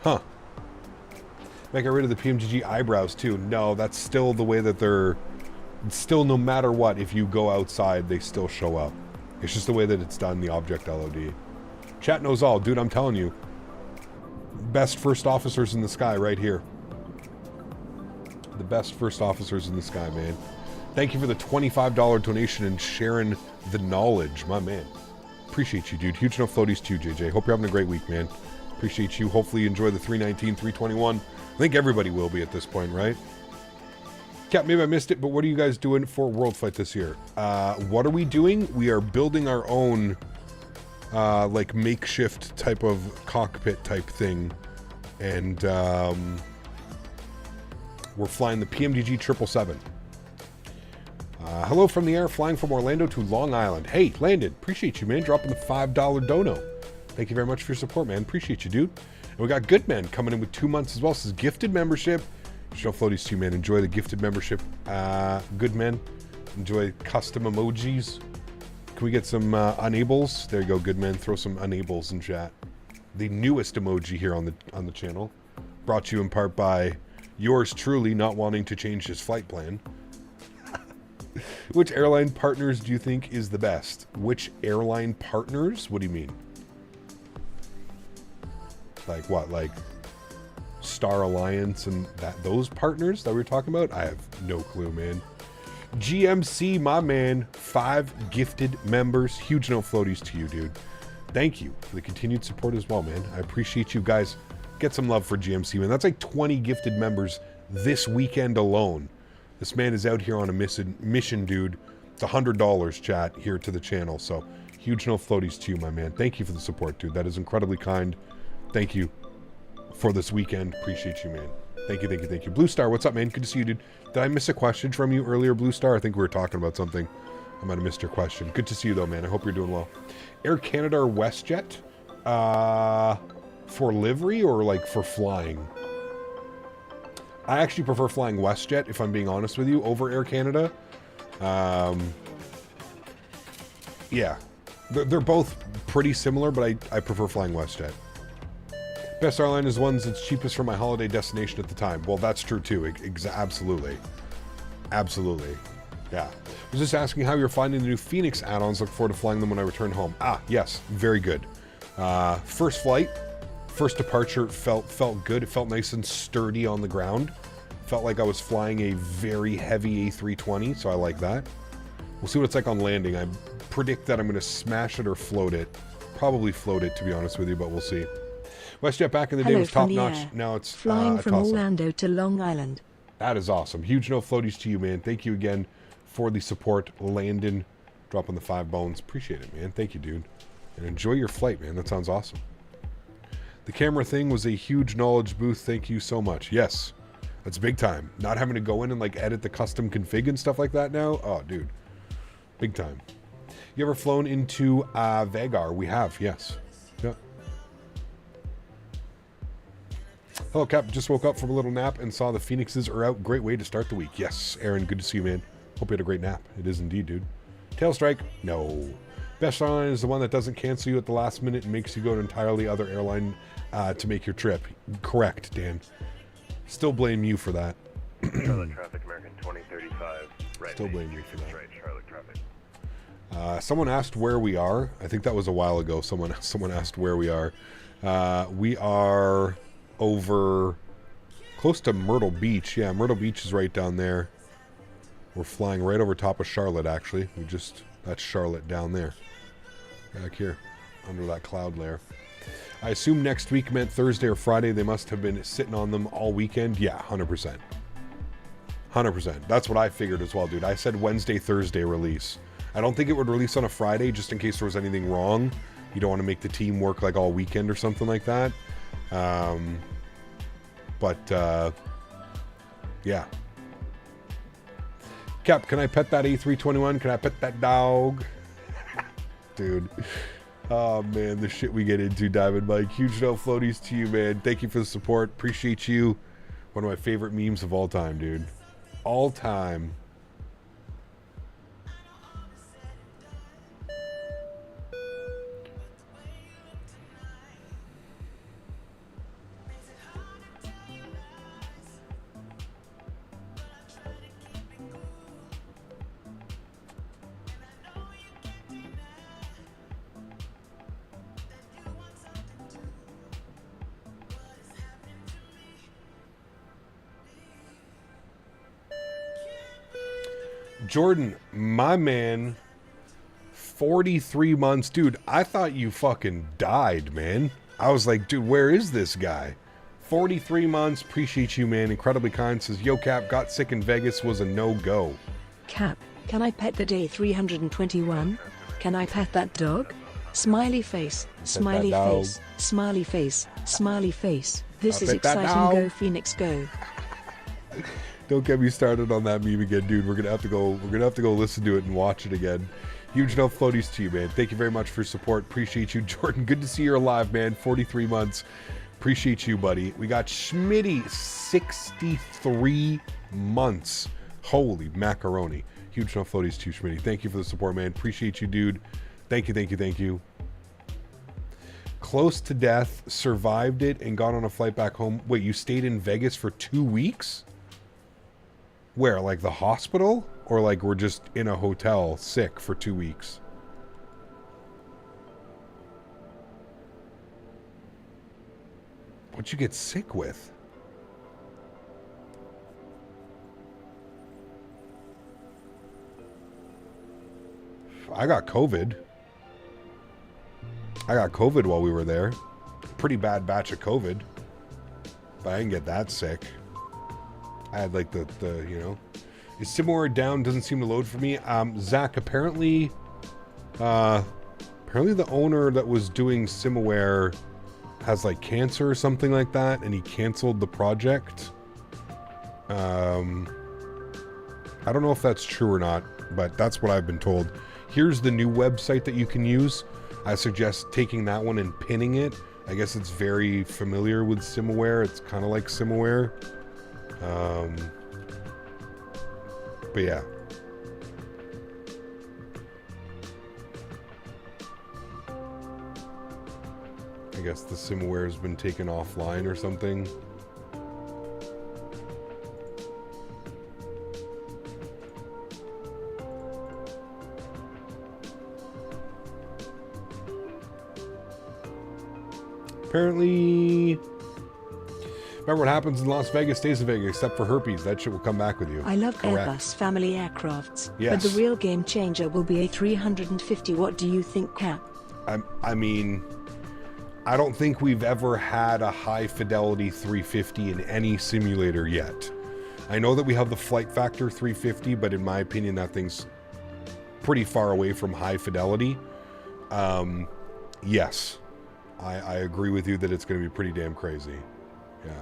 Huh. Might get rid of the PMGG eyebrows too. No, that's still the way that they're... Still, no matter what, if you go outside, they still show up. It's just the way that it's done, the object LOD. Chat knows all. Dude, I'm telling you. Best first officers in the sky right here. The best first officers in the sky, man. Thank you for the $25 donation and sharing the knowledge, my man. Appreciate you, dude. Huge enough floaties too, JJ. Hope you're having a great week, man. Appreciate you. Hopefully you enjoy the 319, 321. I think everybody will be at this point, right? Cap, maybe I missed it, but what are you guys doing for World Flight this year? What are we doing? We are building our own... like makeshift type of cockpit type thing, and we're flying the PMDG 777. Hello from the air, flying from Orlando to Long Island. Hey, landed. Appreciate you, man. Dropping the $5 dono. Thank you very much for your support, man. Appreciate you, dude. And we got Goodman coming in with 2 months as well. This is gifted membership. Show floaties to you, man. Enjoy the gifted membership. Goodman. Enjoy custom emojis. Can we get some unables? There you go, good man. Throw some unables in chat. The newest emoji here on the channel. Brought to you in part by yours truly not wanting to change his flight plan. Which airline partners do you think is the best? Which airline partners? What do you mean? Like what? Like Star Alliance and those partners that we were talking about? I have no clue, man. GMC, my man, 5 gifted members. Huge no floaties to you, dude. Thank you for the continued support as well, man. I appreciate you guys. Get some love for GMC, man. That's like 20 gifted members this weekend alone. This man is out here on a mission, dude. It's $100, chat, here to the channel. So huge no floaties to you, my man. Thank you for the support, dude. That is incredibly kind. Thank you for this weekend. Appreciate you, man. Thank you, thank you, thank you. Blue Star, what's up, man? Good to see you, dude. Did I miss a question from you earlier, Blue Star? I think we were talking about something. I might have missed your question. Good to see you, though, man. I hope you're doing well. Air Canada or WestJet? For livery or, like, for flying? I actually prefer flying WestJet, if I'm being honest with you, over Air Canada. Yeah. They're both pretty similar, but I prefer flying WestJet. Best airline is ones that's cheapest for my holiday destination at the time. Well, that's true too. Absolutely. Absolutely. Yeah. I was just asking how you're finding the new Fenix add-ons. Look forward to flying them when I return home. Ah, yes. Very good. First flight, first departure felt good. It felt nice and sturdy on the ground. Felt like I was flying a very heavy A320, so I like that. We'll see what it's like on landing. I predict that I'm going to smash it or float it. Probably float it, to be honest with you, but we'll see. WestJet back in the day was top-notch. Now it's flying from Orlando to Long Island. That is awesome. Huge no floaties to you, man. Thank you again for the support. Landon, dropping the 5 bones. Appreciate it, man. Thank you, dude. And enjoy your flight, man. That sounds awesome. The camera thing was a huge knowledge boost. Thank you so much. Yes, that's big time. Not having to go in and like edit the custom config and stuff like that now. Oh, dude. Big time. You ever flown into Vagar? We have, yes. Yeah. Hello, Cap. Just woke up from a little nap and saw the Phoenixes are out. Great way to start the week. Yes, Erin, good to see you, man. Hope you had a great nap. It is indeed, dude. Tail strike? No. Best airline is the one that doesn't cancel you at the last minute and makes you go to entirely other airline to make your trip. Correct, Dan. Still blame you for that. Charlotte traffic, American 2035. Right. Still blame you for that. Right, Charlotte traffic. Someone asked where we are. I think that was a while ago. Someone asked where we are. We are over close to Myrtle Beach. Yeah, Myrtle Beach is right down there. We're flying right over top of Charlotte, actually. That's Charlotte down there. Back here, under that cloud layer. I assume next week meant Thursday or Friday. They must have been sitting on them all weekend. Yeah, 100%. 100%. That's what I figured as well, dude. I said Wednesday, Thursday release. I don't think it would release on a Friday, just in case there was anything wrong. You don't want to make the team work like all weekend or something like that. Yeah. Cap, can I pet that A321? Can I pet that dog? Dude. Oh, man, the shit we get into, Diamond Mike. Huge no floaties to you, man. Thank you for the support. Appreciate you. One of my favorite memes of all time, dude. All time. Jordan, my man, 43 months. Dude, I thought you fucking died, man. I was like, dude, where is this guy? 43 months. Appreciate you, man. Incredibly kind. Says, yo, Cap, got sick in Vegas. Was a no-go. Cap, can I pet the day 321? Can I pet that dog? Smiley face, smiley face, smiley face, smiley face. This is exciting. Go Phoenix, go. Don't get me started on that meme again, dude. We're gonna have to go listen to it and watch it again. Huge no floaties to you, man. Thank you very much for your support. Appreciate you, Jordan. Good to see you're alive, man. 43 months. Appreciate you, buddy. We got Smitty, 63 months. Holy macaroni. Huge no floaties to you, Smitty. Thank you for the support, man. Appreciate you, dude. Thank you, thank you, thank you. Close to death, survived it, and got on a flight back home. Wait, you stayed in Vegas for 2 weeks? Where, like the hospital? Or like we're just in a hotel sick for 2 weeks? What'd you get sick with? I got COVID. I got COVID while we were there. Pretty bad batch of COVID. But I didn't get that sick. I had like the you know, Is Simware down? Doesn't seem to load for me. Zach, apparently the owner that was doing Simware has like cancer or something like that, and he canceled the project. I don't know if that's true or not, but that's what I've been told. Here's the new website that you can use. I suggest taking that one and pinning it. I guess it's very familiar with Simware. It's kind of like Simware. But yeah. I guess the Simware has been taken offline or something. Apparently, remember what happens in Las Vegas stays in Vegas, except for herpes. That shit will come back with you. I love Correct. Airbus family aircrafts, Yes. but the real game changer will be A350. What do you think, Cap? I mean, I don't think we've ever had a high fidelity 350 in any simulator yet. I know that we have the Flight Factor 350, but in my opinion, that thing's pretty far away from high fidelity. Yes. I agree with you that it's going to be pretty damn crazy. Yeah.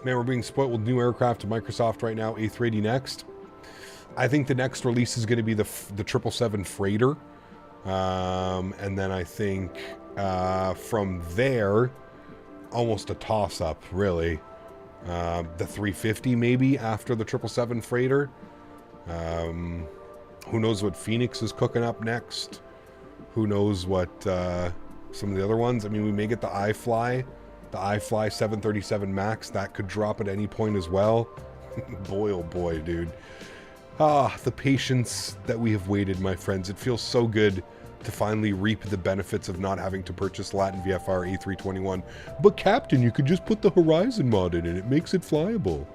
Man, we're being spoiled with new aircraft to Microsoft right now. A380 next. I think the next release is going to be the 777 freighter. And then I think from there, almost a toss-up, really. The 350 maybe after the 777 freighter. Who knows what Fenix is cooking up next? Who knows what some of the other ones? I mean, we may get the iFly 737 MAX. That could drop at any point as well. Boy, oh boy, dude. Ah, the patience that we have waited, my friends. It feels so good to finally reap the benefits of not having to purchase Latin VFR A321. But Captain, you could just put the Horizon mod in and it makes it flyable.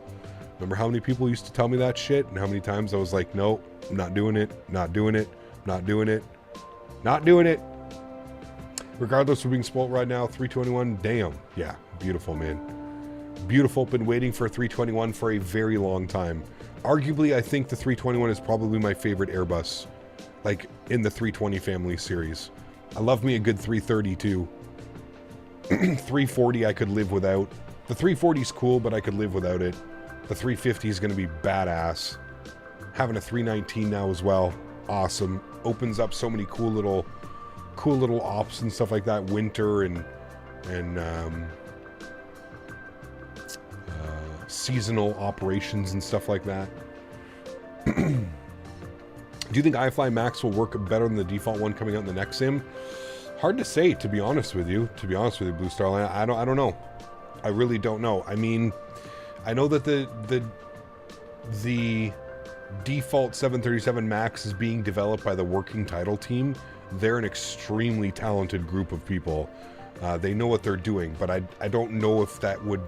Remember how many people used to tell me that shit? And how many times I was like, no, I'm not doing it, not doing it, not doing it, not doing it. Regardless, we're being spoiled right now. 321, damn. Yeah, beautiful, man. Beautiful. Been waiting for a 321 for a very long time. Arguably, I think the 321 is probably my favorite Airbus, like in the 320 family series. I love me a good 330 too. 340 I could live without. The 340 is cool, but I could live without it. The 350 is going to be badass. Having a 319 now as well, awesome. Opens up so many cool little ops and stuff like that. Winter and seasonal operations and stuff like that. Do you think iFly Max will work better than the default one coming out in the next sim? Hard to say, to be honest with you. To be honest with you, Blue Star Line, I don't know. I really don't know. I mean, I know that the default 737 MAX is being developed by the working title team. They're an extremely talented group of people. They know what they're doing, but I don't know if that would...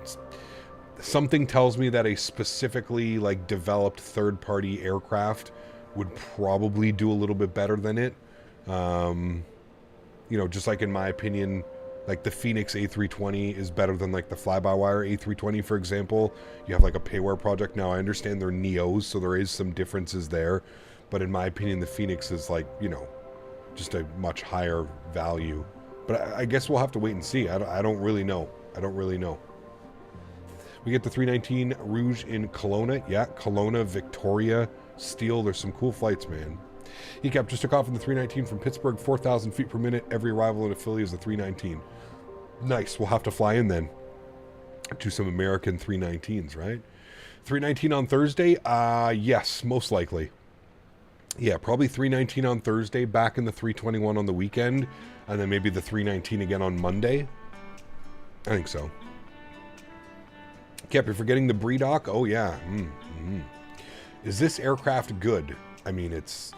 Something tells me that a specifically like developed third-party aircraft would probably do a little bit better than it. You know, just like in my opinion, like the Fenix A320 is better than like the fly-by-wire A320, for example. You have like a payware project. Now, I understand they're Neos, so there is some differences there. But in my opinion, the Fenix is like, you know, just a much higher value. But I guess we'll have to wait and see. I don't really know. I don't really know. We get the 319 Rouge in Kelowna. Yeah, Kelowna, Victoria, Steel. There's some cool flights, man. ECAP just took off in the 319 from Pittsburgh, 4,000 feet per minute. Every arrival in a Philly is the 319. Nice. We'll have to fly in then to some American 319s, right? 319 on Thursday? Yes, most likely. Yeah, probably 319 on Thursday, back in the 321 on the weekend, and then maybe the 319 again on Monday. I think so. Cap, you're forgetting the Breedoc? Oh, yeah. Is this aircraft good? I mean, it's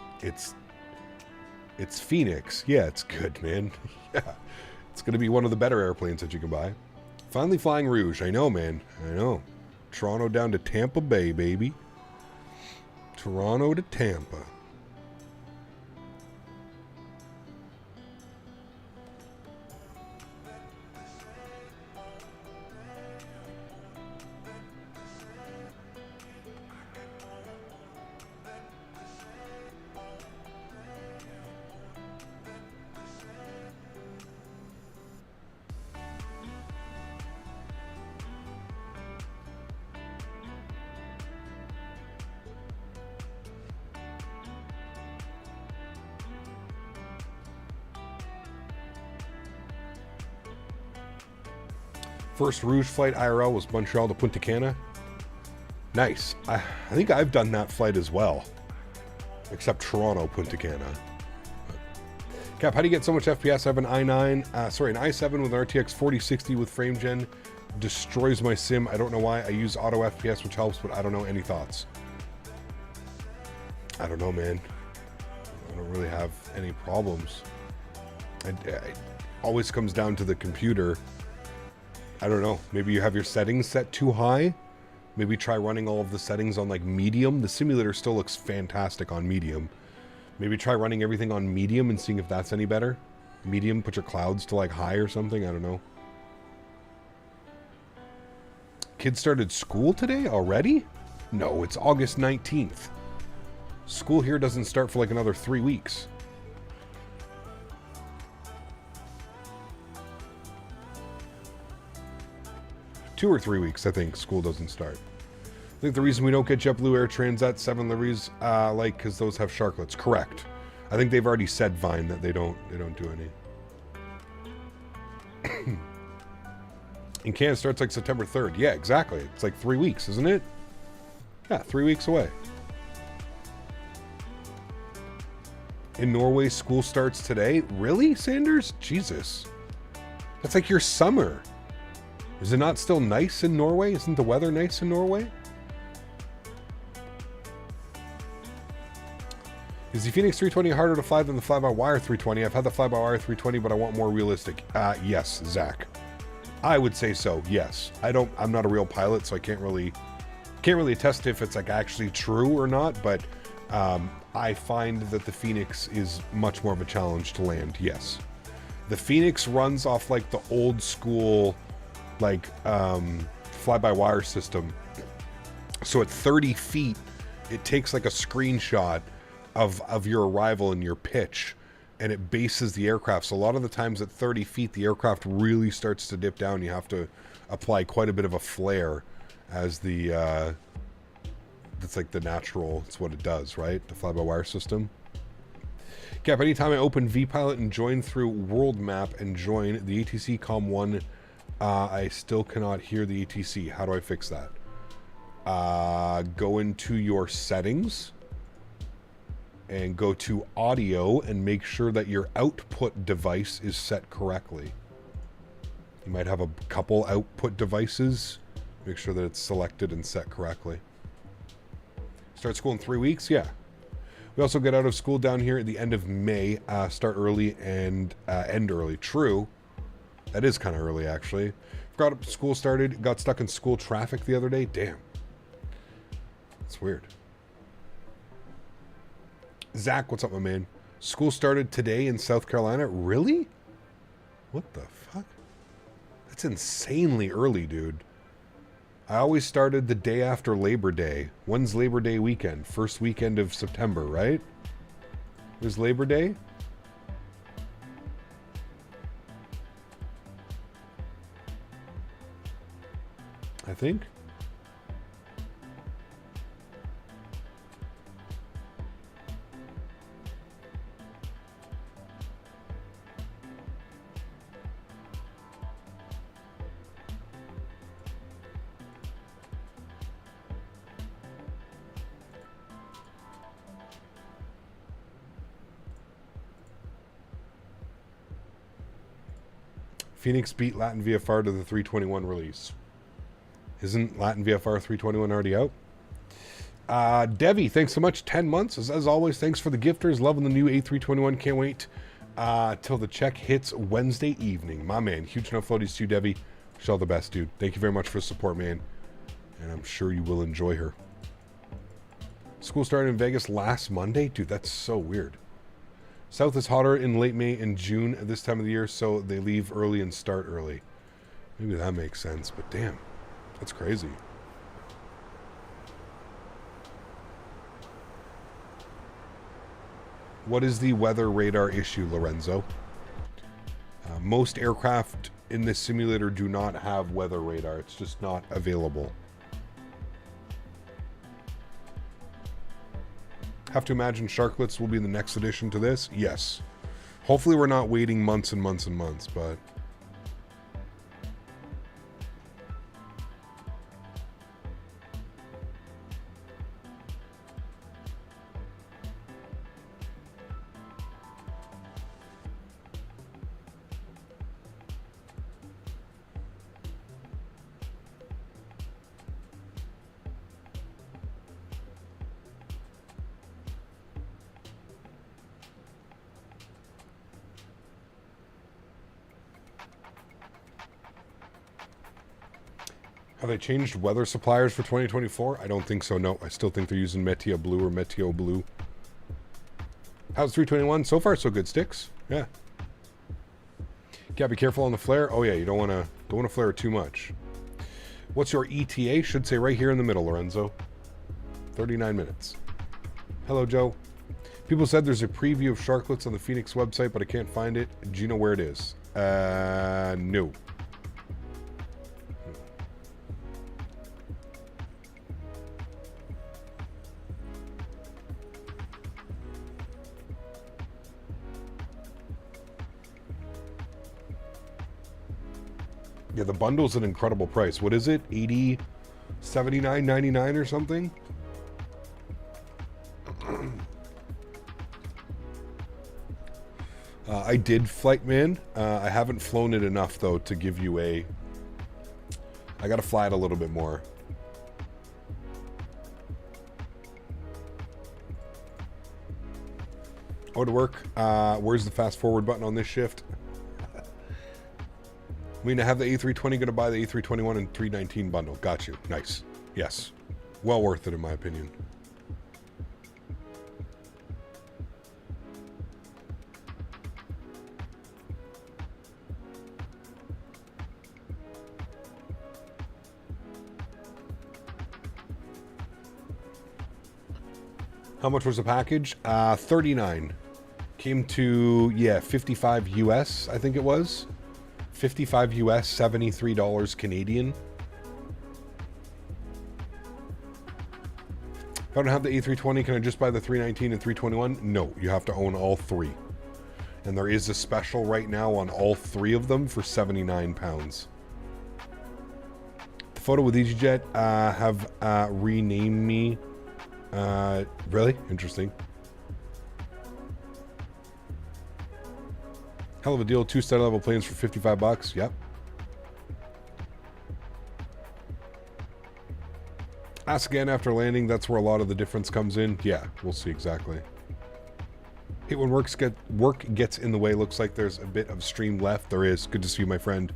Fenix. Yeah, it's good, man. Yeah. It's going to be one of the better airplanes that you can buy. Finally flying Rouge. I know, man. I know. Toronto down to Tampa Bay, baby. Toronto to Tampa. First Rouge flight IRL was Montreal to Punta Cana. Nice. I think I've done that flight as well. Except Toronto, Punta Cana. Cap, how do you get so much FPS? I have an an i7 with an RTX 4060 with frame gen. Destroys my sim. I don't know why. I use auto FPS, which helps, but I don't know. Any thoughts? I don't know, man. I don't really have any problems. It always comes down to the computer. I don't know. Maybe you have your settings set too high. Maybe try running all of the settings on like medium. The simulator still looks fantastic on medium. Maybe try running everything on medium and seeing if that's any better. Medium, put your clouds to like high or something. I don't know. Kids started school today already? No, it's August 19th. School here doesn't start for like another 3 weeks. Two or 3 weeks, I think, school doesn't start. I think the reason we don't get JetBlue Air Transat 7 liveries, because those have sharklets. Correct. I think they've already said, Vine, that they don't do any. And Canada starts like September 3rd. Yeah, exactly. It's like 3 weeks, isn't it? Yeah, 3 weeks away. In Norway, school starts today. Really, Sanders? Jesus. That's like your summer. Is it not still nice in Norway? Isn't the weather nice in Norway? Is the Fenix 320 harder to fly than the fly-by-wire 320? I've had the fly-by-wire 320, but I want more realistic. Yes, Zach. I would say so, yes. I'm not a real pilot, so I can't really attest if it's like actually true or not, but I find that the Fenix is much more of a challenge to land, yes. The Fenix runs off like the old school like fly-by-wire system. So at 30 feet, it takes like a screenshot of your arrival and your pitch, and it bases the aircraft. So a lot of the times at 30 feet, the aircraft really starts to dip down. You have to apply quite a bit of a flare as the, that's like the natural, it's what it does, right? The fly-by-wire system. Cap, anytime I open vPilot and join through World Map and join the ATC Com1, I still cannot hear the ATC. How do I fix that? Go into your settings and go to audio and make sure that your output device is set correctly. You might have a couple output devices. Make sure that it's selected and set correctly. Start school in 3 weeks? Yeah. We also get out of school down here at the end of May. Start early and end early. True. That is kind of early, actually. Got school started, got stuck in school traffic the other day. Damn. That's weird. Zach, what's up, my man? School started today in South Carolina? Really? What the fuck? That's insanely early, dude. I always started the day after Labor Day. When's Labor Day weekend? First weekend of September, right? It was Labor Day? I think. Fenix beat Latin VFR to the 321 release. Isn't Latin VFR 321 already out? Devi, thanks so much. 10 months. As always, thanks for the gifters. Loving the new A321. Can't wait till the check hits Wednesday evening. My man. Huge enough floaties to you, Devi. Wish you all the best, dude. Thank you very much for the support, man. And I'm sure you will enjoy her. School started in Vegas last Monday? Dude, that's so weird. South is hotter in late May and June at this time of the year, so they leave early and start early. Maybe that makes sense, but damn. That's crazy. What is the weather radar issue, Lorenzo? Most aircraft in this simulator do not have weather radar. It's just not available. Have to imagine sharklets will be the next addition to this? Yes. Hopefully we're not waiting months and months and months, but... Have they changed weather suppliers for 2024? I don't think so, no. I still think they're using Meteo Blue or Meteo Blue. How's 321? So far, so good, Sticks. Yeah. Gotta be careful on the flare. Oh yeah, you don't want to flare too much. What's your ETA? Should say right here in the middle, Lorenzo. 39 minutes. Hello, Joe. People said there's a preview of sharklets on the Fenix website, but I can't find it. Do you know where it is? No. Yeah, the bundle's an incredible price. What is it? 80, 79.99 or something? I did Flite Man. I haven't flown it enough though to give you a. I gotta fly it a little bit more. Oh, to work. Where's the fast forward button on this shift? I mean, I have the A320, going to buy the A321 and 319 bundle. Got you. Nice. Yes. Well worth it, in my opinion. How much was the package? 39. Came to, yeah, 55 US, I think it was. 55 US, $73 Canadian. If I don't have the A320, can I just buy the 319 and 321? No, you have to own all three. And there is a special right now on all three of them for £79. The photo with EasyJet have renamed me. Really? Interesting. Hell of a deal. 2 star level planes for 55 bucks. Yep. Ask again after landing. That's where a lot of the difference comes in. Yeah, we'll see exactly. Hate when work gets in the way. Looks like there's a bit of stream left. There is. Good to see you, my friend.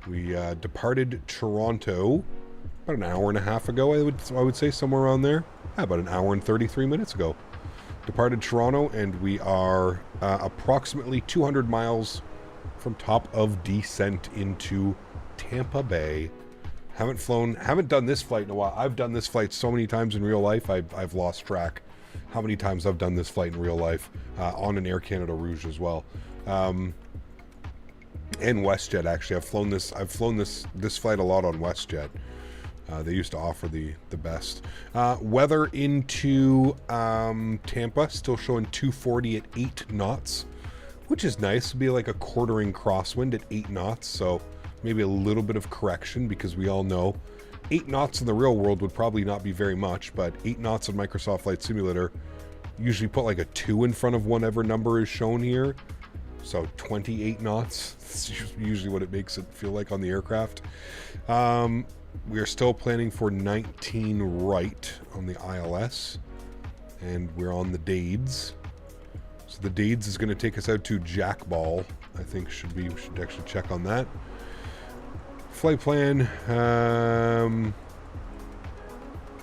We departed Toronto about an hour and a half ago. I would say somewhere around there. About an hour and 33 minutes ago. Departed Toronto, and we are approximately 200 miles from top of descent into Tampa Bay. Haven't done this flight in a while. I've done this flight so many times in real life, I've lost track how many times I've done this flight in real life on an Air Canada Rouge as well. And WestJet, actually. I've flown this flight a lot on WestJet. They used to offer the best. Weather into Tampa, still showing 240 at 8 knots, which is nice. It'll be like a quartering crosswind at 8 knots, so maybe a little bit of correction, because we all know 8 knots in the real world would probably not be very much, but 8 knots in Microsoft Flight Simulator usually put like a 2 in front of whatever number is shown here. So 28 knots, that's usually what it makes it feel like on the aircraft. We are still planning for 19 right on the ILS, and we're on the Dades. So the Dades is going to take us out to Jackball. I think we should actually check on that. Flight plan,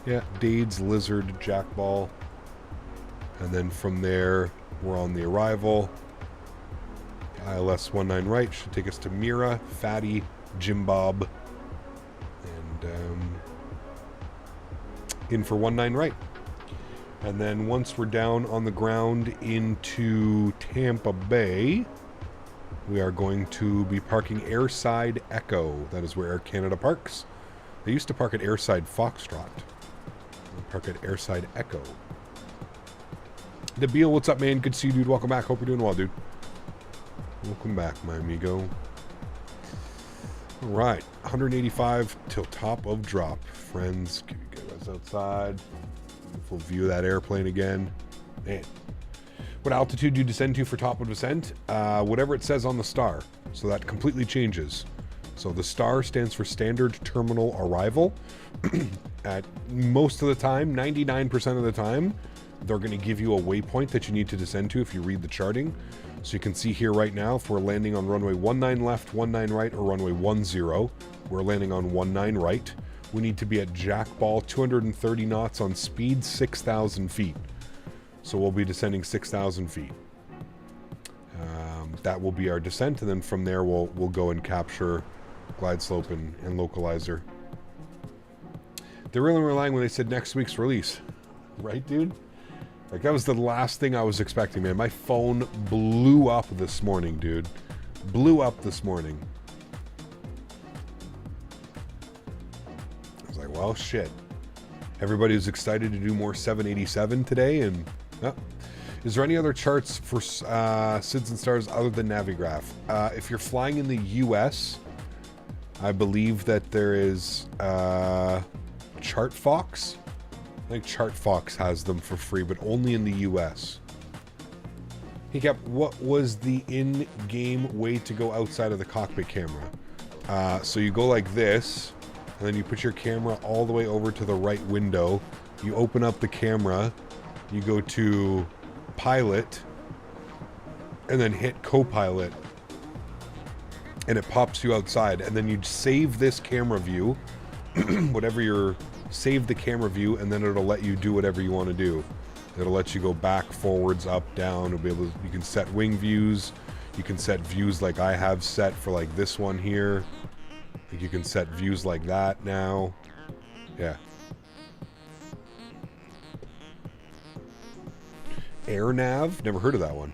yeah, Dades, Lizard, Jackball, and then from there we're on the arrival. The ILS 19 right should take us to Mira, Fatty, Jim Bob, in for 19 right. And then once we're down on the ground into Tampa Bay, we are going to be parking Airside Echo. That is where Air Canada parks. They used to park at Airside Foxtrot. We'll park at Airside Echo. Nabil, what's up, man? Good to see you, dude. Welcome back. Hope you're doing well, dude. Welcome back, my amigo. All right, 185 till top of drop. Friends, get us outside. Full view of that airplane again. Man. What altitude do you descend to for top of descent? Whatever it says on the star. So that completely changes. So the star stands for standard terminal arrival. At most of the time, 99% of the time, they're going to give you a waypoint that you need to descend to if you read the charting. So you can see here right now, if we're landing on runway 19 left, 19 right, or runway 10, we're landing on 19 right. We need to be at jackball 230 knots on speed 6,000 feet. So we'll be descending 6,000 feet. That will be our descent, and then from there we'll go and capture glide slope and localizer. They're really relying when they said next week's release. Right, dude? Like, that was the last thing I was expecting, man. My phone blew up this morning, dude. Blew up this morning. I was like, well, shit. Everybody was excited to do more 787 today, and... Oh. Is there any other charts for SIDS and stars other than Navigraph? If you're flying in the US, I believe that there is ChartFox. I think ChartFox has them for free, but only in the US. Hey Cap, what was the in-game way to go outside of the cockpit camera? So you go like this, and then you put your camera all the way over to the right window. You open up the camera, you go to pilot, and then hit co-pilot, and it pops you outside, and then you save this camera view, whatever you're... Save the camera view, and then it'll let you do whatever you want to do. It'll let you go back, forwards, up, down. It'll be able to, you can set wing views. You can set views like I have set for like this one here. Like you can set views like that now. Yeah. AirNav? Never heard of that one.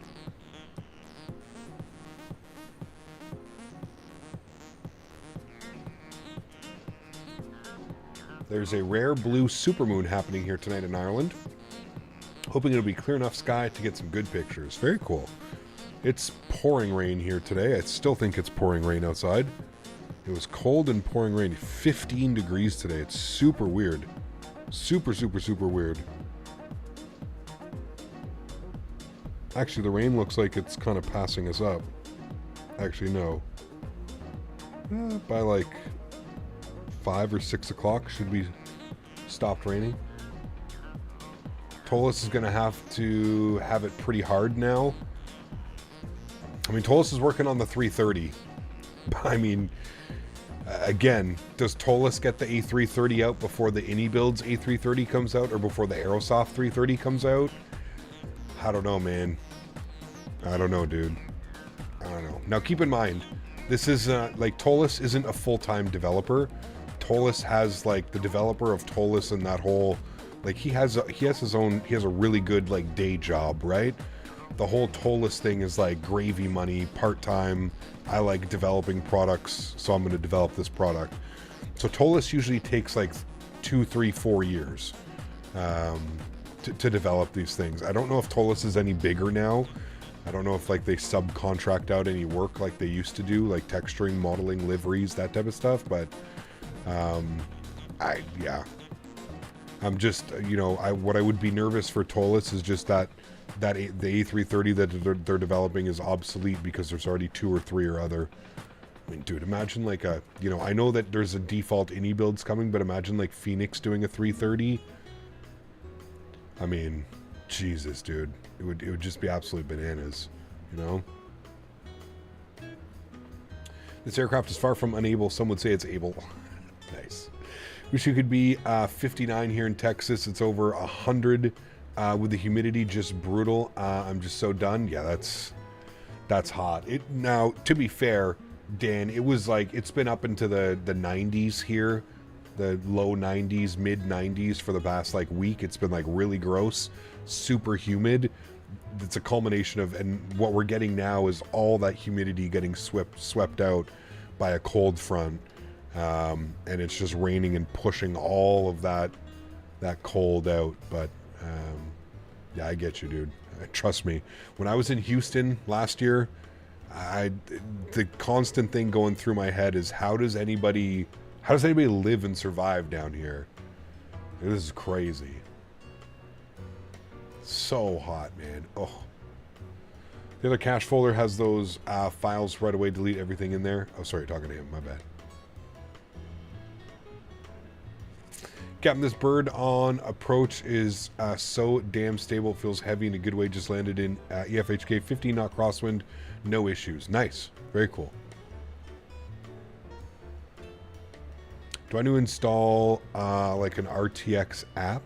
There's a rare blue supermoon happening here tonight in Ireland. Hoping it'll be clear enough sky to get some good pictures. Very cool. It's pouring rain here today. I still think it's pouring rain outside. It was cold and pouring rain. 15 degrees today. It's super weird. Super, super, super weird. Actually, the rain looks like it's kind of passing us up. Actually, no. By like 5 or 6 o'clock should be stopped raining. Tolis is going to have to have it pretty hard now. I mean, Tolis is working on the 330. I mean, again, does Tolis get the A330 out before the Innie Builds A330 comes out, or before the Aerosoft 330 comes out? I don't know, man. I don't know, dude. I don't know. Now, keep in mind, this is, like, Tolis isn't a full-time developer. Tolis has, like, the developer of Tolis and that whole, like, he has his own, he has a really good, like, day job, right? The whole Tolis thing is, like, gravy money, part-time. I like developing products, so I'm going to develop this product. So Tolis usually takes, like, 2, 3, 4 years to develop these things. I don't know if Tolis is any bigger now. I don't know if, like, they subcontract out any work like they used to do, like texturing, modeling, liveries, that type of stuff, but yeah. I'm just, you know, what I would be nervous for Tolis is just that the A330 that they're developing is obsolete because there's already 2 or 3 or other. I mean, dude, imagine like a, you know, I know that there's a default Innie builds coming, but imagine like Fenix doing a 330. I mean, Jesus, dude, it would just be absolute bananas, you know. This aircraft is far from unable. Some would say it's able. Nice. Wish you could be 59 here in Texas. It's over 100 with the humidity just brutal. I'm just so done. Yeah, that's hot. Now, to be fair, Dan, it was like, it's been up into the 90s here, the low 90s, mid 90s for the past like week. It's been like really gross, super humid. It's a culmination of, and what we're getting now is all that humidity getting swept out by a cold front. And it's just raining and pushing all of that cold out. But yeah, I get you, dude. Trust me. When I was in Houston last year, the constant thing going through my head is how does anybody live and survive down here? This is crazy. So hot, man. Oh. The other cache folder has those files right away. Delete everything in there. Oh, sorry, talking to him. My bad. Captain, this bird on approach is so damn stable. It feels heavy in a good way. Just landed in EFHK, 15 knot crosswind, no issues. Nice, very cool. Do I need to install like an RTX app?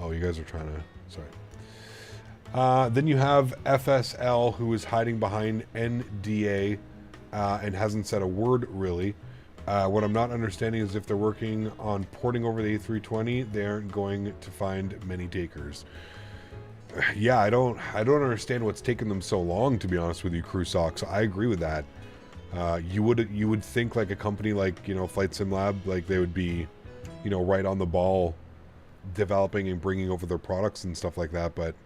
Oh, you guys are trying to, sorry. Then you have FSL, who is hiding behind NDA and hasn't said a word really. What I'm not understanding is if they're working on porting over the A320, they aren't going to find many takers. Yeah, I don't understand what's taken them so long, to be honest with you, Crew Socks. I agree with that. You would think like a company like, you know, Flight Sim Lab, like they would be, you know, right on the ball, developing and bringing over their products and stuff like that. But,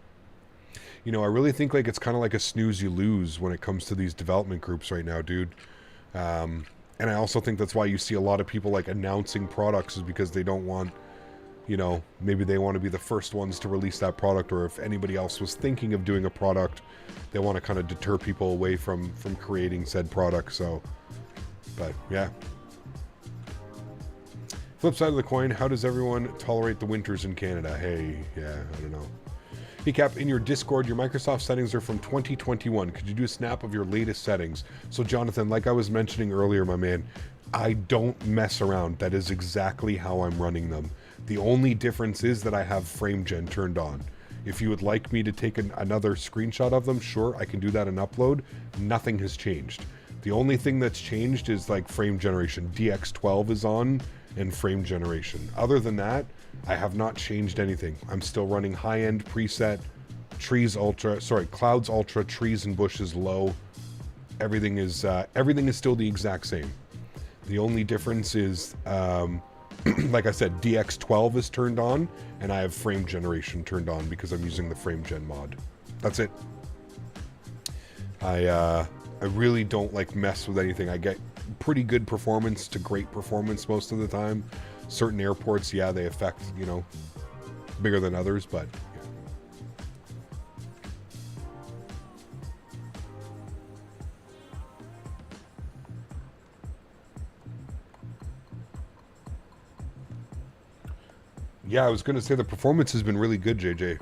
you know, I really think like it's kind of like a snooze you lose when it comes to these development groups right now, dude. And I also think that's why you see a lot of people like announcing products, is because they don't want, you know, maybe they want to be the first ones to release that product, or if anybody else was thinking of doing a product, they want to kind of deter people away from creating said product. So, but yeah. Flip side of the coin, how does everyone tolerate the winters in Canada? Hey, yeah, I don't know. Hey Cap, in your Discord, your Microsoft settings are from 2021. Could you do a snap of your latest settings? So Jonathan, like I was mentioning earlier, my man, I don't mess around. That is exactly how I'm running them. The only difference is that I have frame gen turned on. If you would like me to take another screenshot of them, sure, I can do that and upload. Nothing has changed. The only thing that's changed is like frame generation. DX12 is on and frame generation. Other than that, I have not changed anything. I'm still running high-end preset, clouds ultra, trees and bushes low. Everything is still the exact same. The only difference is, like I said, DX12 is turned on, and I have frame generation turned on because I'm using the frame gen mod. That's it. I really don't like mess with anything. I get pretty good performance to great performance most of the time. Certain airports, yeah, they affect, you know, bigger than others, but yeah, I was going to say the performance has been really good, JJ.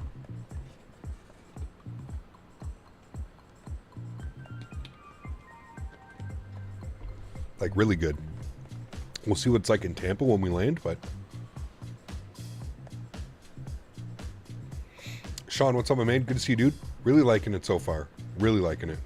Like, really good. We'll see what it's like in Tampa when we land, but... Sean, what's up, my man? Good to see you, dude. Really liking it so far. Really liking it.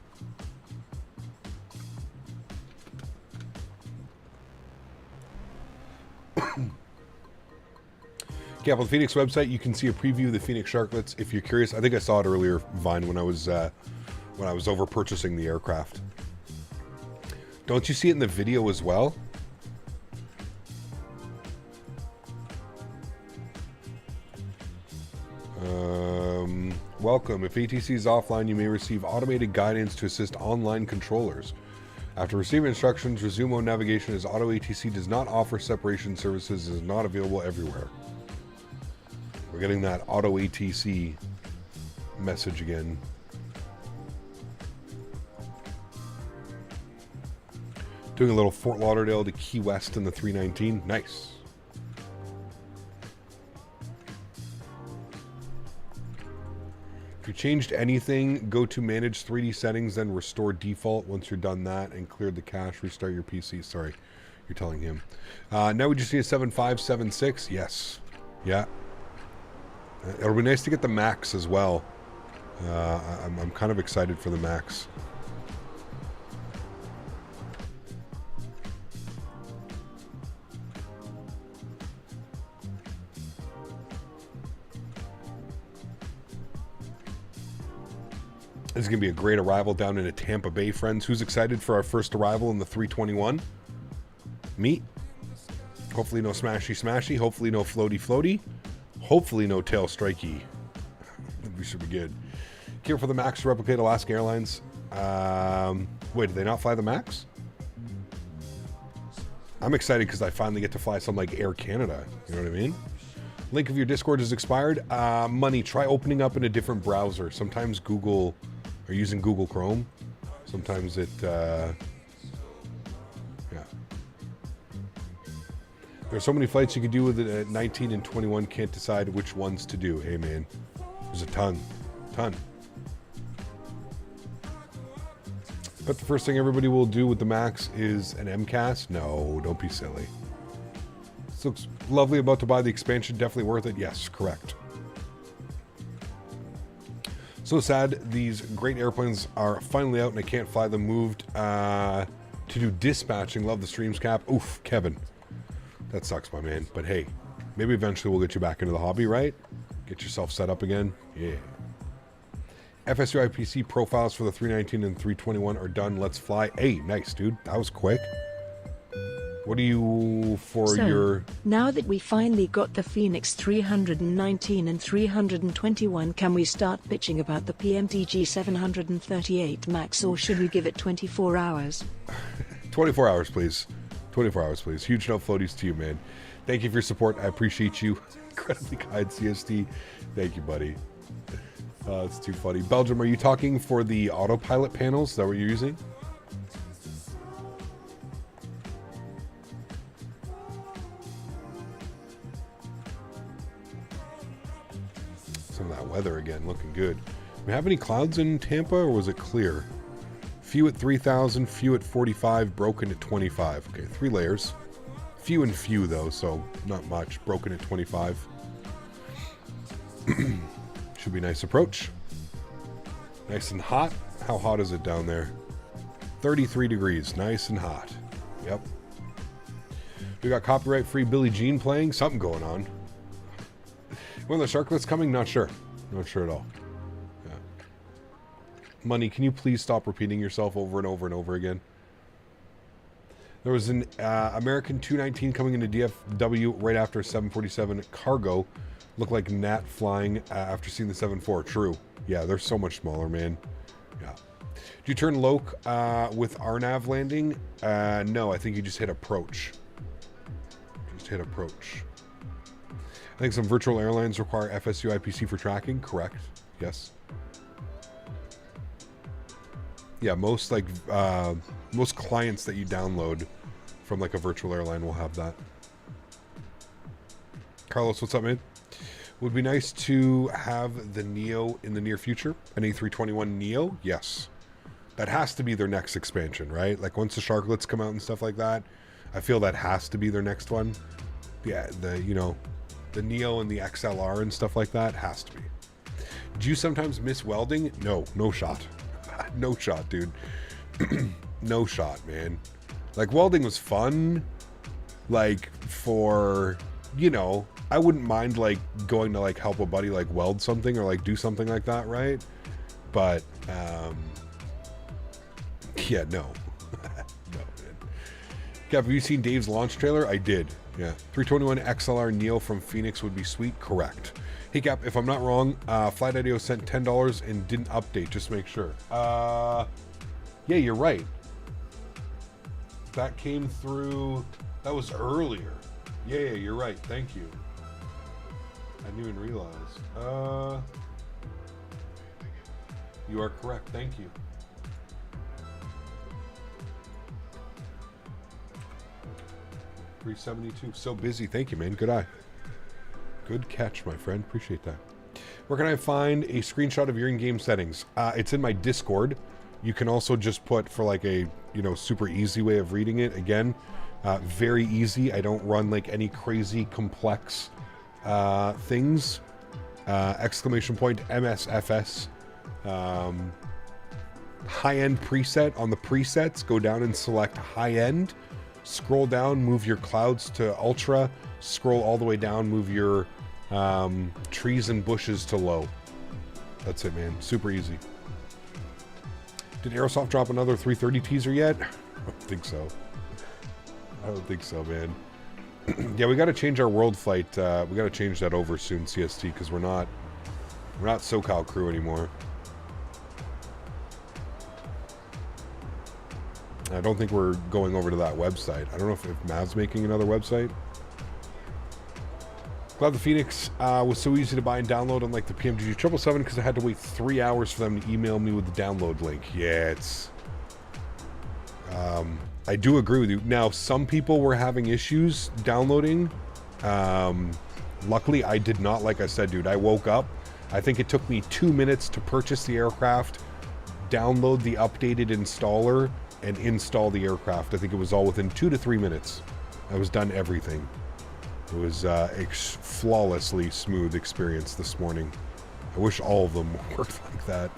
Okay, on the Fenix website, you can see a preview of the Fenix Sharklets if you're curious. I think I saw it earlier, Vine, when I was over purchasing the aircraft. Don't you see it in the video as well? Welcome. If ATC is offline, you may receive automated guidance to assist online controllers. After receiving instructions, resume on navigation, as Auto ATC does not offer separation services and is not available everywhere. We're getting that Auto ATC message again. Doing a little Fort Lauderdale to Key West in the 319. Nice. If you changed anything, go to manage 3D settings, then restore default. Once you're done that and cleared the cache, restart your PC. Sorry, you're telling him. Now we just need a 7576. Yes. Yeah. It'll be nice to get the Max as well. I'm kind of excited for the Max. This is going to be a great arrival down into Tampa Bay, friends. Who's excited for our first arrival in the 321? Me. Hopefully no smashy smashy. Hopefully no floaty floaty. Hopefully no tail strikey. We should be good. Here for the Max to replicate Alaska Airlines. Wait, did they not fly the Max? I'm excited because I finally get to fly some like Air Canada. You know what I mean? Link of your Discord is expired. Money, try opening up in a different browser. Sometimes Google... Are you using Google Chrome? Sometimes it, yeah. There's so many flights you could do with it at 19 and 21. Can't decide which ones to do. Hey, man. There's a ton. But the first thing everybody will do with the Max is an MCAS? No, don't be silly. This looks lovely. About to buy the expansion. Definitely worth it. Yes, correct. So sad. These great airplanes are finally out and I can't fly them. Moved to do dispatching. Love the streams, Cap. Oof, Kevin. That sucks, my man. But hey, maybe eventually we'll get you back into the hobby, right? Get yourself set up again. Yeah. FSU IPC profiles for the 319 and 321 are done. Let's fly. Hey, nice, dude. That was quick. What do you for your... Now that we finally got the Fenix 319 and 321, can we start bitching about the PMTG 738 Max, or should we give it 24 hours? 24 hours, please. 24 hours, please. Huge no floaties to you, man. Thank you for your support. I appreciate you. Incredibly kind, CST. Thank you, buddy. It's too funny. Belgium, are you talking for the autopilot panels? Is that what you're using? Some of that weather again, looking good. Do we have any clouds in Tampa, or was it clear? Few at 3,000, few at 45, broken at 25. Okay, 3 layers. Few and few, though, so not much. Broken at 25. Should be a nice approach. Nice and hot. How hot is it down there? 33 degrees. Nice and hot. Yep. We got copyright-free Billie Jean playing. Something going on. When the sharklets coming? Not sure. Not sure at all. Yeah. Money, can you please stop repeating yourself over and over and over again? There was an American 219 coming into DFW right after a 747 cargo. Looked like Nat flying after seeing the 7.4. True. Yeah, they're so much smaller, man. Yeah. Do you turn loc with RNAV landing? No, I think you just hit approach. Just hit approach. I think some virtual airlines require FSU IPC for tracking. Correct. Yes. Yeah, most most clients that you download from like a virtual airline will have that. Carlos, what's up, man? Would be nice to have the Neo in the near future. An A321 Neo? Yes. That has to be their next expansion, right? Like once the Sharklets come out and stuff like that, I feel that has to be their next one. Yeah, the Neo and the XLR and stuff like that has to be. Do you sometimes miss welding? No, no shot. No shot, dude. No shot, man. Like welding was fun. Like for, I wouldn't mind like going to like help a buddy like weld something or like do something like that, right? But yeah, no. No, man. Kev, have you seen Dave's launch trailer? I did. Yeah. 321 XLR Neo from Fenix would be sweet. Correct. Hey Cap, if I'm not wrong, Flight IDO sent $10 and didn't update, just make sure. Yeah, you're right. That came through, that was earlier. Yeah, you're right. Thank you. I didn't even realize. You are correct. Thank you. $372. So busy. Thank you, man. Good eye. Good catch, my friend. Appreciate that. Where can I find a screenshot of your in-game settings? It's in my Discord. You can also just put for like a, super easy way of reading it. Again, very easy. I don't run like any crazy complex things. Exclamation point MSFS. High-end preset. On the presets, go down and select high-end. Scroll down, move your clouds to ultra. Scroll all the way down, move your trees and bushes to low. That's it, man. Super easy. Did Aerosoft drop another 330 teaser yet? I don't think so. I don't think so, man. Yeah, we got to change our world flight. We got to change that over soon, CST, because we're not SoCal crew anymore. I don't think we're going over to that website. I don't know if Mav's making another website. Glad the Fenix was so easy to buy and download, unlike the PMG 777, because I had to wait 3 hours for them to email me with the download link. Yeah, I do agree with you. Now, some people were having issues downloading. Luckily, I did not. Like I said, dude, I woke up. I think it took me 2 minutes to purchase the aircraft, download the updated installer, and install the aircraft. I think it was all within 2 to 3 minutes. I was done everything. It was a flawlessly smooth experience this morning. I wish all of them worked like that.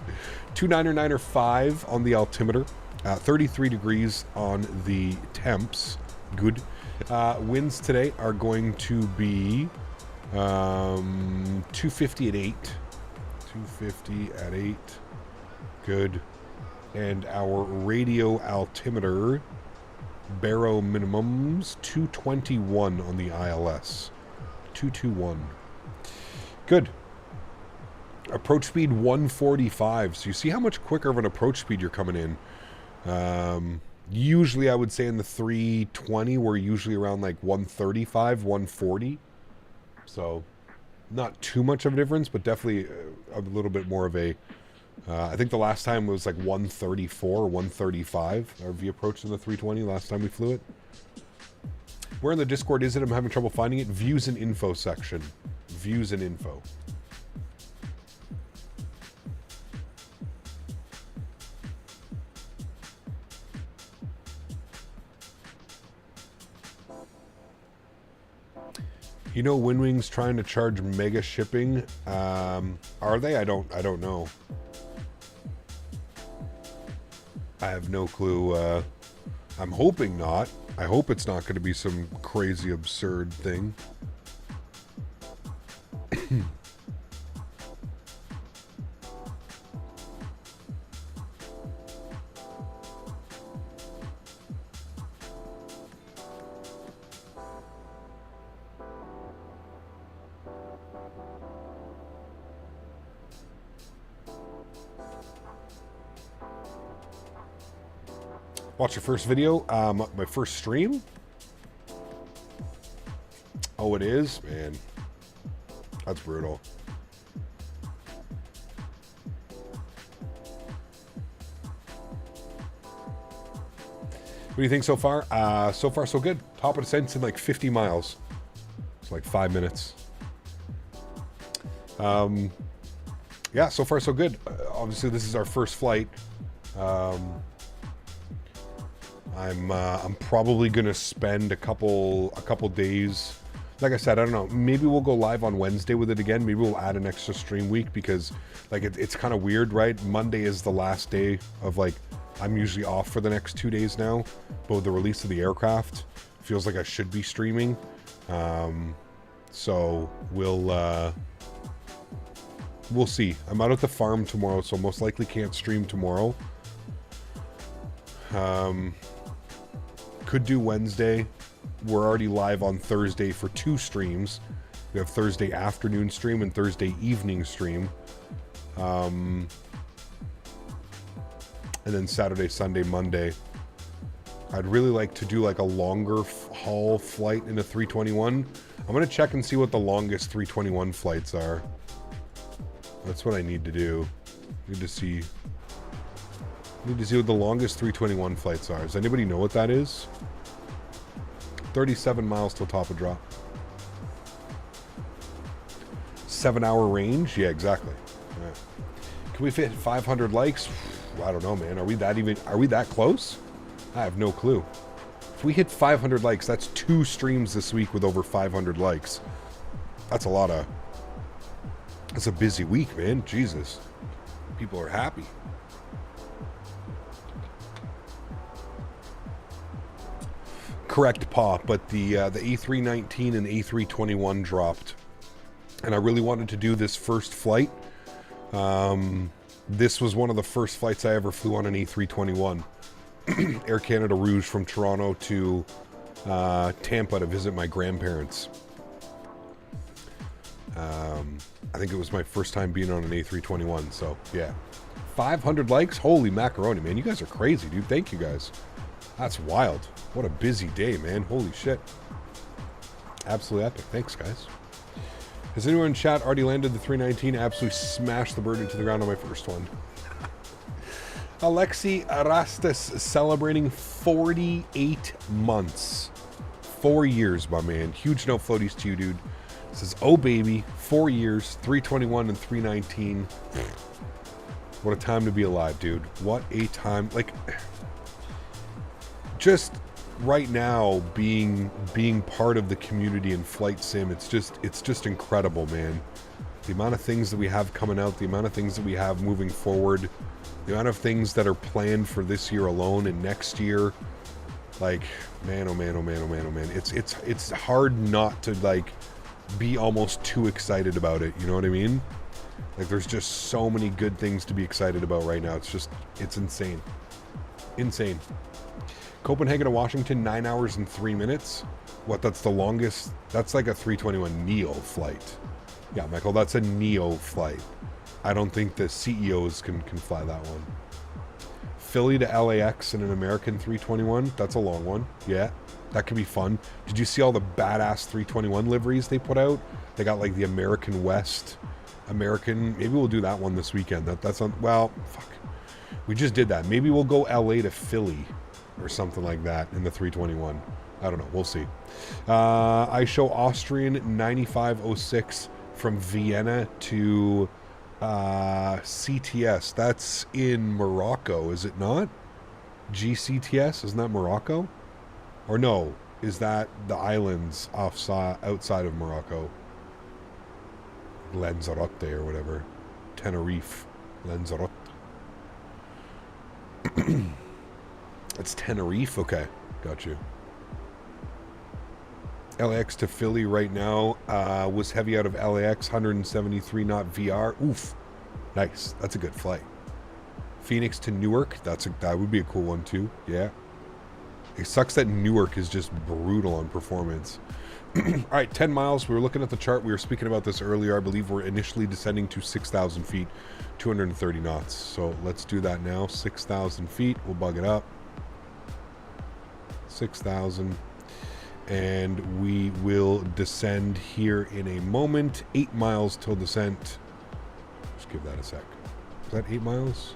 299.5 on the altimeter. 33 degrees on the temps. Good. Winds today are going to be 250 at 8. 250 at 8. Good. And our radio altimeter, baro minimums, 221 on the ILS. 221. Good. Approach speed 145. So you see how much quicker of an approach speed you're coming in. Usually I would say in the 320, we're usually around like 135, 140. So not too much of a difference, but definitely a little bit more of a, I think the last time was like 134, 135. Our V approached in the 320 last time we flew it. Where in the Discord is it? I'm having trouble finding it. Views and info section. Views and info. You know, Winwing's trying to charge mega shipping. Are they? I don't know. I have no clue. I'm hoping not. I hope it's not going to be some crazy absurd thing. Watch your first video. My first stream? Oh, it is? Man. That's brutal. What do you think so far? So far, so good. Top of descent's in like 50 miles. It's like 5 minutes. Yeah, so far, so good. Obviously, this is our first flight. I'm probably gonna spend a couple days. Like I said, I don't know. Maybe we'll go live on Wednesday with it again. Maybe we'll add an extra stream week because, like, it's kind of weird, right? Monday is the last day of, like, I'm usually off for the next 2 days now. But with the release of the aircraft, feels like I should be streaming. So we'll see. I'm out at the farm tomorrow, so most likely can't stream tomorrow. Could do Wednesday. We're already live on Thursday for 2 streams. We have Thursday afternoon stream and Thursday evening stream. And then Saturday, Sunday, Monday. I'd really like to do like a longer haul flight in a 321. I'm going to check and see what the longest 321 flights are. That's what I need to do. Need to see what the longest 321 flights are. Does anybody know what that is? 37 miles till top of drop. 7-hour range? Yeah, exactly. Yeah. Can we fit 500 likes? I don't know, man. Are we that close? I have no clue. If we hit 500 likes, that's 2 streams this week with over 500 likes. That's a busy week, man. Jesus. People are happy. Correct, Pa, but the A319 and A321 dropped. And I really wanted to do this first flight. This was one of the first flights I ever flew on an A321. Air Canada Rouge from Toronto to Tampa to visit my grandparents. I think it was my first time being on an A321, so yeah. 500 likes? Holy macaroni, man. You guys are crazy, dude. Thank you guys. That's wild. What a busy day, man. Holy shit. Absolutely epic. Thanks, guys. Has anyone in chat already landed the 319? Absolutely smashed the bird into the ground on my first one. Alexi Arastas celebrating 48 months. 4 years, my man. Huge no floaties to you, dude. Says, oh baby, 4 years, 321 and 319. What a time to be alive, dude. What a time. Like, just right now being part of the community in flight sim, it's just incredible, man. The amount of things that we have coming out, the amount of things that we have moving forward, the amount of things that are planned for this year alone and next year. Like, man, oh man, oh man, oh man, oh man. It's hard not to, like, be almost too excited about it. You know what I mean? Like, there's just so many good things to be excited about right now. It's insane. Insane. Copenhagen to Washington, 9 hours and 3 minutes. What, that's the longest? That's like a 321 Neo flight. Yeah, Michael, that's a Neo flight. I don't think the CEOs can fly that one. Philly to LAX in an American 321. That's a long one. Yeah, that could be fun. Did you see all the badass 321 liveries they put out? They got like the American West, American. Maybe we'll do that one this weekend. That's on. Well, fuck. We just did that. Maybe we'll go LA to Philly or something like that in the 321. I don't know. We'll see. I show Austrian 9506 from Vienna to CTS. That's in Morocco, is it not? GCTS, isn't that Morocco? Or no, is that the islands outside of Morocco? Lanzarote or whatever. Tenerife. Lanzarote. That's Tenerife? Okay, got you. LAX to Philly right now was heavy out of LAX, 173 knot VR. Oof, nice. That's a good flight. Phoenix to Newark. That would be a cool one too. Yeah. It sucks that Newark is just brutal on performance. All right, 10 miles. We were looking at the chart. We were speaking about this earlier. I believe we're initially descending to 6,000 feet, 230 knots. So let's do that now. 6,000 feet. We'll bug it up. 6,000. And we will descend here in a moment. 8 miles till descent. Just give that a sec. Is that 8 miles?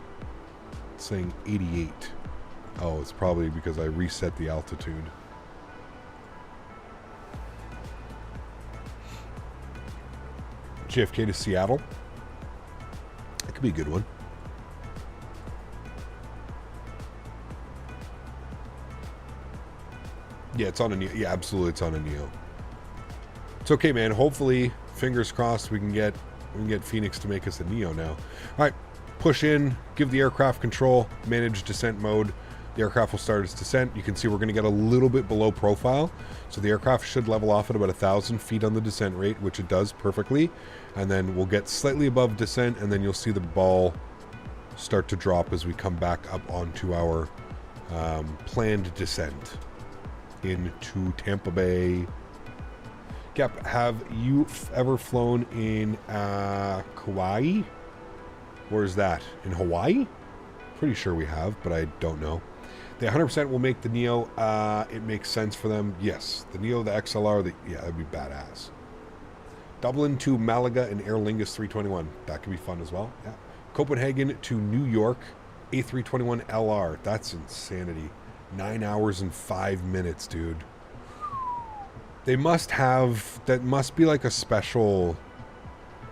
It's saying 88. Oh, it's probably because I reset the altitude. JFK to Seattle. That could be a good one. Yeah, it's on a Neo. Yeah, absolutely, it's on a Neo. It's okay, man. Hopefully, fingers crossed, we can get Phoenix to make us a Neo now. All right, push in, give the aircraft control, manage descent mode. The aircraft will start its descent. You can see we're going to get a little bit below profile, so the aircraft should level off at about 1,000 feet on the descent rate, which it does perfectly. And then we'll get slightly above descent, and then you'll see the ball start to drop as we come back up onto our planned descent into Tampa Bay. Yep, have you ever flown in Kauai? Where is that? In Hawaii? Pretty sure we have, but I don't know. They 100% will make the Neo. It makes sense for them. Yes, the Neo, the XLR, yeah, that'd be badass. Dublin to Malaga and Aer Lingus 321. That could be fun as well. Yeah. Copenhagen to New York, A321 LR. That's insanity. 9 hours and 5 minutes, dude. They must have, that must be like a special,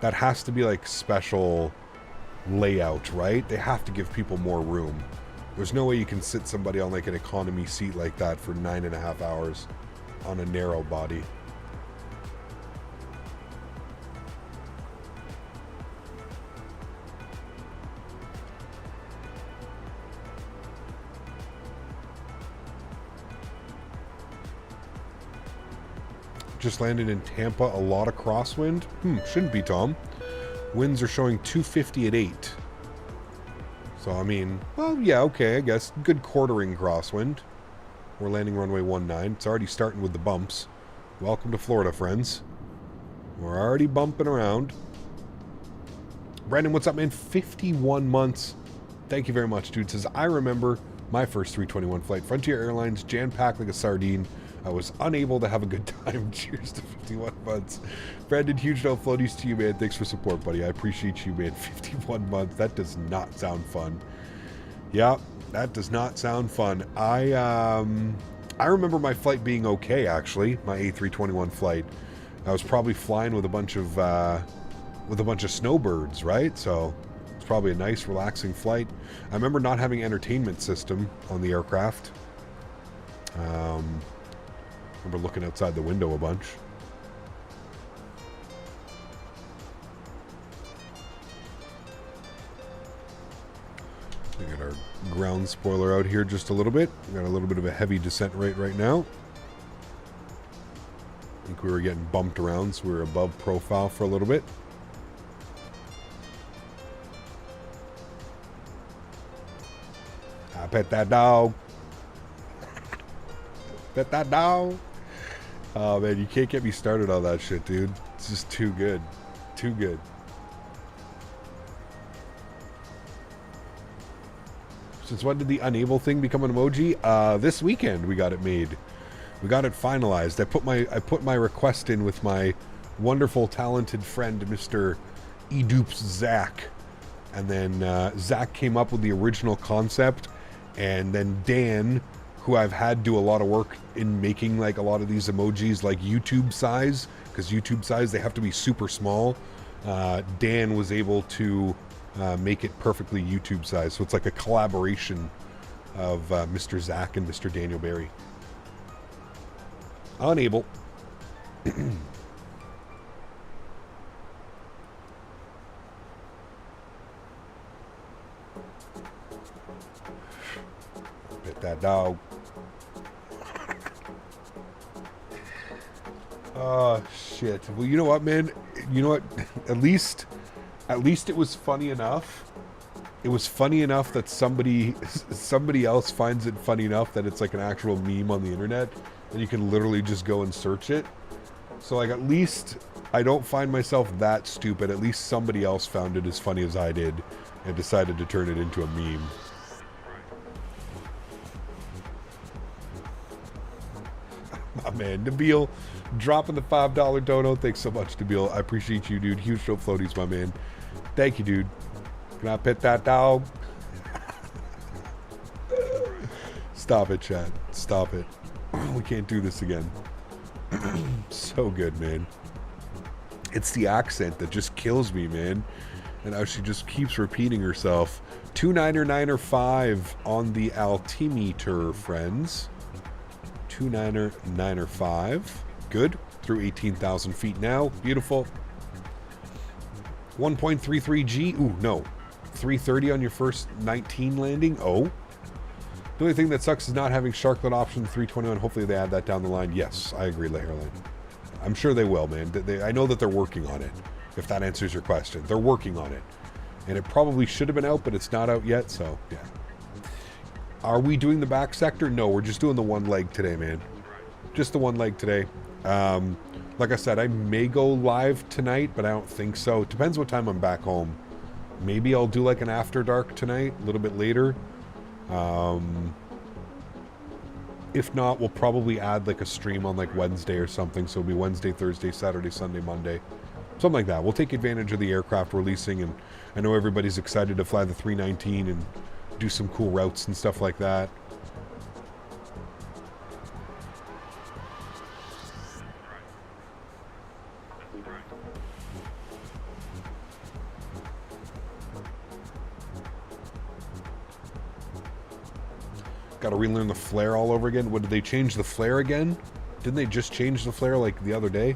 that has to be like special layout, right? They have to give people more room. There's no way you can sit somebody on like an economy seat like that for 9.5 hours on a narrow body. Just landed in Tampa, a lot of crosswind. Shouldn't be, Tom. Winds are showing 250 at 8. So, I mean, well, yeah, okay, I guess. Good quartering crosswind. We're landing runway 19. It's already starting with the bumps. Welcome to Florida, friends. We're already bumping around. Brandon, what's up, man? 51 months. Thank you very much, dude. Says, I remember my first 321 flight. Frontier Airlines, jam-packed like a sardine. I was unable to have a good time. Cheers to 51 months. Brandon, huge no floaties to you, man. Thanks for support, buddy. I appreciate you, man. 51 months. That does not sound fun. Yeah, that does not sound fun. I remember my flight being okay, actually. My A321 flight. I was probably flying with a bunch of snowbirds, right? So it's probably a nice, relaxing flight. I remember not having entertainment system on the aircraft. Remember looking outside the window a bunch. We got our ground spoiler out here just a little bit. We got a little bit of a heavy descent rate right now. I think we were getting bumped around, so we were above profile for a little bit. I pet that dog. Pet that dog. Oh man, you can't get me started on that shit, dude. It's just too good. Too good. Since when did the unable thing become an emoji? This weekend we got it made. We got it finalized. I put my request in with my wonderful, talented friend, Mr. Edoops Zach. And then Zach came up with the original concept. And then Dan, who I've had do a lot of work in making like a lot of these emojis like YouTube size, because YouTube size, they have to be super small. Dan was able to make it perfectly YouTube size. So it's like a collaboration of Mr. Zach and Mr. Daniel Barry. Unable. Hit that dog. Oh shit. Well, you know what, man? You know what? At least it was funny enough. It was funny enough that somebody else finds it funny enough that it's like an actual meme on the internet, and you can literally just go and search it. So like, at least I don't find myself that stupid. At least somebody else found it as funny as I did and decided to turn it into a meme. My man, Nabil, dropping the $5 dono. Thanks so much, Nabil. I appreciate you, dude. Huge show floaties, my man. Thank you, dude. Can I pet that dog? Stop it, chat. Stop it. We can't do this again. So good, man. It's the accent that just kills me, man. And how she just keeps repeating herself. 299er5 on the altimeter, friends. 299er5. Good. Through 18,000 feet now. Beautiful. 1.33G. Ooh, no. 330 on your first 19 landing. Oh. The only thing that sucks is not having Sharklet option 321. Hopefully they add that down the line. Yes, I agree, Leherland. I'm sure they will, man. I know that they're working on it, if that answers your question. They're working on it. And it probably should have been out, but it's not out yet, so, yeah. Are we doing the back sector? No, we're just doing the one leg today, man. Just the one leg today. Like I said, I may go live tonight, but I don't think so. It depends what time I'm back home. Maybe I'll do like an after dark tonight, a little bit later. If not, we'll probably add like a stream on like Wednesday or something. So it'll be Wednesday, Thursday, Saturday, Sunday, Monday. Something like that. We'll take advantage of the aircraft releasing, and I know everybody's excited to fly the 319 and do some cool routes and stuff like that. Got to relearn the flare all over again. What, did they change the flare again? Didn't they just change the flare like the other day?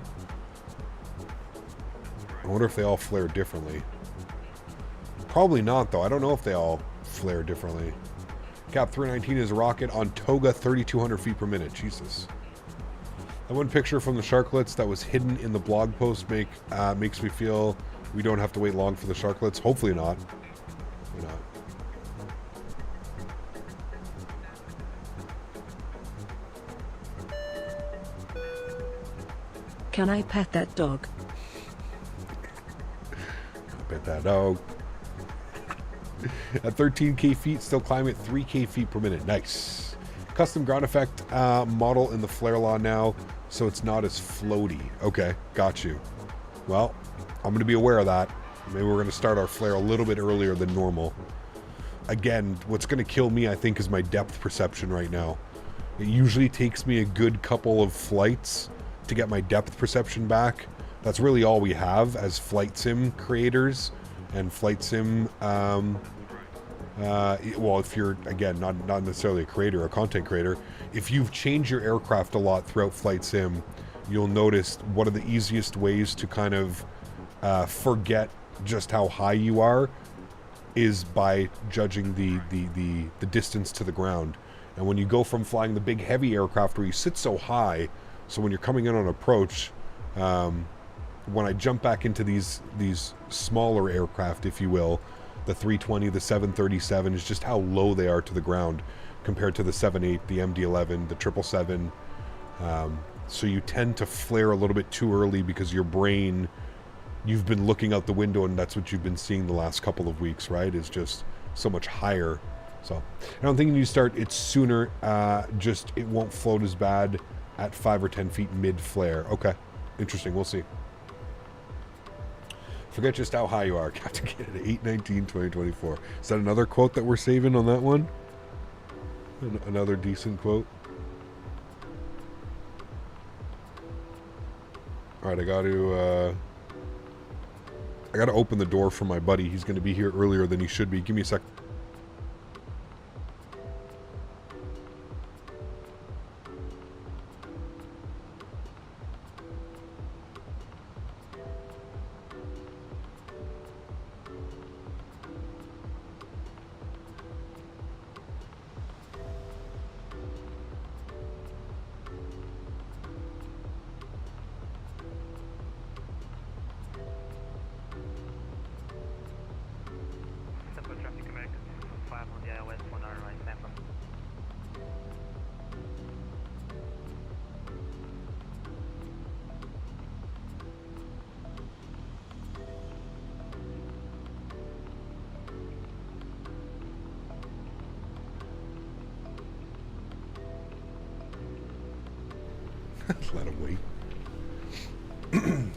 I wonder if they all flare differently. Probably not, though. I don't know if they all flare differently. Cap 319 is a rocket on Toga, 3,200 feet per minute. Jesus. That one picture from the Sharklets that was hidden in the blog post makes me feel we don't have to wait long for the Sharklets. Hopefully not. Hopefully not. Can I pet that dog? Pet that dog. At 13k feet, still climbing at 3k feet per minute. Nice. Custom ground effect model in the flare law now, so it's not as floaty. Okay, got you. Well, I'm going to be aware of that. Maybe we're going to start our flare a little bit earlier than normal. again, what's going to kill me, I think, is my depth perception right now. It usually takes me a good couple of flights to get my depth perception back. That's really all we have as flight sim creators and flight sim, well, if you're, again, not necessarily a creator or a content creator, if you've changed your aircraft a lot throughout flight sim, you'll notice one of the easiest ways to kind of forget just how high you are is by judging the distance to the ground. And when you go from flying the big heavy aircraft where you sit so high, so when you're coming in on approach, when I jump back into these smaller aircraft, if you will, the 320, the 737, is just how low they are to the ground compared to the 78, the MD-11, the 777. So you tend to flare a little bit too early because your brain, you've been looking out the window and that's what you've been seeing the last couple of weeks, right? Is just so much higher. So I don't think you start it sooner, just it won't float as bad at 5 or 10 feet mid-flare. Okay, interesting, we'll see. Forget just how high you are, Captain Canada, 8/19/2024. Is that another quote that we're saving on that one? Another decent quote. Alright, I got to open the door for my buddy. He's going to be here earlier than he should be. Give me a sec. Let him wait.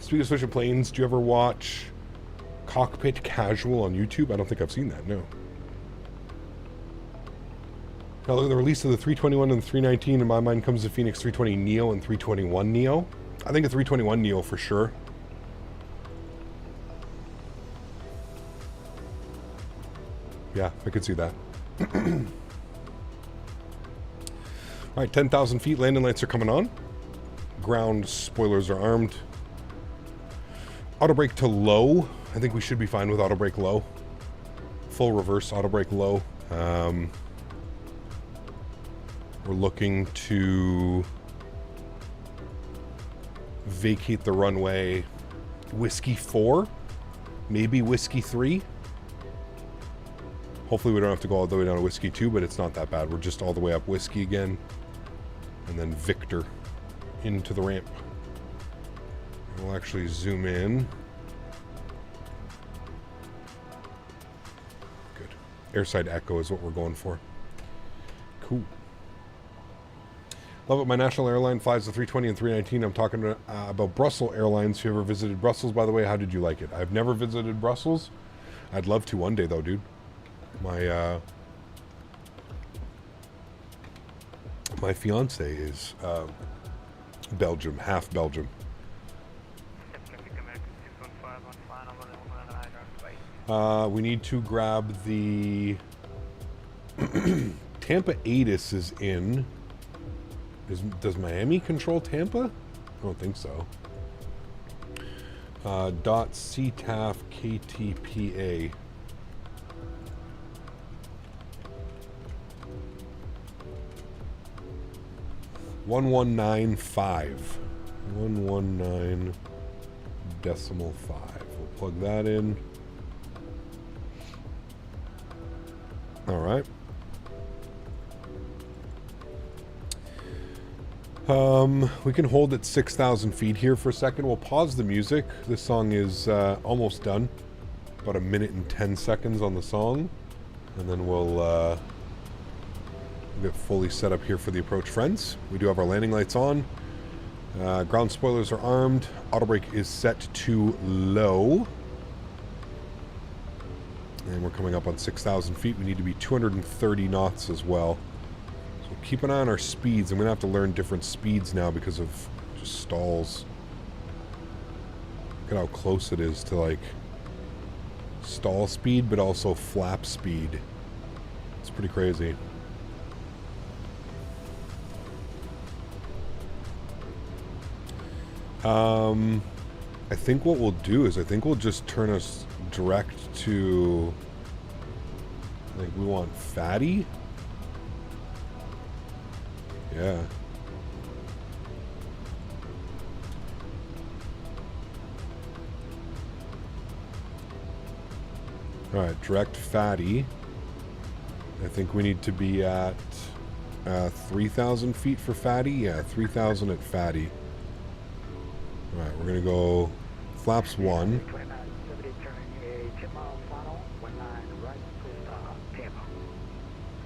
Speaking of switching planes, do you ever watch Cockpit Casual on YouTube? I don't think I've seen that, no. Now look at the release of the 321 and the 319. In my mind comes the Fenix 320 Neo and 321 Neo. I think a 321 Neo for sure. Yeah, I could see that. Alright, 10,000 feet. Landing lights are coming on. Ground spoilers are armed. Auto brake to low. I think we should be fine with auto brake low. Full reverse auto brake low. We're looking to vacate the runway Whiskey 4, maybe Whiskey 3. Hopefully we don't have to go all the way down to Whiskey 2, but it's not that bad. We're just all the way up Whiskey again. And then Victor into the ramp. We'll actually zoom in. Good. Airside echo is what we're going for. Cool. Love it. My national airline flies the 320 and 319. I'm talking about Brussels Airlines. If you ever visited Brussels, by the way, how did you like it? I've never visited Brussels. I'd love to one day, though, dude. My my fiance is Belgium, half Belgium. We need to grab the Tampa ATIS is in. Does Miami control Tampa? I don't think so. Dot CTAF KTPA. 1195. 119.5. We'll plug that in. All right. We can hold at 6,000 feet here for a second. We'll pause the music. This song is almost done. About 1 minute and 10 seconds on the song. And then we'll get fully set up here for the approach, friends. We do have our landing lights on. Ground spoilers are armed. Auto brake is set to low. And we're coming up on 6,000 feet. We need to be 230 knots as well. So keep an eye on our speeds. I'm going to have to learn different speeds now because of just stalls. Look at how close it is to like stall speed, but also flap speed. It's pretty crazy. I think what we'll do is I think we'll just turn us direct to, I think we want fatty. Yeah. Alright, direct fatty. I think we need to be at 3,000 feet for fatty. Yeah, 3,000 at fatty. Alright, we're going to go flaps 1.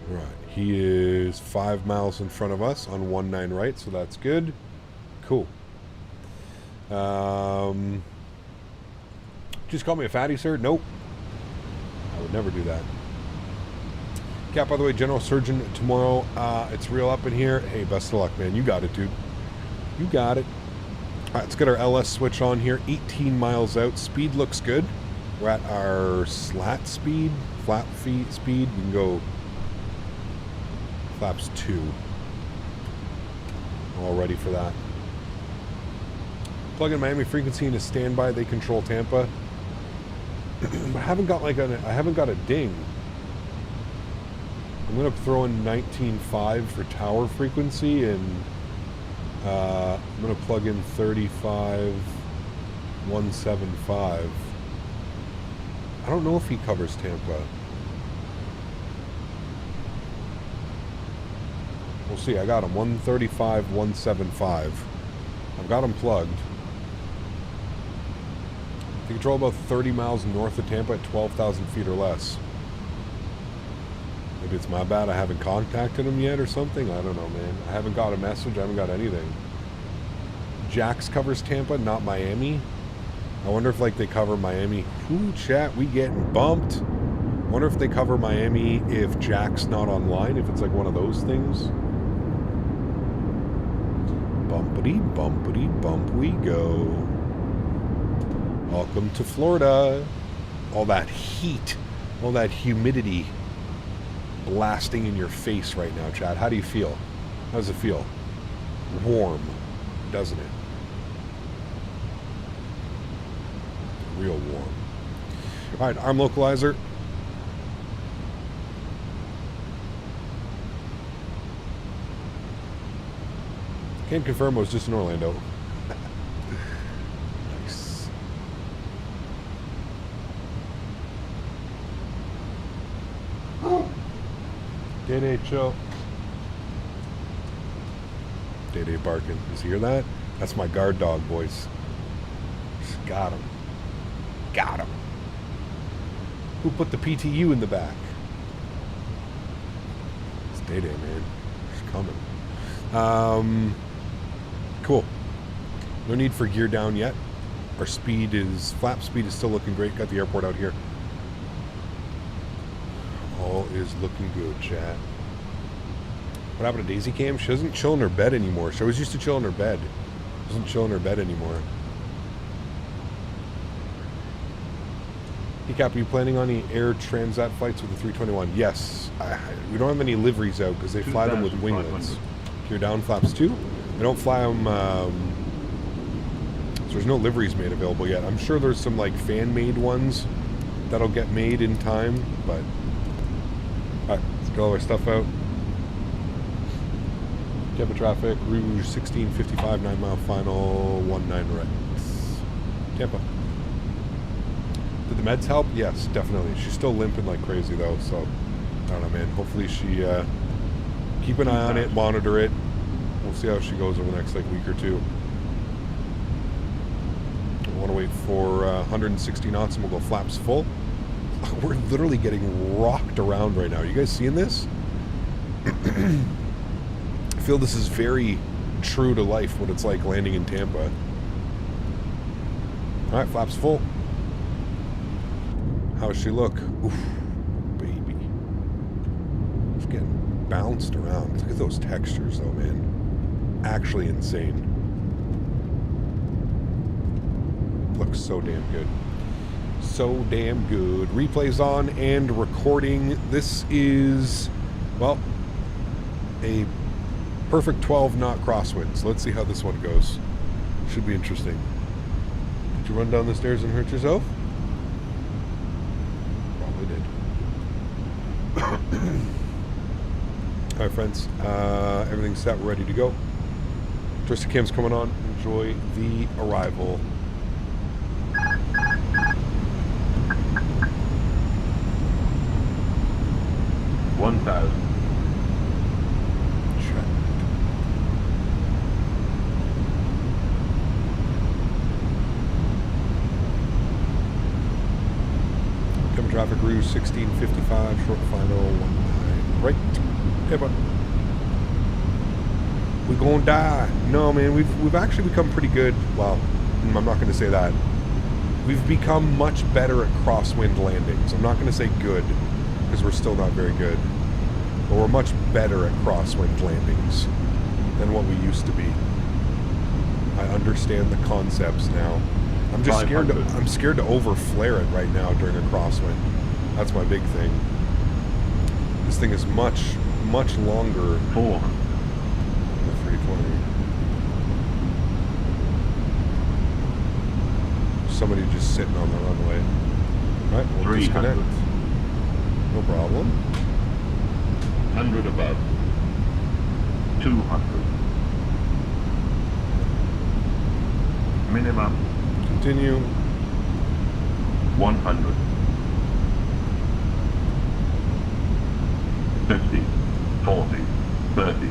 Right, he is 5 miles in front of us on 19 right, so that's good. Cool. Just call me a fatty, sir? Nope. I would never do that. Cap, by the way, General Surgeon tomorrow. It's real up in here. Hey, best of luck, man. You got it, dude. You got it. All right, let's get our LS switch on here. 18 miles out. Speed looks good. We're at our slat speed, flap feet speed. We can go flaps 2. All ready for that. Plug in Miami frequency into standby. They control Tampa. But I haven't got like I haven't got a ding. I'm gonna throw in 19.5 for tower frequency, and I'm gonna plug in 35.175. I don't know if he covers Tampa. We'll see. I got him 135.175. I've got him plugged. They control about 30 miles north of Tampa at 12,000 feet or less. Maybe it's my bad I haven't contacted him yet or something. I don't know, man. I haven't got a message. I haven't got anything. Jax covers Tampa, not Miami. I wonder if, like, they cover Miami. Ooh, chat, we getting bumped. I wonder if they cover Miami if Jack's not online, if it's like one of those things. Bumpity, bumpity, bump we go. Welcome to Florida. All that heat, all that humidity blasting in your face right now, Chad. How do you feel? How does it feel? Warm, doesn't it? Real warm. All right, arm localizer. Can't confirm I was just in Orlando. Nice. Day chill. Day barking. Just hear that? That's my guard dog, boys. Just got him. Got him. Who put the PTU in the back? It's Day, man. It's coming. Cool. No need for gear down yet. Our speed is, flap speed is still looking great. Got the airport out here. All is looking good, chat. What happened to Daisy Cam? She doesn't chill in her bed anymore. She always used to chill in her bed. She doesn't chill in her bed anymore. Hey Cap, are you planning on any air transat flights with the 321? Yes. We don't have any liveries out because they fly them with winglets. You're down flaps 2? They don't fly them, so there's no liveries made available yet. I'm sure there's some like fan-made ones that'll get made in time, but alright, let's get all our stuff out. Tampa traffic, Rouge 1655, 9 mile final, 19 Rex. Tampa. Did the meds help? Yes, definitely. She's still limping like crazy though, so I don't know, man. Hopefully she keep an eye on it, monitor it. We'll see how she goes over the next like week or two. I want to wait for 160 knots and we'll go flaps full. We're literally getting rocked around right now. Are you guys seeing this? I feel this is very true to life, what it's like landing in Tampa. Alright, flaps full. How's she look? Oof, baby. It's getting bounced around. Look at those textures though, man. Actually insane. Looks so damn good. So damn good. Replays on and recording. This is, well, a perfect 12 knot crosswind. So let's see how this one goes. Should be interesting. Did you run down the stairs and hurt yourself? Probably did. Alright friends, everything's set, we're ready to go. Thrust cam's coming on. Enjoy the arrival. 1,000. Coming traffic, Rouge 1655, short final 19. Right. Hey, bud. We gonna die. No, man, we've actually become pretty good. Well, I'm not gonna say that. We've become much better at crosswind landings. I'm not gonna say good, because we're still not very good. But we're much better at crosswind landings than what we used to be. I understand the concepts now. I'm just scared to, I'm scared to over flare it right now during a crosswind. That's my big thing. This thing is much longer. 4. 320. Somebody just sitting on the runway. Right, we'll disconnect. No problem. 100 above. 200. Minimum. Continue. 100. 50. 40. 30.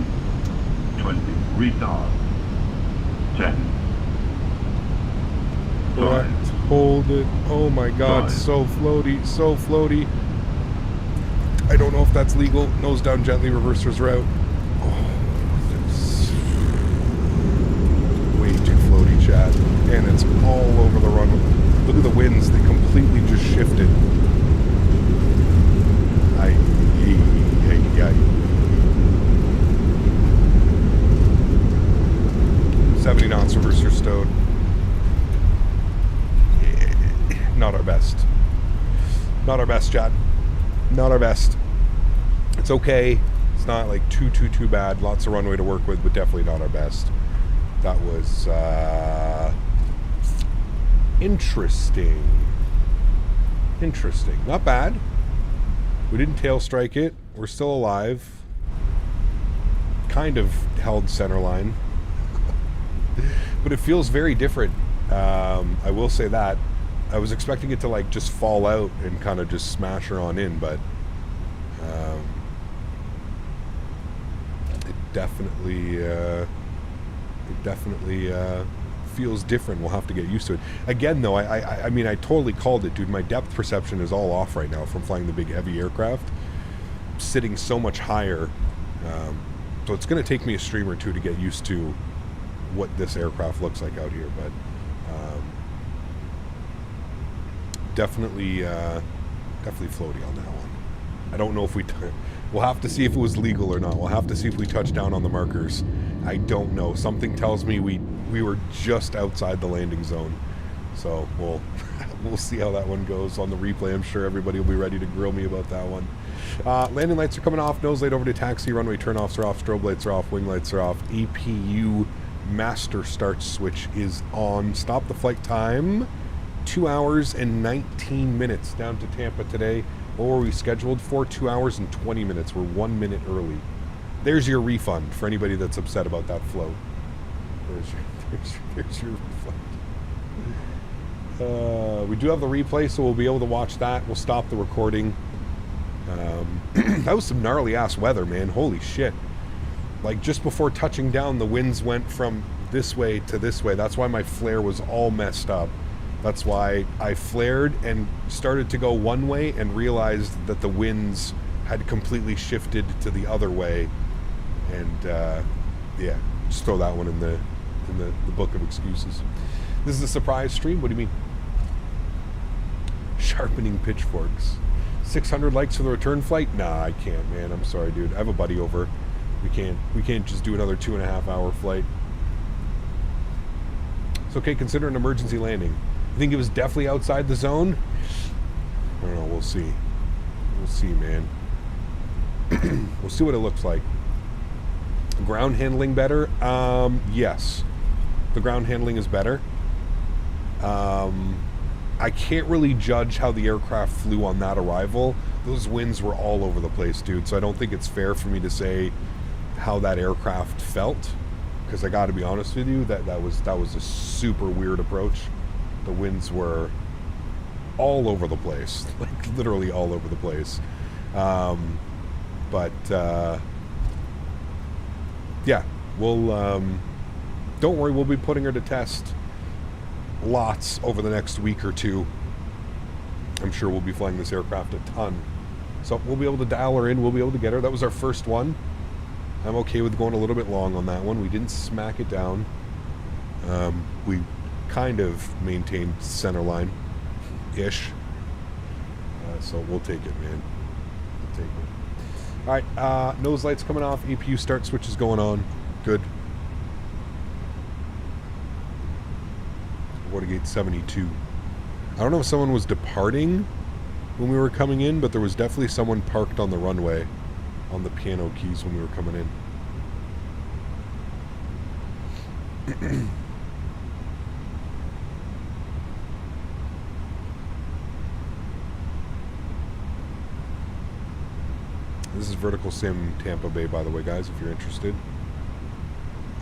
20. Retard. 10. Right. Hold it. Oh my god, 5. so floaty, so floaty. I don't know if that's legal. Nose down gently, reversers route. Oh, that's way too floaty, chat. And it's all over the runway. Look at the winds, they completely just shifted. 70 knots, reverser stowed. Not our best. Not our best, chat. Not our best. It's okay. It's not like too bad. Lots of runway to work with, but definitely not our best. That was interesting. Interesting. Not bad. We didn't tail strike it. We're still alive. Kind of held center line. But it feels very different. I will say that. I was expecting it to like just fall out and kind of just smash her on in, but it definitely feels different. We'll have to get used to it. Again, though, I mean, I totally called it, dude. My depth perception is all off right now from flying the big heavy aircraft, sitting so much higher. So it's going to take me a stream or two to get used to what this aircraft looks like out here, but definitely floaty on that one. I don't know if we'll have to see if it was legal or not. We'll have to see if we touch down on the markers. I don't know. Something tells me we were just outside the landing zone. So we'll see how that one goes on the replay. I'm sure everybody will be ready to grill me about that one. Landing lights are coming off. Nose light over to taxi. Runway turnoffs are off. Strobe lights are off. Wing lights are off. EPU master start switch is on. Stop the flight time. 2 hours and 19 minutes down to Tampa today. What were we scheduled for? 2 hours and 20 minutes. We're 1 minute early. There's your refund for anybody that's upset about that float. There's your refund. We do have the replay, so we'll be able to watch that. We'll stop the recording. That was some gnarly ass weather, man. Holy shit. Like just before touching down, the winds went from this way to this way. That's why my flare was all messed up. That's why I flared and started to go one way and realized that the winds had completely shifted to the other way. And yeah, just throw that one in the book of excuses. This is a surprise stream. What do you mean? Sharpening pitchforks. 600 likes for the return flight? Nah, I can't, man. I'm sorry, dude. I have a buddy over. We can't just do another 2.5 hour flight. It's okay, consider an emergency landing. You think it was definitely outside the zone? I don't know, we'll see. We'll see, man. We'll see what it looks like. Ground handling better? Yes. The ground handling is better. I can't really judge how the aircraft flew on that arrival. Those winds were all over the place, dude, so I don't think it's fair for me to say how that aircraft felt, because I gotta be honest with you, that was a super weird approach. The winds were all over the place, like literally all over the place. Yeah, we'll don't worry, we'll be putting her to test lots over the next week or two. I'm sure we'll be flying this aircraft a ton, so we'll be able to dial her in, we'll be able to get her. That was our first one. I'm okay with going a little bit long on that one. We didn't smack it down. We kind of maintained center line ish, so we'll take it, man. We'll take it. Alright, nose lights coming off, APU start switch is going on. Good. Watergate 72. I don't know if someone was departing when we were coming in, but there was definitely someone parked on the runway on the piano keys when we were coming in. This is Vertical Sim Tampa Bay, by the way, guys, if you're interested.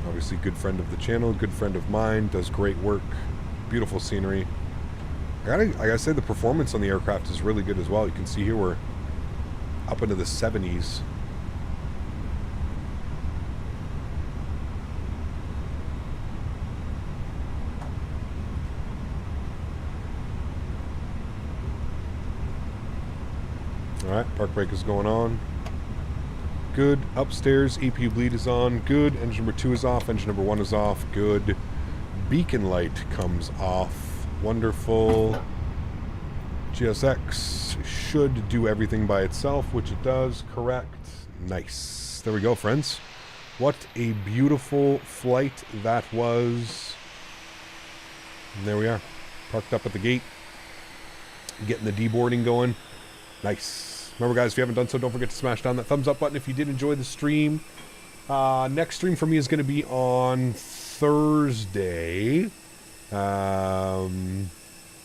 Obviously, good friend of the channel, good friend of mine, does great work, beautiful scenery. I gotta say, the performance on the aircraft is really good as well. You can see here we're up into the 70s. Alright, park brake is going on. Good. Upstairs, APU bleed is on. Good. Engine number 2 is off. Engine number 1 is off. Good. Beacon light comes off. Wonderful. GSX should do everything by itself, which it does. Correct. Nice. There we go, friends. What a beautiful flight that was. And there we are. Parked up at the gate. Getting the deboarding going. Nice. Remember, guys, if you haven't done so, don't forget to smash down that thumbs up button if you did enjoy the stream. Next stream for me is going to be on Thursday.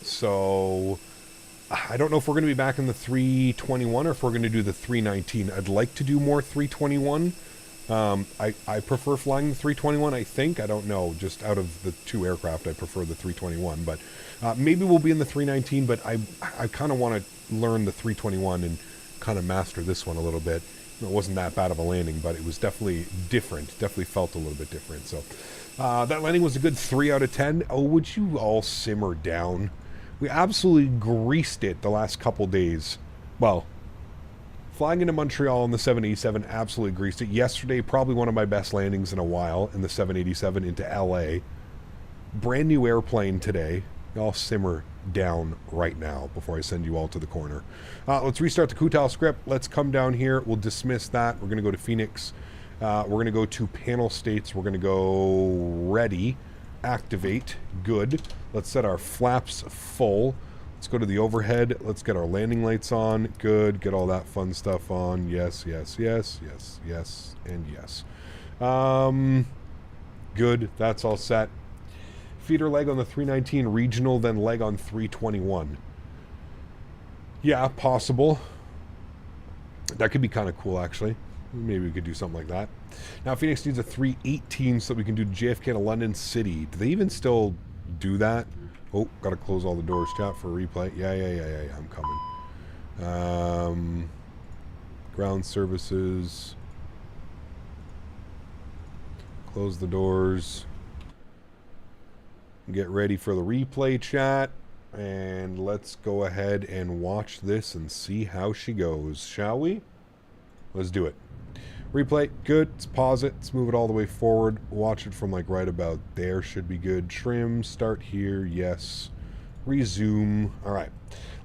So I don't know if we're going to be back in the 321 or if we're going to do the 319. I'd like to do more 321. I prefer flying the 321, I think. I don't know. Just out of the two aircraft, I prefer the 321. But maybe we'll be in the 319, but I kind of want to learn the 321 and kind of master this one a little bit. It wasn't that bad of a landing, but it was definitely different. Definitely felt a little bit different. So that landing was a good 3 out of 10. Oh, would you all simmer down? We absolutely greased it the last couple days. Well, flying into Montreal on the 787 absolutely greased it. Yesterday, probably one of my best landings in a while in the 787 into LA. Brand new airplane today. Y'all simmer down right now before I send you all to the corner. Let's restart the Kutal script. Let's come down here. We'll dismiss that. We're going to go to Phoenix. We're going to go to panel states. We're going to go ready, activate, good. Let's set our flaps full. Let's go to the overhead. Let's get our landing lights on. Good. Get all that fun stuff on. Yes, yes, yes, yes, yes, and yes. Good. That's all set. Feeder leg on the 319 regional, then leg on 321. Yeah, possible. That could be kind of cool, actually. Maybe we could do something like that. Now, Phoenix needs a 318 so that we can do JFK to London City. Do they even still do that? Oh, gotta close all the doors, chat, for a replay. Yeah, I'm coming. Ground services. Close the doors. Get ready for the replay, chat, and let's go ahead and watch this and see how she goes, shall we? Let's do it. Replay, good. Let's pause it. Let's move it all the way forward. Watch it from like right about there. Should be good. Trim, start here, yes. Resume. All right.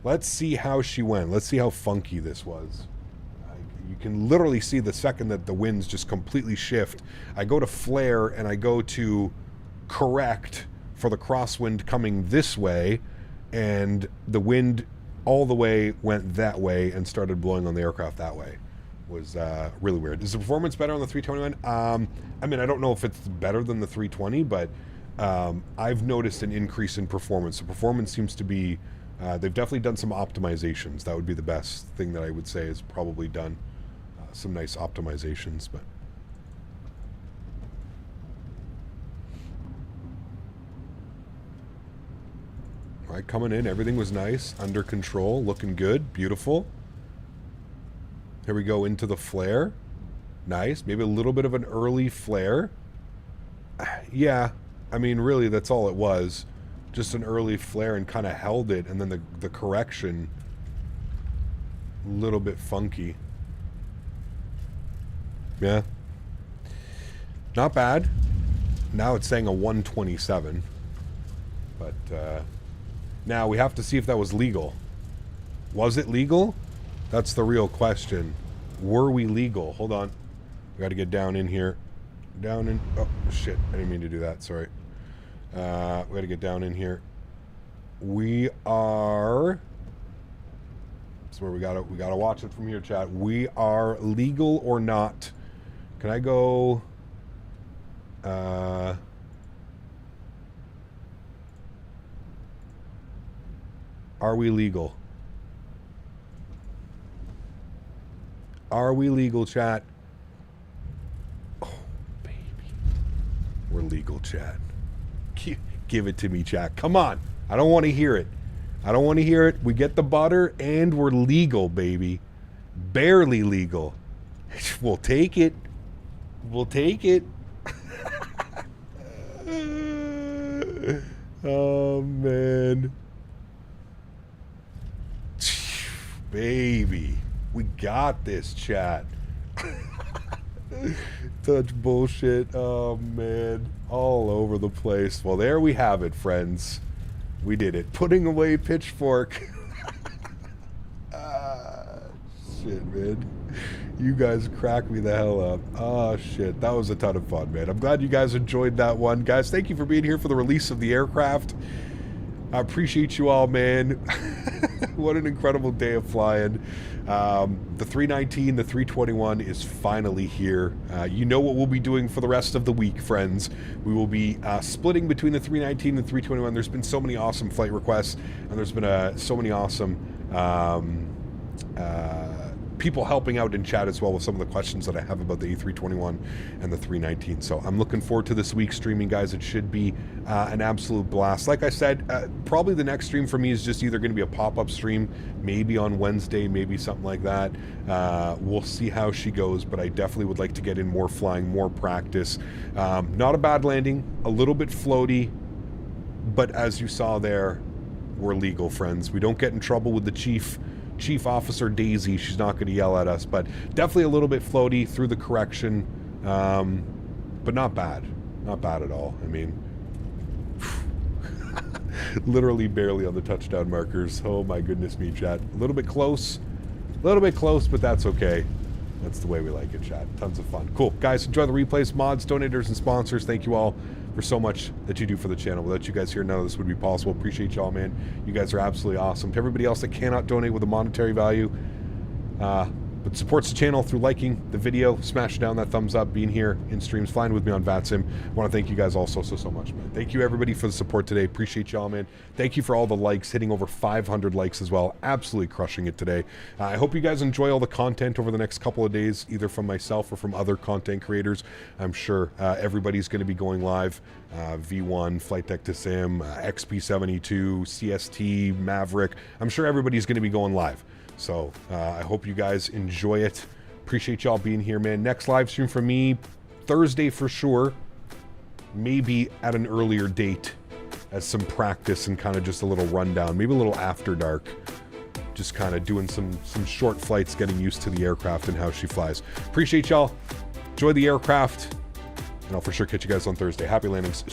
Let's see how she went. Let's see how funky this was. You can literally see the second that the winds just completely shift. I go to flare and I go to correct for the crosswind coming this way, and the wind all the way went that way and started blowing on the aircraft that way. Was really weird. Is the performance better on the 321? I mean, I don't know if it's better than the 320, but I've noticed an increase in performance. The performance seems to be, they've definitely done some optimizations. That would be the best thing that I would say is probably done. Some nice optimizations, but all right, coming in, everything was nice, under control, looking good, beautiful. Here we go into the flare. Nice, maybe a little bit of an early flare. Yeah, I mean, really, that's all it was. Just an early flare and kind of held it, and then the correction, a little bit funky. Yeah. Not bad. Now it's saying a 127. But now we have to see if that was legal. Was it legal? That's the real question. Were we legal? Hold on. We got to get down in here. Down in... Oh, shit. I didn't mean to do that. Sorry. We got to get down in here. We are... That's where we got to watch it from here, chat. We are legal or not. Can I go... Are we legal? Are we legal, chat? Oh, baby. We're legal, chat. Give it to me, chat. Come on. I don't want to hear it. I don't want to hear it. We get the butter and we're legal, baby. Barely legal. We'll take it. We'll take it. Oh, man. Baby. We got this, chat. Such bullshit. Oh, man. All over the place. Well, there we have it, friends. We did it. Putting away pitchfork. Shit, man. You guys crack me the hell up. Oh, shit. That was a ton of fun, man. I'm glad you guys enjoyed that one. Guys, thank you for being here for the release of the aircraft. I appreciate you all, man. What an incredible day of flying. The 319, the 321 is finally here. You know what we'll be doing for the rest of the week, friends. We will be splitting between the 319 and the 321. There's been so many awesome flight requests, and there's been so many awesome people helping out in chat as well with some of the questions that I have about the A321 and the 319. So I'm looking forward to this week's streaming, guys. It should be an absolute blast. Like I said, probably the next stream for me is just either going to be a pop-up stream, maybe on Wednesday, maybe something like that. We'll see how she goes, but I definitely would like to get in more flying, more practice. Not a bad landing, a little bit floaty, but as you saw there, we're legal, friends. We don't get in trouble with the Chief Officer Daisy. She's not going to yell at us, but definitely a little bit floaty through the correction, but not bad. Not bad at all. I mean, literally barely on the touchdown markers. Oh my goodness me, chat. A little bit close, but that's okay. That's the way we like it, chat. Tons of fun. Cool. Guys, enjoy the replays, mods, donators, and sponsors. Thank you all for so much that you do for the channel. Without you guys here, none of this would be possible. Appreciate y'all, man. You guys are absolutely awesome. To everybody else that cannot donate with a monetary value, but supports the channel through liking the video, smash down that thumbs up, being here in streams, flying with me on VATSIM. I want to thank you guys all so much, man. Thank you, everybody, for the support today. Appreciate y'all, man. Thank you for all the likes, hitting over 500 likes as well. Absolutely crushing it today. I hope you guys enjoy all the content over the next couple of days, either from myself or from other content creators. I'm sure everybody's going to be going live. V1, Flight Deck to Sim, XP72, CST, Maverick. I'm sure everybody's going to be going live. So I hope you guys enjoy it. Appreciate y'all being here, man. Next live stream for me, Thursday for sure. Maybe at an earlier date as some practice and kind of just a little rundown. Maybe a little after dark. Just kind of doing some short flights, getting used to the aircraft and how she flies. Appreciate y'all. Enjoy the aircraft. And I'll for sure catch you guys on Thursday. Happy landings.